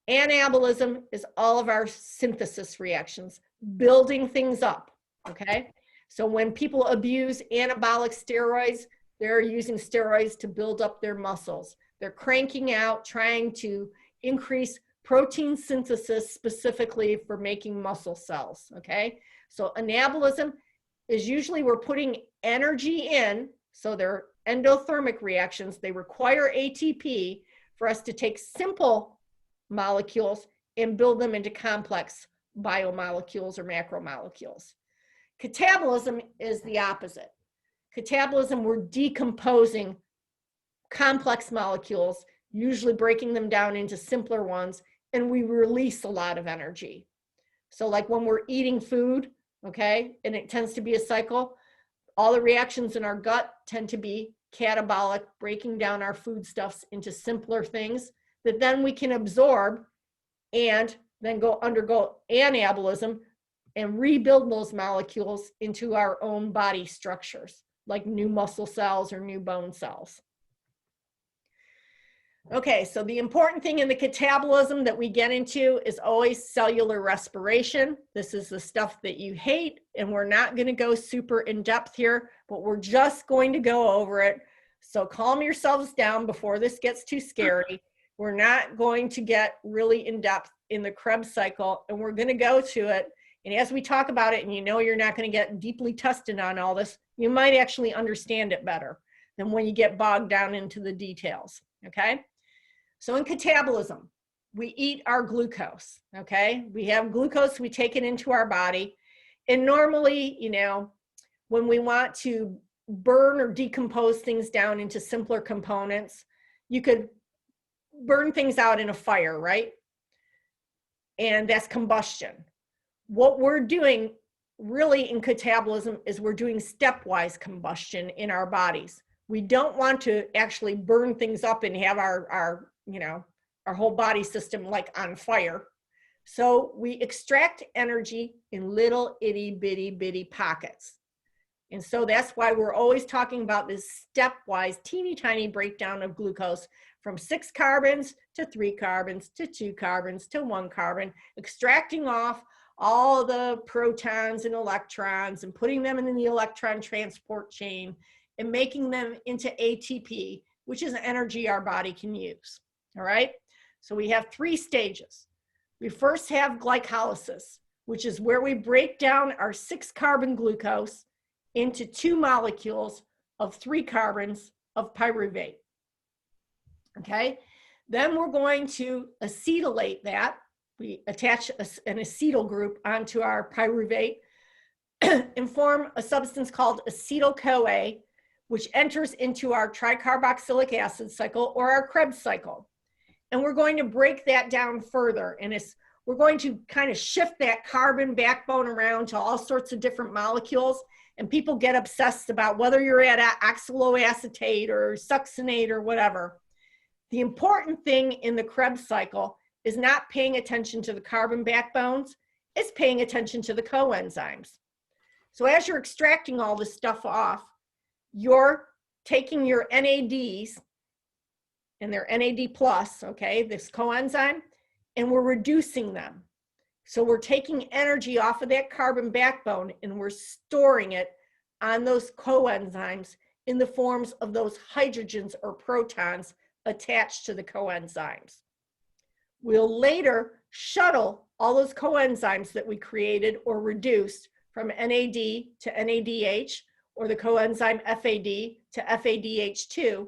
Anabolism is all of our synthesis reactions, building things up, okay? So when people abuse anabolic steroids, they're using steroids to build up their muscles. They're cranking out, trying to increase protein synthesis specifically for making muscle cells, okay? So anabolism is usually we're putting energy in, so they're endothermic reactions. They require ATP for us to take simple molecules and build them into complex biomolecules or macromolecules. Catabolism is the opposite. Catabolism, we're decomposing complex molecules, usually breaking them down into simpler ones, and we release a lot of energy. So like when we're eating food, okay, and it tends to be a cycle, all the reactions in our gut tend to be catabolic, breaking down our foodstuffs into simpler things that then we can absorb and then go undergo anabolism and rebuild those molecules into our own body structures, like new muscle cells or new bone cells. Okay, so the important thing in the catabolism that we get into is always cellular respiration. This is the stuff that you hate, and we're not going to go super in depth here, but we're just going to go over it. So calm yourselves down before this gets too scary. We're not going to get really in depth in the Krebs cycle, and we're going to go to it. And as we talk about it, and you know you're not going to get deeply tested on all this, you might actually understand it better than when you get bogged down into the details, okay? So in catabolism, we eat our glucose, okay? We have glucose, we take it into our body. And normally, you know, when we want to burn or decompose things down into simpler components, you could burn things out in a fire, right? And that's combustion. What we're doing really in catabolism is we're doing stepwise combustion in our bodies. We don't want to actually burn things up and have our you know, our whole body system like on fire. So we extract energy in little itty bitty pockets. And so that's why we're always talking about this stepwise teeny tiny breakdown of glucose from 6 carbons to 3 carbons to 2 carbons to 1 carbon, extracting off all the protons and electrons and putting them in the electron transport chain and making them into ATP, which is energy our body can use. All right, so we have 3 stages. We first have glycolysis, which is where we break down our 6 carbon glucose into 2 molecules of 3 carbons of pyruvate. Okay, then we're going to acetylate that. We attach an acetyl group onto our pyruvate and form a substance called acetyl-CoA, which enters into our tricarboxylic acid cycle or our Krebs cycle. And we're going to break that down further. And we're going to kind of shift that carbon backbone around to all sorts of different molecules. And people get obsessed about whether you're at oxaloacetate or succinate or whatever. The important thing in the Krebs cycle is not paying attention to the carbon backbones, it's paying attention to the coenzymes. So as you're extracting all this stuff off, you're taking your NADs, and they're NAD+, okay, this coenzyme, and we're reducing them. So we're taking energy off of that carbon backbone and we're storing it on those coenzymes in the forms of those hydrogens or protons attached to the coenzymes. We'll later shuttle all those coenzymes that we created or reduced from NAD to NADH, or the coenzyme FAD to FADH2,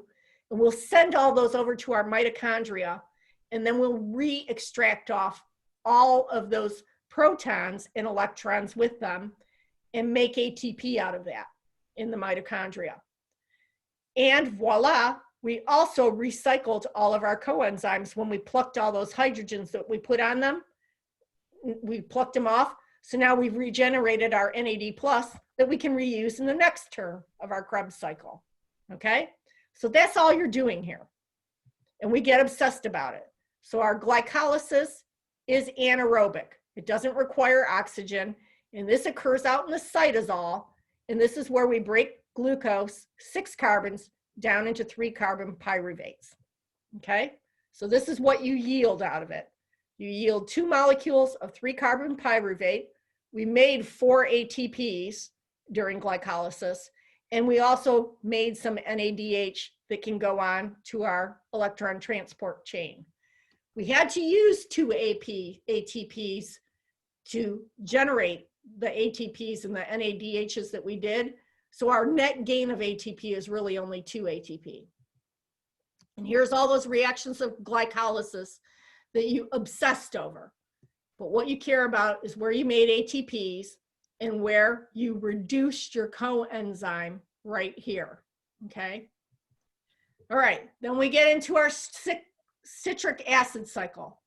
and we'll send all those over to our mitochondria, and then we'll re-extract off all of those protons and electrons with them and make ATP out of that in the mitochondria. And voila, we also recycled all of our coenzymes when we plucked all those hydrogens that we put on them. We plucked them off. So now we've regenerated our NAD+ that we can reuse in the next term of our Krebs cycle, okay? So that's all you're doing here. And we get obsessed about it. So our glycolysis is anaerobic. It doesn't require oxygen. And this occurs out in the cytosol. And this is where we break glucose, 6 carbons, down into 3 carbon pyruvates. Okay? So this is what you yield out of it. You yield 2 molecules of 3 carbon pyruvate. We made 4 ATPs during glycolysis. And we also made some NADH that can go on to our electron transport chain. We had to use 2 ATPs to generate the ATPs and the NADHs that we did. So our net gain of ATP is really only 2 ATP. And here's all those reactions of glycolysis that you obsessed over. But what you care about is where you made ATPs and where you reduced your coenzyme right here, okay? All right, then we get into our citric acid cycle.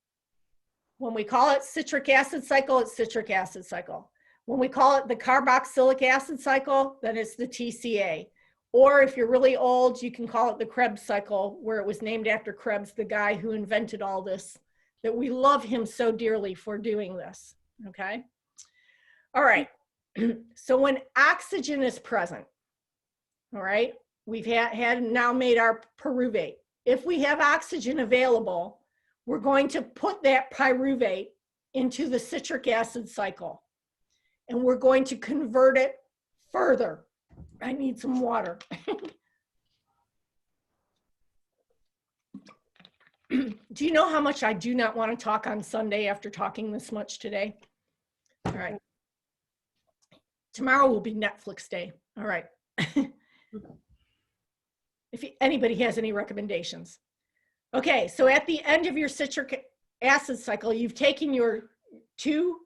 When we call it citric acid cycle, it's citric acid cycle. When we call it the carboxylic acid cycle, then it's the TCA. Or if you're really old, you can call it the Krebs cycle, where it was named after Krebs, the guy who invented all this, that we love him so dearly for doing this, okay? All right, so when oxygen is present, all right, we've had now made our pyruvate. If we have oxygen available, we're going to put that pyruvate into the citric acid cycle, and we're going to convert it further. I need some water. Do you know how much I do not want to talk on Sunday after talking this much today? All right. Tomorrow will be Netflix day. All right. If anybody has any recommendations. Okay, so at the end of your citric acid cycle, you've taken your 2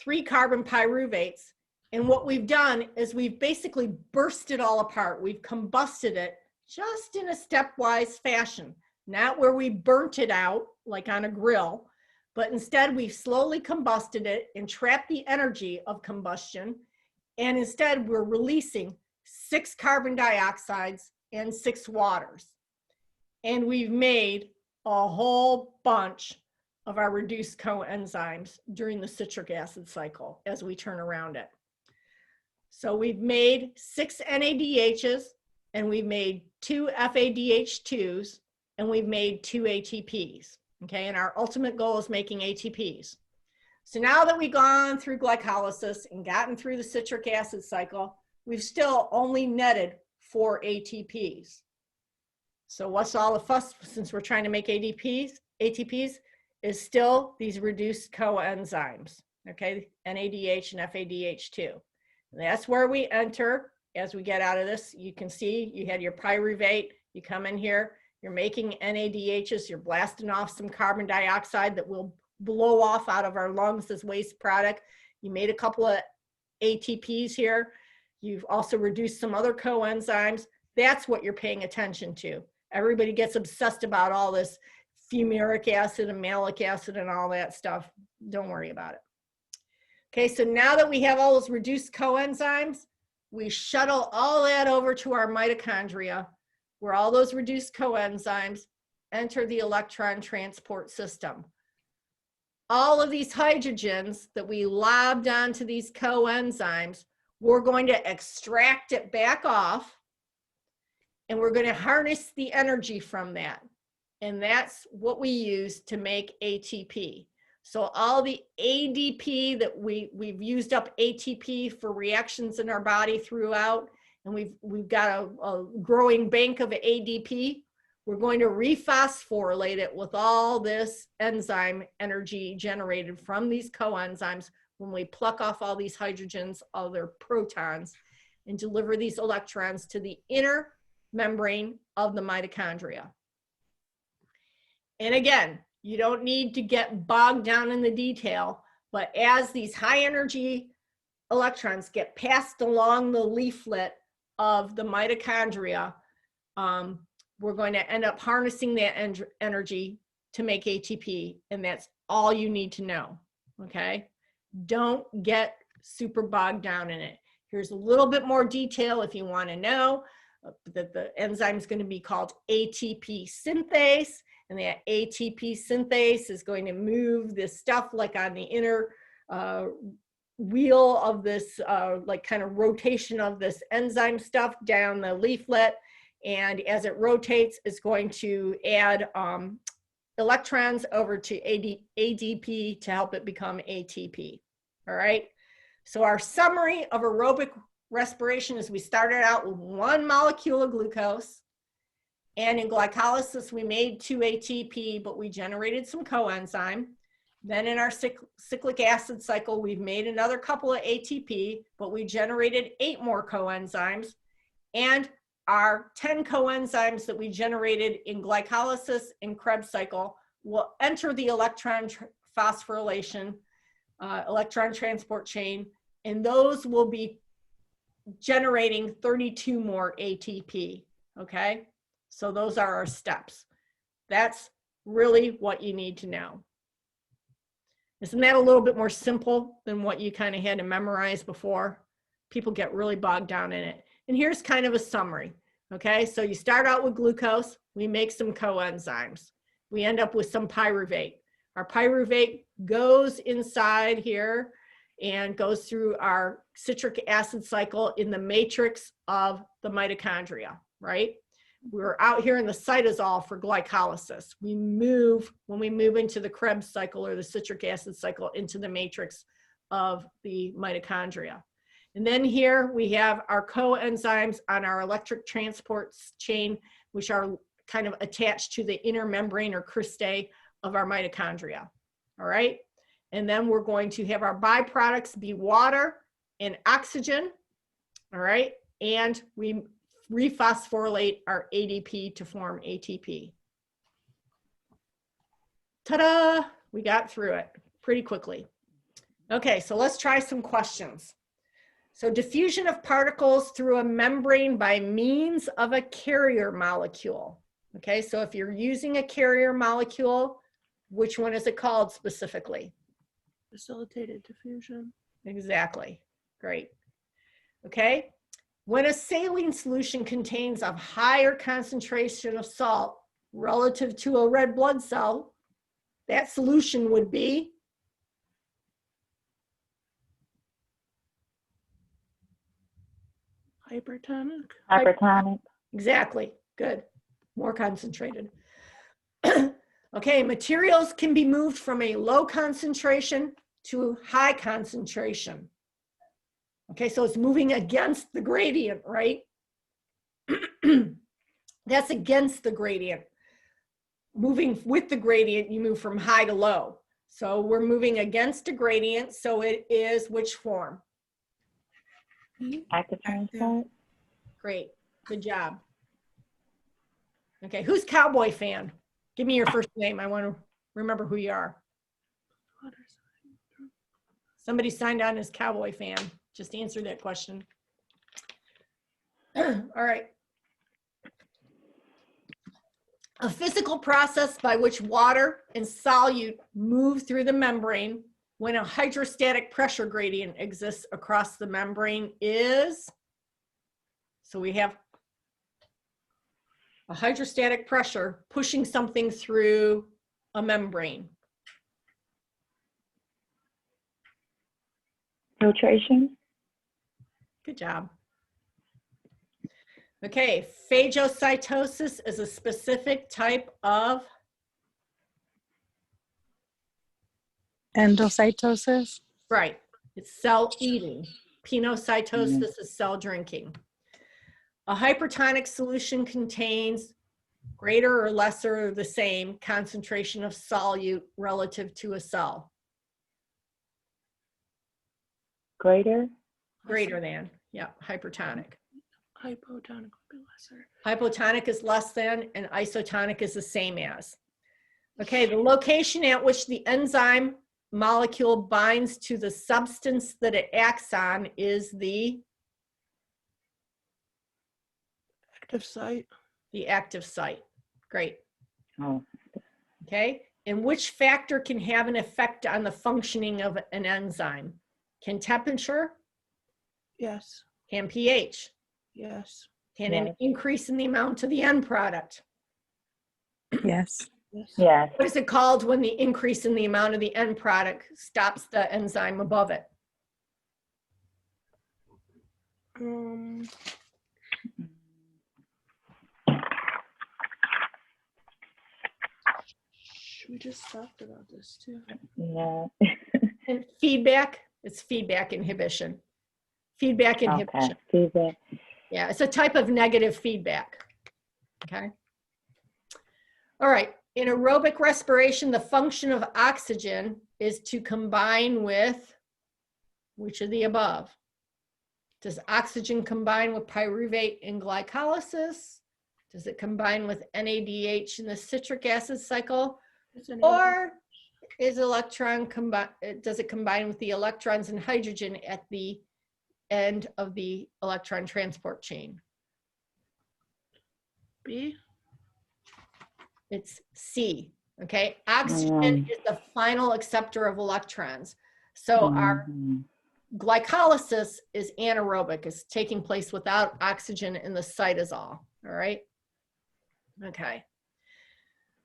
3-carbon pyruvates, and what we've done is we've basically burst it all apart. We've combusted it just in a stepwise fashion, not where we burnt it out like on a grill, but instead we've slowly combusted it and trapped the energy of combustion, and instead we're releasing 6 carbon dioxides and 6 waters. And we've made a whole bunch of our reduced coenzymes during the citric acid cycle as we turn around it. So we've made 6 NADHs, and we've made 2 FADH2s, and we've made 2 ATPs, okay? And our ultimate goal is making ATPs. So now that we've gone through glycolysis and gotten through the citric acid cycle, we've still only netted 4 ATPs. So what's all the fuss, since we're trying to make ATPs, is still these reduced coenzymes, okay? NADH and FADH2. And that's where we enter as we get out of this. You can see you had your pyruvate, you come in here, you're making NADHs, you're blasting off some carbon dioxide that will blow off out of our lungs as waste product. You made a couple of ATPs here. You've also reduced some other coenzymes. That's what you're paying attention to. Everybody gets obsessed about all this fumaric acid and malic acid and all that stuff. Don't worry about it. Okay, so now that we have all those reduced coenzymes, we shuttle all that over to our mitochondria, where all those reduced coenzymes enter the electron transport system. All of these hydrogens that we lobbed onto these coenzymes, we're going to extract it back off, and we're going to harness the energy from that. And that's what we use to make ATP. So all the ADP that we've used up ATP for reactions in our body throughout, and we've got a growing bank of ADP. We're going to rephosphorylate it with all this enzyme energy generated from these coenzymes when we pluck off all these hydrogens, all their protons, and deliver these electrons to the inner membrane of the mitochondria. And again, you don't need to get bogged down in the detail, but as these high energy electrons get passed along the leaflet of the mitochondria, we're going to end up harnessing that energy to make ATP, and that's all you need to know, okay? Don't get super bogged down in it. Here's a little bit more detail if you want to know that the enzyme is going to be called ATP synthase, and that ATP synthase is going to move this stuff like on the inner wheel of this, like kind of rotation of this enzyme stuff down the leaflet. And as it rotates, it's going to add electrons over to ADP to help it become ATP. All right. So our summary of aerobic respiration is we started out with 1 molecule of glucose. And in glycolysis, we made 2 ATP, but we generated some coenzyme. Then in our cyclic acid cycle, we've made another couple of ATP, but we generated 8 more coenzymes. And our 10 coenzymes that we generated in glycolysis and Krebs cycle will enter the electron phosphorylation, electron transport chain, and those will be generating 32 more ATP, okay? So those are our steps. That's really what you need to know. Isn't that a little bit more simple than what you kind of had to memorize before? People get really bogged down in it. And here's kind of a summary. Okay, so you start out with glucose, we make some coenzymes. We end up with some pyruvate. Our pyruvate goes inside here and goes through our citric acid cycle in the matrix of the mitochondria, right? We're out here in the cytosol for glycolysis. When we move into the Krebs cycle or the citric acid cycle, into the matrix of the mitochondria. And then here we have our coenzymes on our electric transport chain, which are kind of attached to the inner membrane or cristae of our mitochondria. All right. And then we're going to have our byproducts be water and oxygen. All right. And we rephosphorylate our ADP to form ATP. Ta-da! We got through it pretty quickly. Okay, so let's try some questions. So diffusion of particles through a membrane by means of a carrier molecule. Okay, so if you're using a carrier molecule, which one is it called specifically? Facilitated diffusion. Exactly. Great. Okay. When a saline solution contains a higher concentration of salt relative to a red blood cell, that solution would be Hypertonic. Hypertonic. exactly. Good. More concentrated. Okay, materials can be moved from a low concentration to high concentration. Okay, so it's moving against the gradient, right? That's against the gradient. Moving with the gradient, you move from high to low. So we're moving against a gradient, so it is which form? Active transport. Great, good job. Okay, who's cowboy fan? Give me your first name. I want to remember who you are. Somebody signed on as cowboy fan. Just answer that question. All right. A physical process by which water and solute move through the membrane when a hydrostatic pressure gradient exists across the membrane is, so we have a hydrostatic pressure pushing something through a membrane. Filtration. Good job. Okay, phagocytosis is a specific type of Endocytosis. right. It's cell eating. Pinocytosis is cell drinking. A hypertonic solution contains greater or lesser or the same concentration of solute relative to a cell. Greater. Greater than, yeah, hypertonic. Hypotonic would be lesser. Hypotonic is less than, and isotonic is the same as. Okay, the location at which the enzyme molecule binds to the substance that it acts on is the Active site. active site. Great. Oh. Okay, and which factor can have an effect on the functioning of an enzyme? Can temperature? Yes. Can pH? Yes. Can an Yes. increase in the amount of the end product? Yes. Yes. Yes. What is it called when the increase in the amount of the end product stops the enzyme above it? We just talked about this too. Yeah. And feedback, it's feedback inhibition. Feedback inhibition. Okay. Feedback. Yeah, it's a type of negative feedback. Okay. All right. In aerobic respiration, the function of oxygen is to combine with which of the above? Does oxygen combine with pyruvate in glycolysis? Does it combine with NADH in the citric acid cycle? It's an Or is does it combine with the electrons and hydrogen at the end of the electron transport chain? B. It's C. Okay, oxygen is the final acceptor of electrons. So our Mhm. glycolysis is anaerobic, it's taking place without oxygen in the cytosol, all right? Okay.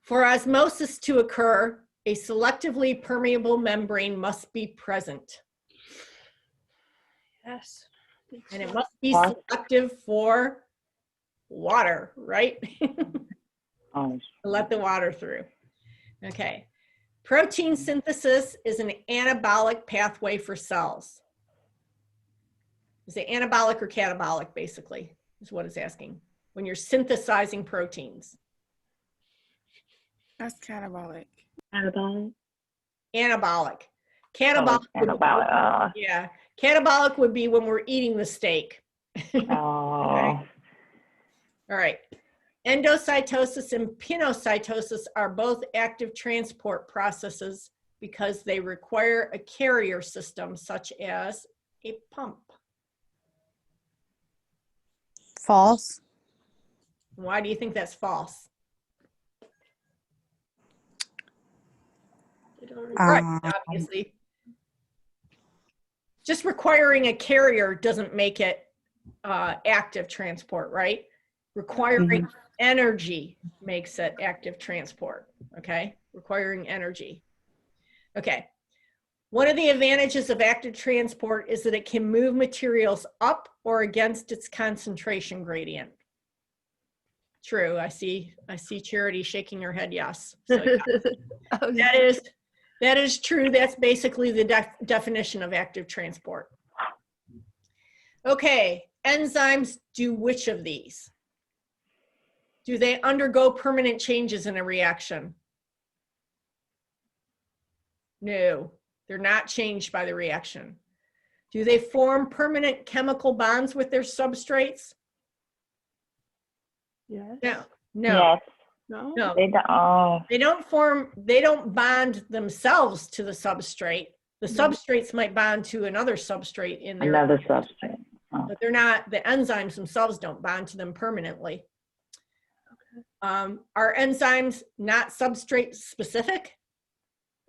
For osmosis to occur, a selectively permeable membrane must be present, Yes. Think and it so. must be What? selective for water, right? Oh, Let the water through. Okay. Protein synthesis is an anabolic pathway for cells. Is it anabolic or catabolic, basically, is what it's asking. When you're synthesizing proteins. That's catabolic. anabolic? Anabolic. Oh, Catabolic it's would be, anabolic. yeah. Catabolic would be when we're eating the steak. Oh. All right. Endocytosis and pinocytosis are both active transport processes because they require a carrier system such as a pump. False. Why do you think that's false? They don't Right, Um, obviously. Just requiring a carrier doesn't make it active transport, right? Requiring energy makes it active transport, okay? Requiring energy. Okay. One of the advantages of active transport is that it can move materials up or against its concentration gradient. True, I see Charity shaking her head yes. So yeah, that is true. That's basically the definition of active transport. Okay, enzymes do which of these? Do they undergo permanent changes in a reaction? No, they're not changed by the reaction. Do they form permanent chemical bonds with their substrates? Yes. No, no, Yes. No. no. They don't. Oh. They don't bond themselves to the substrate. The substrates might bond to another substrate in there, Another substance. Oh. but they're not, the enzymes themselves don't bond to them permanently. Are enzymes not substrate specific?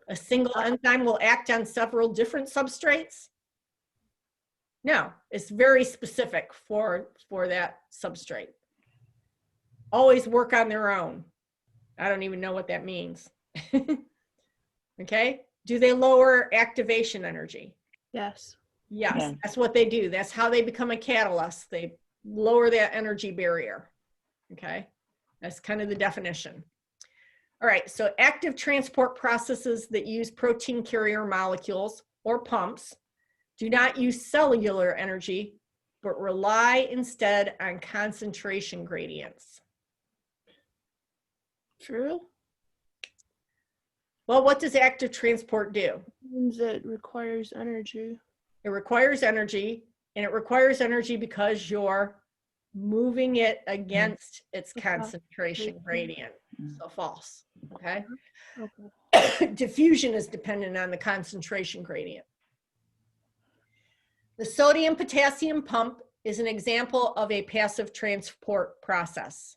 A single enzyme will act on several different substrates? No, it's very specific for that substrate. Always work on their own. I don't even know what that means. Okay, do they lower activation energy? Yes. Yes, Yeah. that's what they do. That's how they become a catalyst. They lower that energy barrier. Okay, that's kind of the definition. All right, so active transport processes that use protein carrier molecules or pumps do not use cellular energy, but rely instead on concentration gradients. True. Well, what does active transport do? Means it requires energy. It requires energy, and it requires energy because you're moving it against its concentration gradient. So false, okay? Okay. Diffusion is dependent on the concentration gradient. The sodium-potassium pump is an example of a passive transport process.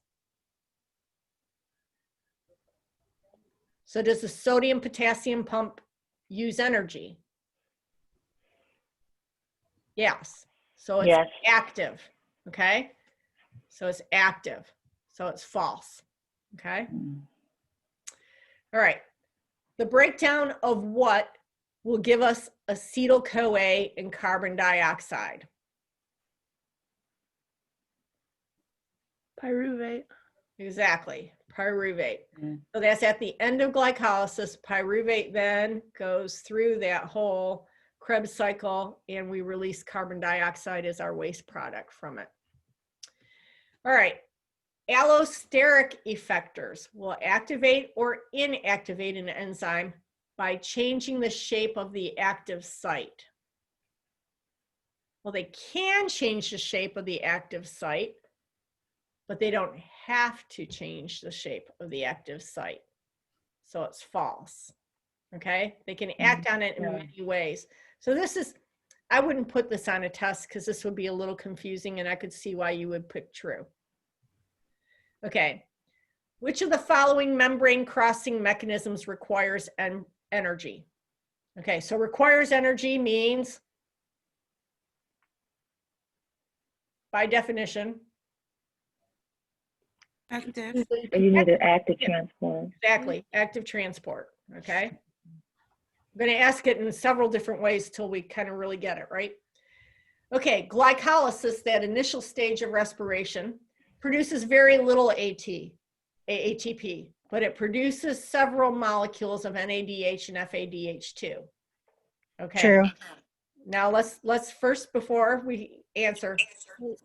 So does the sodium-potassium pump use energy? Yes. So it's Yes. active, okay? So it's active. So it's false, okay? All right. The breakdown of what will give us acetyl-CoA and carbon dioxide? Pyruvate. Exactly, pyruvate. Mm. So that's at the end of glycolysis. Pyruvate then goes through that whole Krebs cycle, and we release carbon dioxide as our waste product from it. All right. Allosteric effectors will activate or inactivate an enzyme by changing the shape of the active site. Well, they can change the shape of the active site, but they don't have to change the shape of the active site. So it's false, okay? They can act on it in many ways. So this is, I wouldn't put this on a test because this would be a little confusing and I could see why you would pick true. Okay, Which of the following membrane crossing mechanisms requires energy? Okay, so requires energy means, by definition, Active. You need an active transport. exactly, active transport, okay? I'm gonna ask it in several different ways till we kind of really get it, right? Okay, glycolysis, that initial stage of respiration, produces very little ATP, but it produces several molecules of NADH and FADH2. Okay. True. Now let's first, before we answer,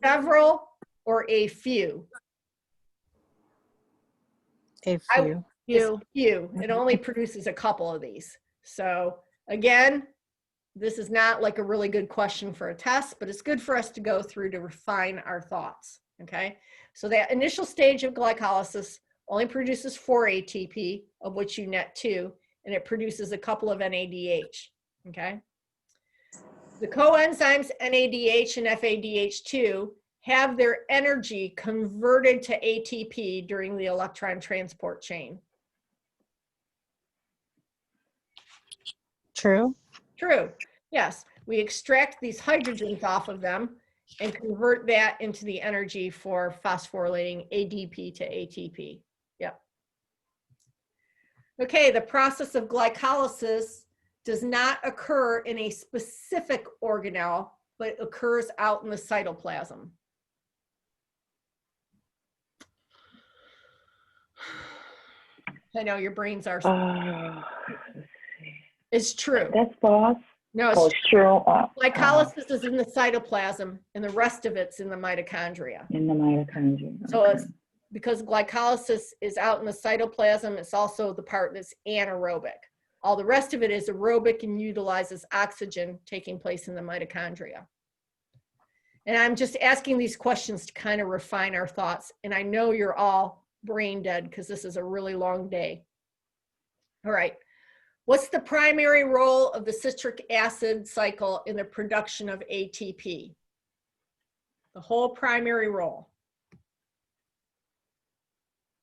several or a few? A I- few. It's few. It only produces a couple of these. So again, this is not like a really good question for a test, but it's good for us to go through to refine our thoughts, okay? So that initial stage of glycolysis only produces 4 ATP, of which you net 2, and it produces a couple of NADH, okay? The coenzymes NADH and FADH2 have their energy converted to ATP during the electron transport chain. True. True. Yes, we extract these hydrogens off of them and convert that into the energy for phosphorylating ADP to ATP. Yep. Okay, the process of glycolysis does not occur in a specific organelle, but occurs out in the cytoplasm. I know your brains are. Oh, It's true. that's false. No, Oh, it's it's true. glycolysis is in the cytoplasm and the rest of it's in the mitochondria. In the mitochondria. So Okay. it's because glycolysis is out in the cytoplasm, it's also the part that's anaerobic. All the rest of it is aerobic and utilizes oxygen taking place in the mitochondria. And I'm just asking these questions to kind of refine our thoughts. And I know you're all brain dead because this is a really long day. All right. What's the primary role of the citric acid cycle in the production of ATP? The whole primary role.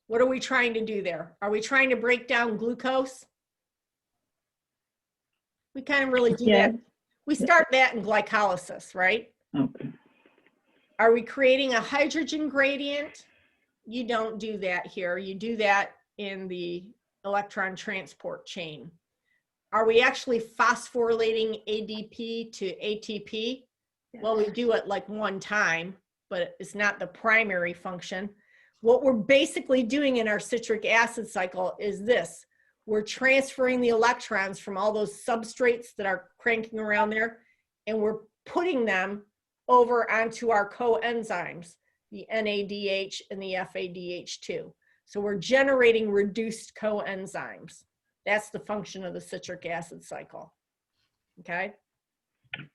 What are we trying to do there? Are we trying to break down glucose? We kind of really do that. We start that in glycolysis, right? Okay. Are we creating a hydrogen gradient? You don't do that here. You do that in the electron transport chain. Are we actually phosphorylating ADP to ATP? Yes. Well, we do it like one time, but it's not the primary function. What we're basically doing in our citric acid cycle is this. We're transferring the electrons from all those substrates that are cranking around there, and we're putting them over onto our coenzymes, the NADH and the FADH2. So we're generating reduced coenzymes. That's the function of the citric acid cycle, okay?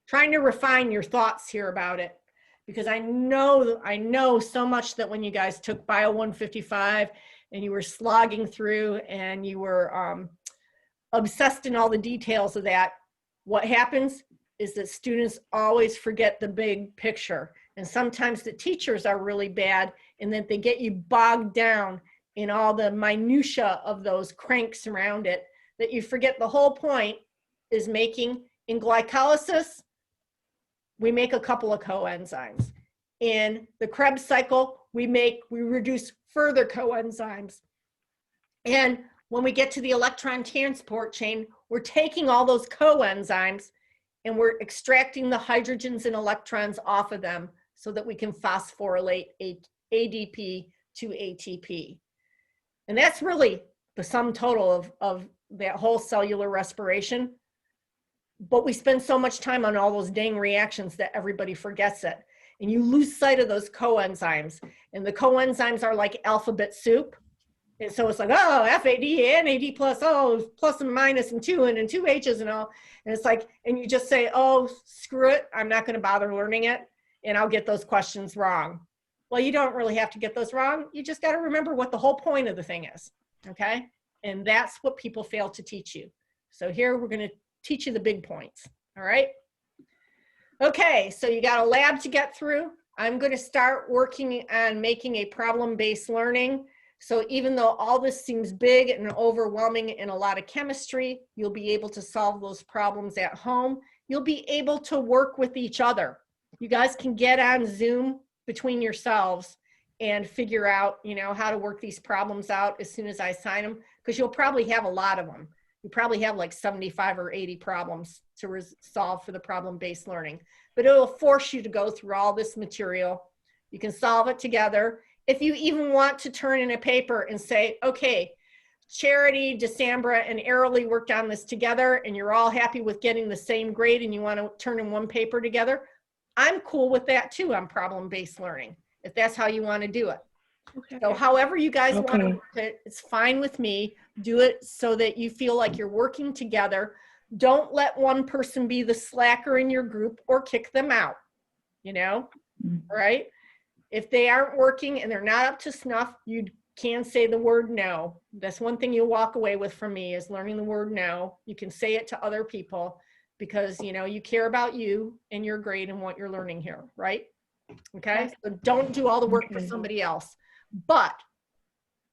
Trying to refine your thoughts here about it, because I know so much that when you guys took Bio 155 and you were slogging through and you were obsessed in all the details of that, what happens is that students always forget the big picture. And sometimes the teachers are really bad in that they get you bogged down in all the minutia of those cranks around it, that you forget the whole point is making, in glycolysis, we make a couple of coenzymes. In the Krebs cycle, we reduce further coenzymes. And when we get to the electron transport chain, we're taking all those coenzymes and we're extracting the hydrogens and electrons off of them so that we can phosphorylate ADP to ATP. And that's really the sum total of that whole cellular respiration. But we spend so much time on all those dang reactions that everybody forgets it. And you lose sight of those coenzymes. And the coenzymes are like alphabet soup. And so it's like, oh, FAD, NAD plus, oh, plus and minus and two and two H's and all. And it's like, and you just say, oh, screw it. I'm not going to bother learning it. And I'll get those questions wrong. Well, you don't really have to get those wrong. You just got to remember what the whole point of the thing is. Okay. And that's what people fail to teach you. So here we're going to teach you the big points. All right. Okay. So you got a lab to get through. I'm going to start working on making a problem-based learning So even though all this seems big and overwhelming in a lot of chemistry, you'll be able to solve those problems at home. You'll be able to work with each other. You guys can get on Zoom between yourselves and figure out, how to work these problems out as soon as I assign them, because you'll probably have a lot of them. You probably have like 75 or 80 problems to solve for the problem-based learning, but it'll force you to go through all this material. You can solve it together. If you even want to turn in a paper and say, okay, Charity, DeSambra, and Airly worked on this together and you're all happy with getting the same grade and you want to turn in one paper together, I'm cool with that too on problem-based learning, if that's how you want to do it. Okay. So however you guys want to Okay. work it, it's fine with me. Do it so that you feel like you're working together. Don't let one person be the slacker in your group or kick them out, all right? If they aren't working and they're not up to snuff, you can say the word no. That's one thing you'll walk away with from me, is learning the word no. You can say it to other people because, you care about you and your grade and what you're learning here, right? Okay, so don't do all the work for Okay. somebody else. But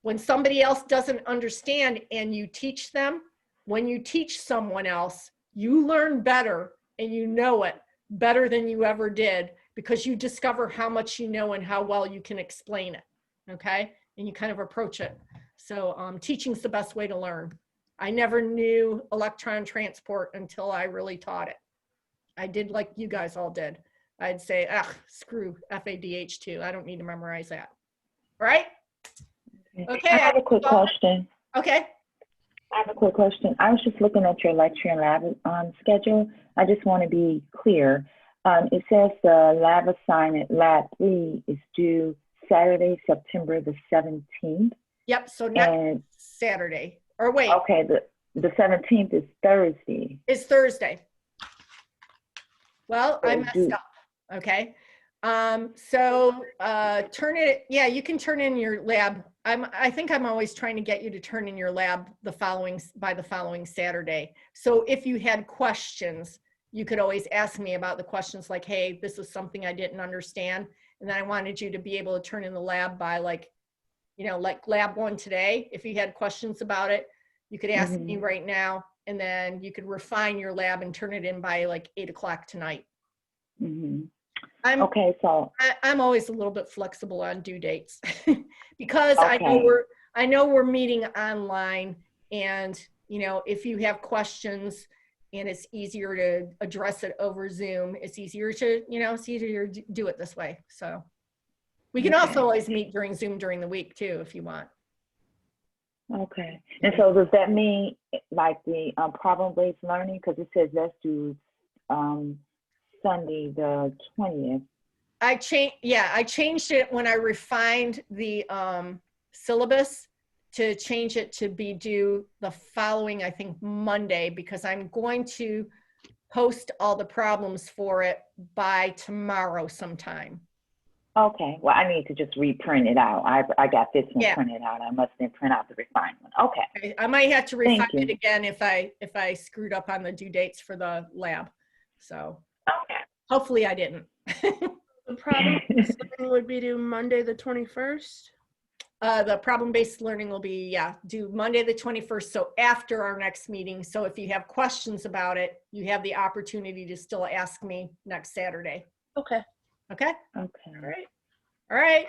when somebody else doesn't understand and you teach them, when you teach someone else, you learn better and you know it better than you ever did, because you discover how much you know and how well you can explain it, okay? And you kind of approach it. So teaching's the best way to learn. I never knew electron transport until I really taught it. I did like you guys all did. I'd say, screw FADH2. I don't need to memorize that. Right? Okay. I have a quick question. Okay. I have a quick question. I was just looking at your lecture and lab schedule. I just want to be clear. It says the lab assignment, lab 3, is due Saturday, September the 17th. Yep. So next And Saturday. Or wait. okay, the 17th is Thursday. It's Thursday. Well, I messed do- up. Okay. Turn it. Yeah, you can turn in your lab. I think I'm always trying to get you to turn in your lab by the following Saturday. So if you had questions, you could always ask me about the questions, like, hey, this is something I didn't understand. And then I wanted you to be able to turn in the lab by like lab 1 today. If you had questions about it, you could ask me right now, and then you could refine your lab and turn it in by like 8 o'clock tonight. Okay, so I'm always a little bit flexible on due dates because Okay. I know we're meeting online, and if you have questions and it's easier to address it over Zoom, it's easier to do it this way. So we can Okay. also always meet during Zoom during the week too, if you want. okay. And so does that mean like the problem-based learning, because it says that's due Sunday the 20th. I changed it when I refined the syllabus to change it to be due the following, I think, Monday, because I'm going to post all the problems for it by tomorrow sometime. Okay, well, I need to just reprint it out. I got this one Yeah. printed out. I must then print out the refined one. Okay. I might have to refine Thank you. it again if I screwed up on the due dates for the lab. So Okay. hopefully I didn't. The problem would be due Monday the 21st. The problem-based learning will be, due Monday the 21st, so after our next meeting. So if you have questions about it, you have the opportunity to still ask me next Saturday. Okay. Okay? Okay. All right.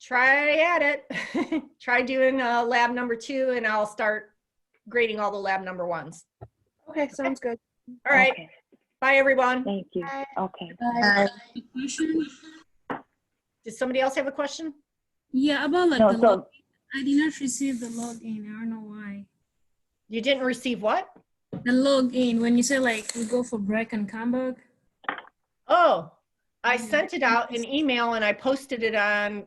Try at it. Try doing lab number 2, and I'll start grading all the lab number 1s. Okay, sounds good. All right. Okay. Bye, everyone. Thank you. Bye. Okay. Question? Did somebody else have a question? Yeah, about like No, the so log. I did not receive the login. I don't know why. You didn't receive what? The login, when you say like we go for break and come back. Oh, I Yeah. sent it out an email and I posted it on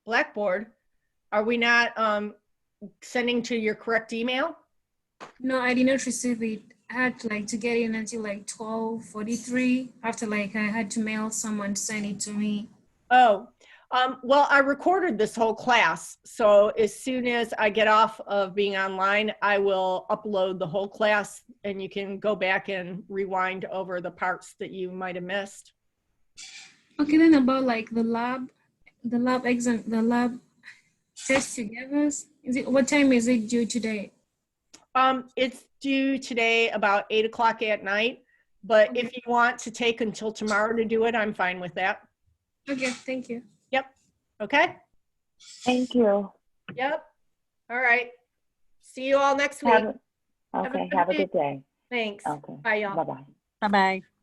Blackboard. Are we not sending to your correct email? No, I did not receive it. I had like to get in until like 12:43. After like I had to mail someone to send it to me. Oh, well, I recorded this whole class. So as soon as I get off of being online, I will upload the whole class and you can go back and rewind over the parts that you might have missed. Okay, then about like the lab exam, the lab test to give us? What time is it due today? It's due today about 8 o'clock at night, but if you want to take until tomorrow to do it, I'm fine with that. Okay, thank you. Yep. Okay. Thank you. Yep. All right. See you all next week. Have a Have a good have a week. good day. Thanks. Okay. Bye, y'all. Bye-bye. Bye-bye.